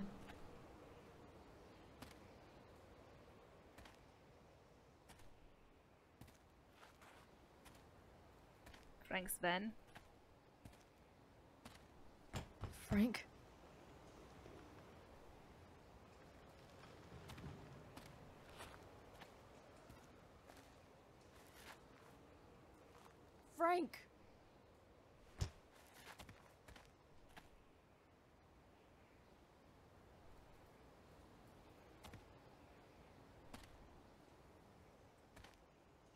Franks Van. Frank? Frank!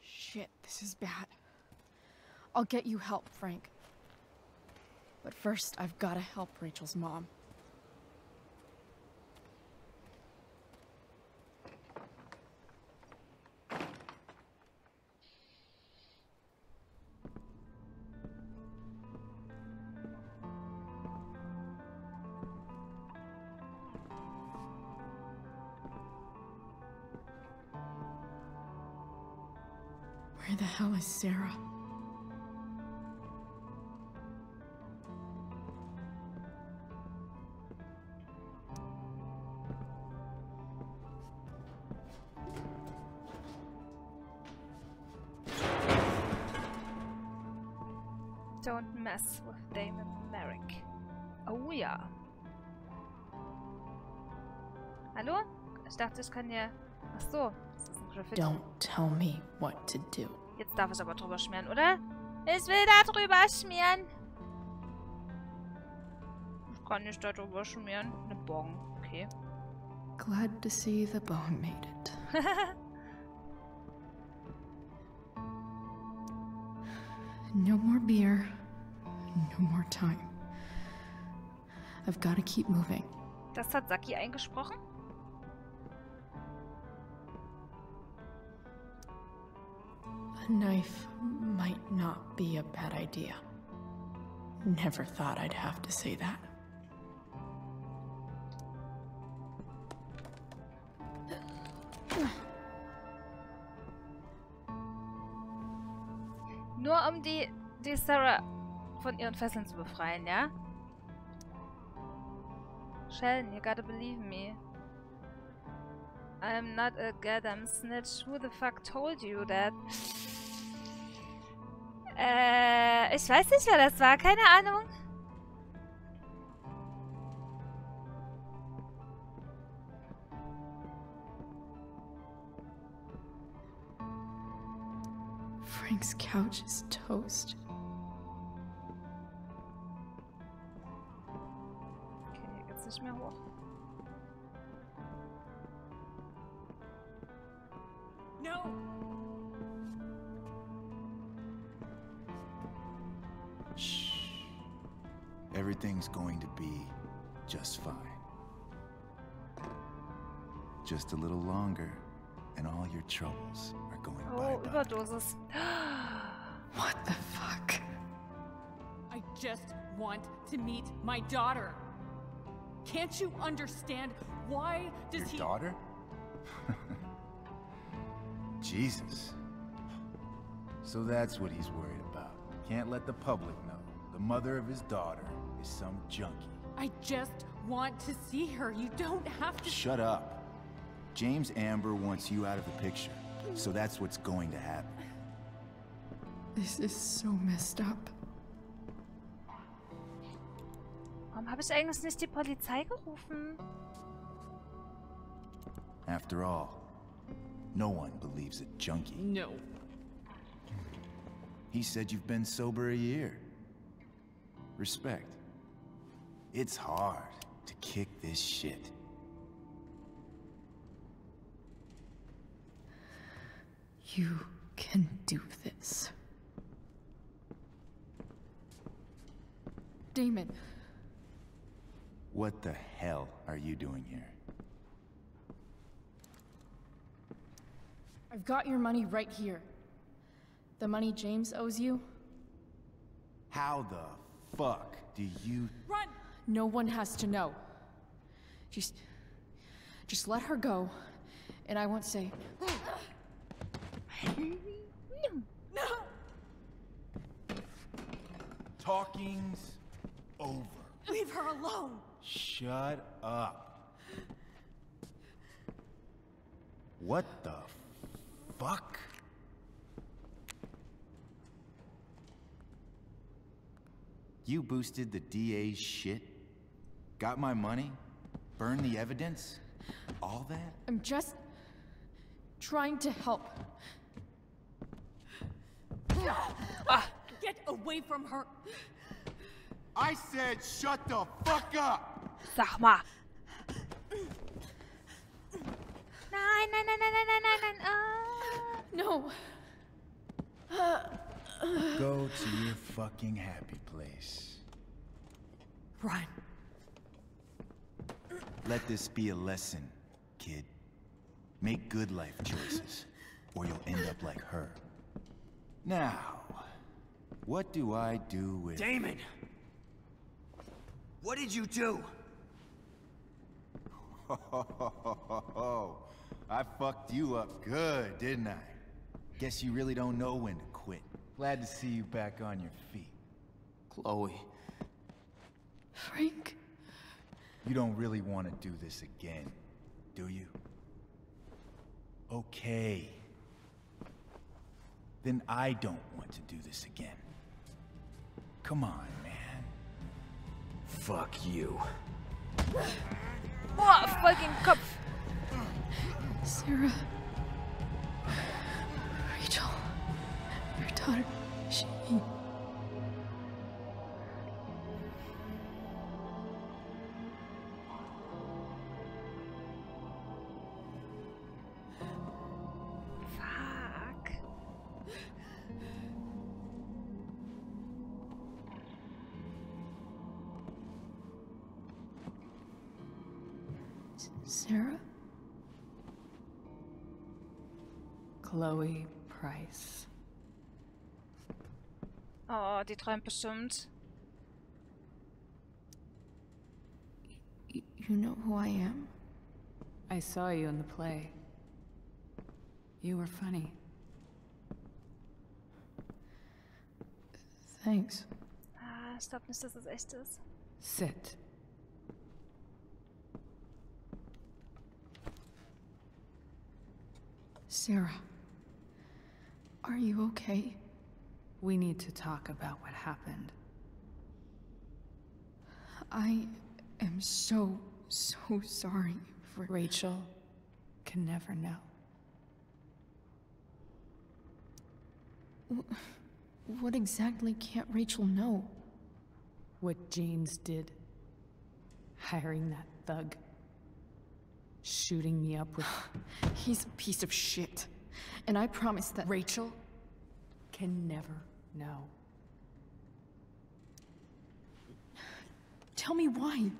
Shit, this is bad. I'll get you help, Frank. But first, I've got to help Rachel's mom. Where the hell is Sarah? Don't mess with Damon Merrick. Oh ja. Hallo? Ich dachte, ich kann hier... Ach so, das ist ein Graffiti. Don't tell me what to do. Jetzt darf ich aber drüber schmieren, oder? Ich will da drüber schmieren. Ich kann nicht da drüber schmieren. Eine Bong, okay. Glad to see the bone made it. No more beer. No more time. I've got to keep moving. Das hat Saki eingesprochen? A knife might not be a bad idea. Never thought I'd have to say that. Nur um die Sarah von ihren Fesseln zu befreien, ja? Sheldon, you gotta believe me. I'm not a goddamn snitch. Who the fuck told you that? Ich weiß nicht, wer das war. Keine Ahnung. Frank's couch is toast. Okay, hier geht's nicht mehr hoch. No! Shh. Everything's going to be just fine. Just a little longer, and all your troubles are going bye-bye. Überdosis. What the fuck? I just want to meet my daughter. Can't you understand? Why does he... Your daughter? Jesus. So that's what he's worried about. Can't let the public know. The mother of his daughter is some junkie. I just want to see her. You don't have to... Shut up. James Amber wants you out of the picture. So that's what's going to happen. This is so messed up. Warum habe ich eigentlich nicht die Polizei gerufen? After all, no one believes a junkie. No. He said you've been sober a year. Respect. It's hard to kick this shit. You can do this. Damon. What the hell are you doing here? I've got your money right here. The money James owes you. How the fuck do you... Run! No one has to know. Just let her go, and I won't say... No! Talking's over. Leave her alone! Shut up. What the fuck? You boosted the DA's shit? Got my money? Burned the evidence? All that? I'm just... trying to help. Get away from her! I said shut the fuck up! Sag mal. Nein, nein, nein, nein, nein, nein, nein, No. Go to your fucking happy place. Run. Let this be a lesson, kid. Make good life choices, or you'll end up like her. Now, what do I do with... Damon! What did you do? I fucked you up good, didn't I? Guess you really don't know when to quit. Glad to see you back on your feet. Chloe. Frank? You don't really want to do this again, do you? Okay. Then I don't want to do this again. Come on, man. Fuck you. Boah, voll gegen den Kopf. Sarah. Rachel. Your daughter. She... Fuck. Sarah? Chloe Price. Oh, die träumt bestimmt. You know who I am? I saw you in the play. You were funny. Thanks. Ah, ich glaube nicht, dass es echt ist. Sit. Sarah. Are you okay? We need to talk about what happened. I am so sorry for... Rachel can never know. What exactly can't Rachel know? What James did. Hiring that thug. Shooting me up with... He's a piece of shit. And I promise that... Rachel can never know. Tell me why.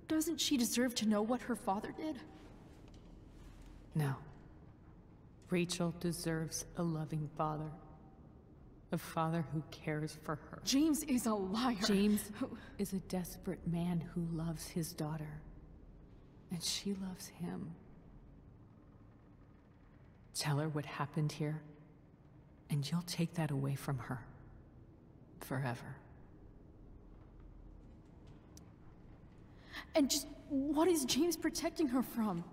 Doesn't she deserve to know what her father did? No. Rachel deserves a loving father. A father who cares for her. James is a liar. James is a desperate man who loves his daughter. And she loves him. Tell her what happened here, and you'll take that away from her. Forever. And just what is James protecting her from?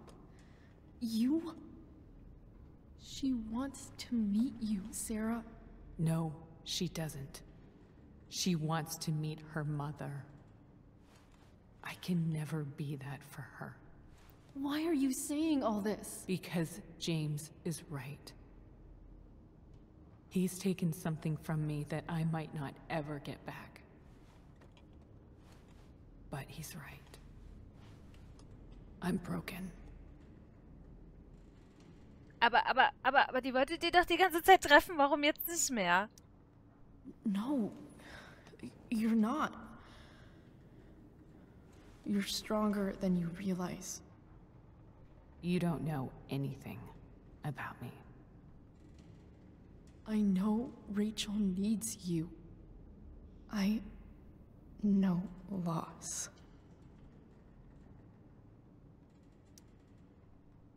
You? She wants to meet you, Sarah. No, she doesn't. She wants to meet her mother. I can never be that for her. Why are you saying all this? Because James is right. He's taken something from me that I might not ever get back. But he's right. I'm broken. Aber die wolltet ihr doch die ganze Zeit treffen, warum jetzt nicht mehr? No, you're not. You're stronger than you realize. You don't know anything about me. I know Rachel needs you. I know loss.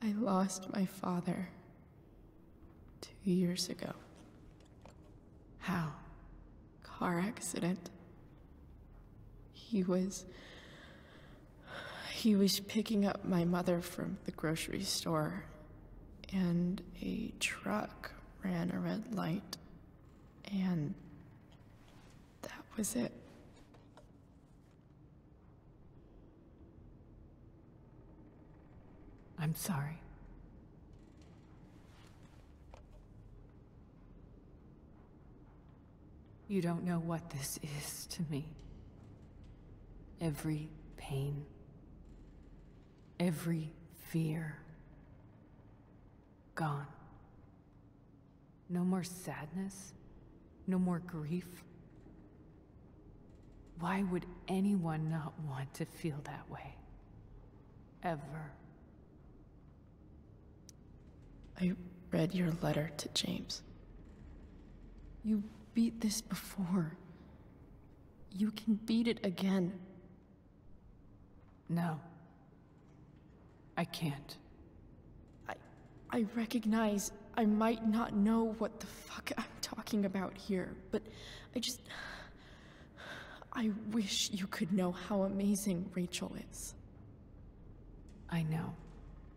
I lost my father 2 years ago. How? Car accident. He was picking up my mother from the grocery store, and a truck ran a red light, and that was it. I'm sorry. You don't know what this is to me. Every pain, every fear, gone. No more sadness, no more grief. Why would anyone not want to feel that way? Ever. I read your letter to James. You beat this before. You can beat it again. No. I can't. I recognize I might not know what the fuck I'm talking about here, but I wish you could know how amazing Rachel is. I know.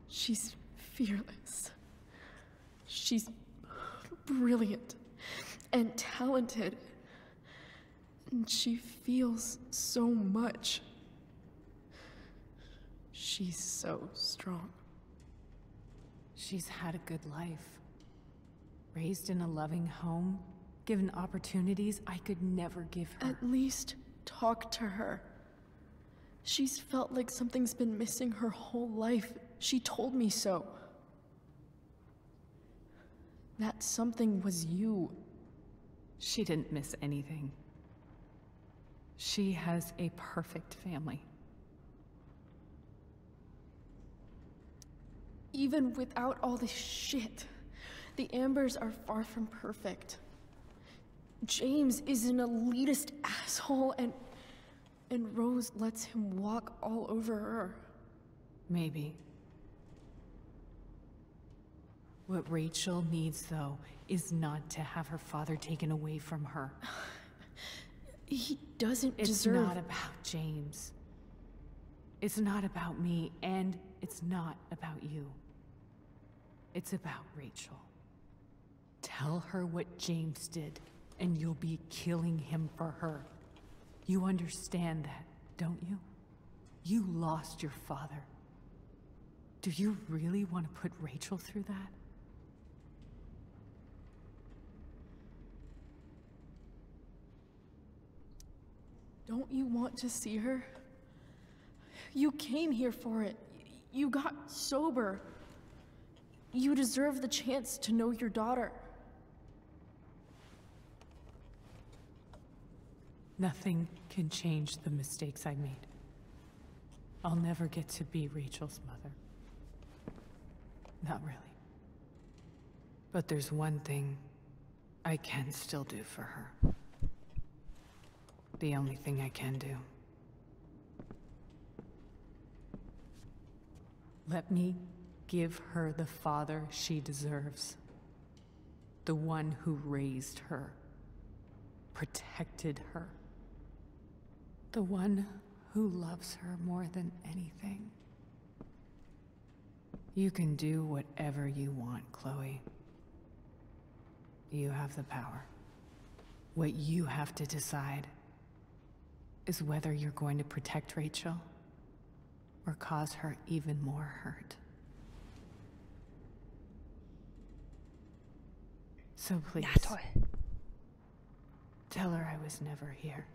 She's fearless. She's brilliant and talented. And she feels so much. She's so strong. She's had a good life. Raised in a loving home, given opportunities I could never give her. At least talk to her. She's felt like something's been missing her whole life. She told me so. That something was you. She didn't miss anything. She has a perfect family. Even without all this shit, the Ambers are far from perfect. James is an elitist asshole, and Rose lets him walk all over her. Maybe. What Rachel needs, though, is not to have her father taken away from her. He doesn't deserve... It's not about James. It's not about me, and it's not about you. It's about Rachel. Tell her what James did, and you'll be killing him for her. You understand that, don't you? You lost your father. Do you really want to put Rachel through that? Don't you want to see her? You came here for it. You got sober. You deserve the chance to know your daughter. Nothing can change the mistakes I made. I'll never get to be Rachel's mother. Not really. But there's one thing I can still do for her. The only thing I can do. Let me give her the father she deserves. The one who raised her, protected her. The one who loves her more than anything. You can do whatever you want, Chloe. You have the power. What you have to decide is whether you're going to protect Rachel or cause her even more hurt. So please, tell her I was never here.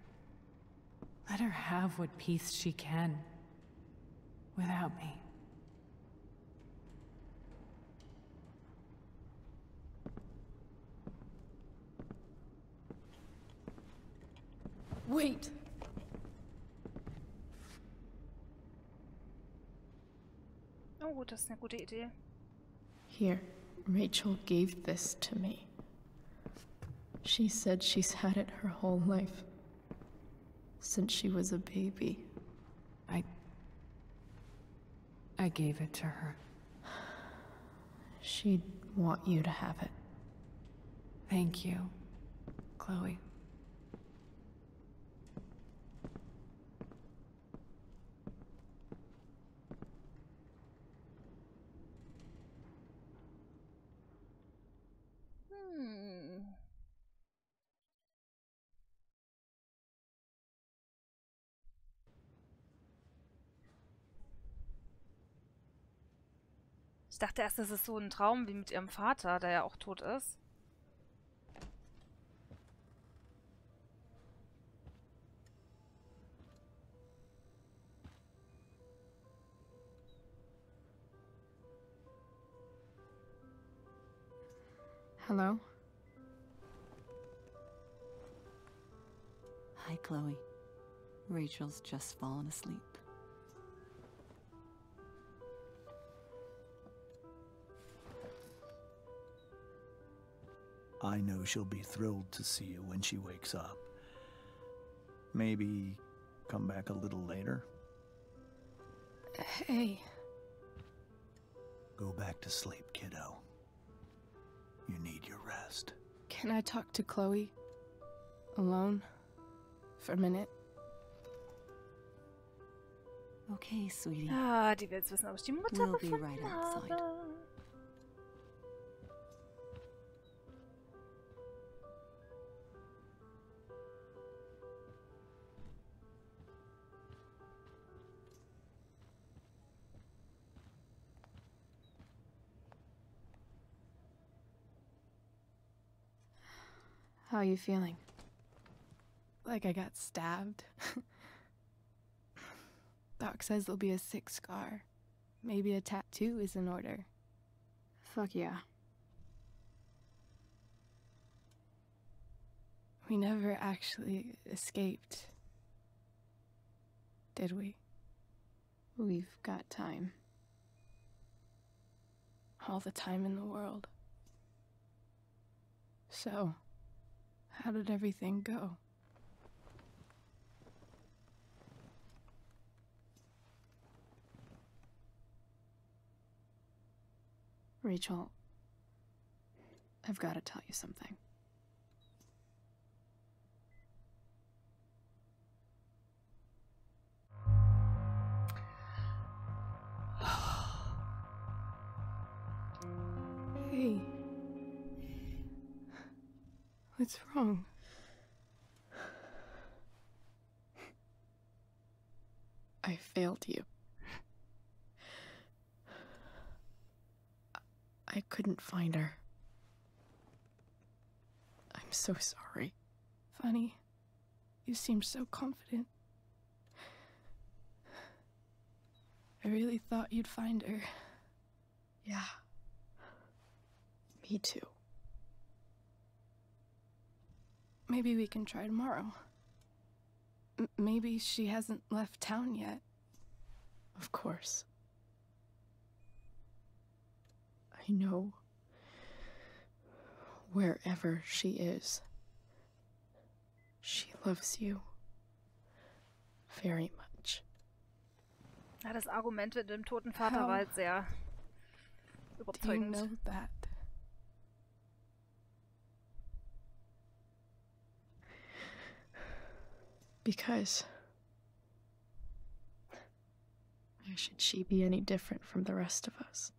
Let her have what peace she can without me. Wait! Oh, das ist eine gute Idee. Here, Rachel gave this to me. She said she's had it her whole life. Since she was a baby. I gave it to her. She'd want you to have it. Thank you, Chloe. Ich dachte erst, das ist so ein Traum wie mit ihrem Vater, der ja auch tot ist. Hello? Hi, Chloe. Rachel's just fallen asleep. I know she'll be thrilled to see you when she wakes up. Maybe come back a little later? Hey. Go back to sleep, kiddo. You need your rest. Can I talk to Chloe? Alone? For a minute? Okay, sweetie. Ah, die will jetzt wissen, ob ich die Mutter We'll be gefunden right habe. outside. How are you feeling? Like I got stabbed? Doc says there'll be a sick scar. Maybe a tattoo is in order. Fuck yeah. We never actually escaped. Did we? We've got time. All the time in the world. So, how did everything go? Rachel, I've got to tell you something. Hey. What's wrong? I failed you. I couldn't find her. I'm so sorry. Funny. You seemed so confident. I really thought you'd find her. Yeah. Me too. Maybe we can try tomorrow. Maybe she hasn't left town yet. Of course. I know wherever she is. She loves you very much. Ja, das Argument mit dem toten Vater war halt sehr überzeugend. Do you know that? Because why should she be any different from the rest of us?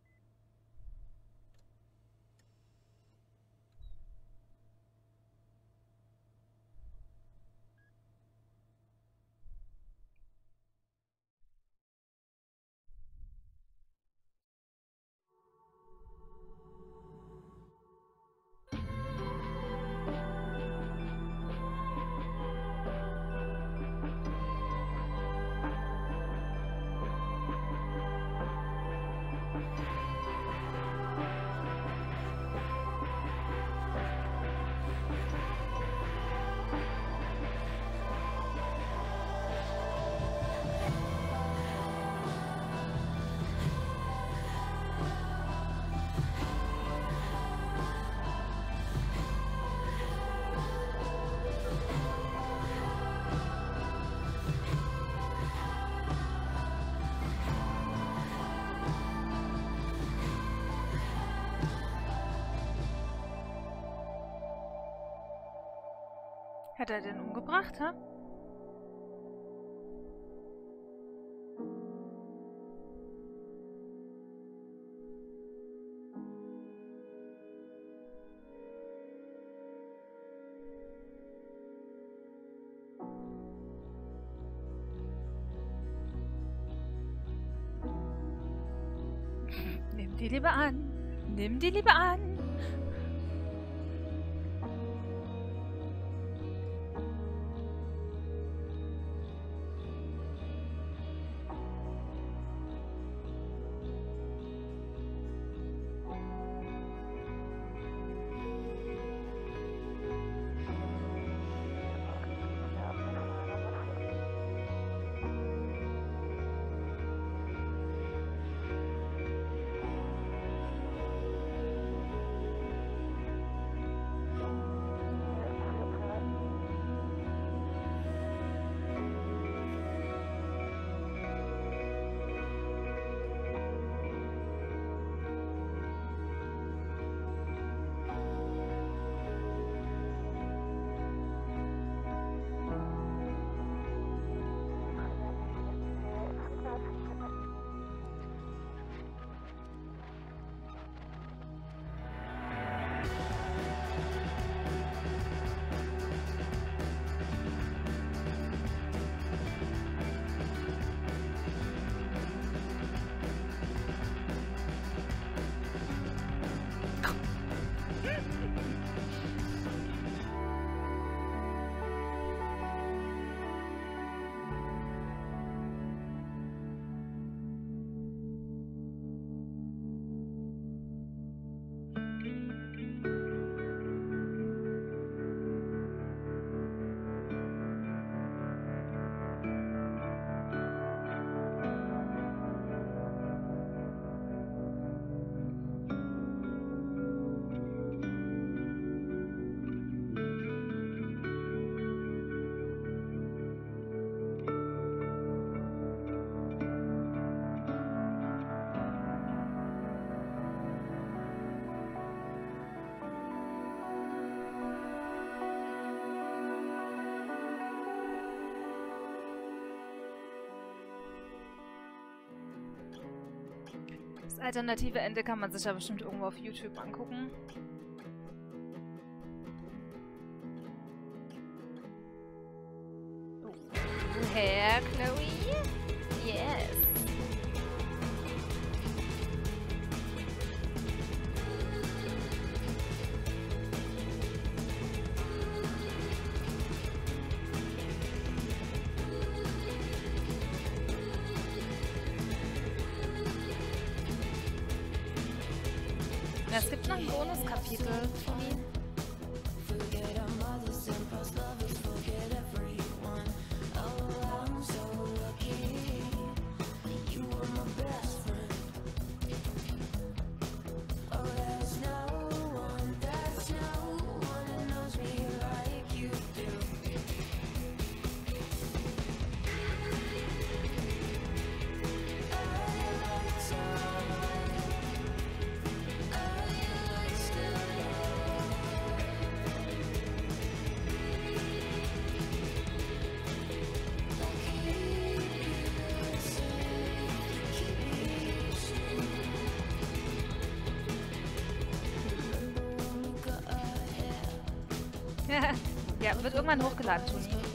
Hat er den umgebracht, ha? Nimm die Liebe an. Nimm die Liebe an. Das alternative Ende kann man sich ja bestimmt irgendwo auf YouTube angucken. Oh, Herr Chloe? Yes. Es gibt noch ein Bonuskapitel von ihm. Ja, wird irgendwann hochgeladen, Toni.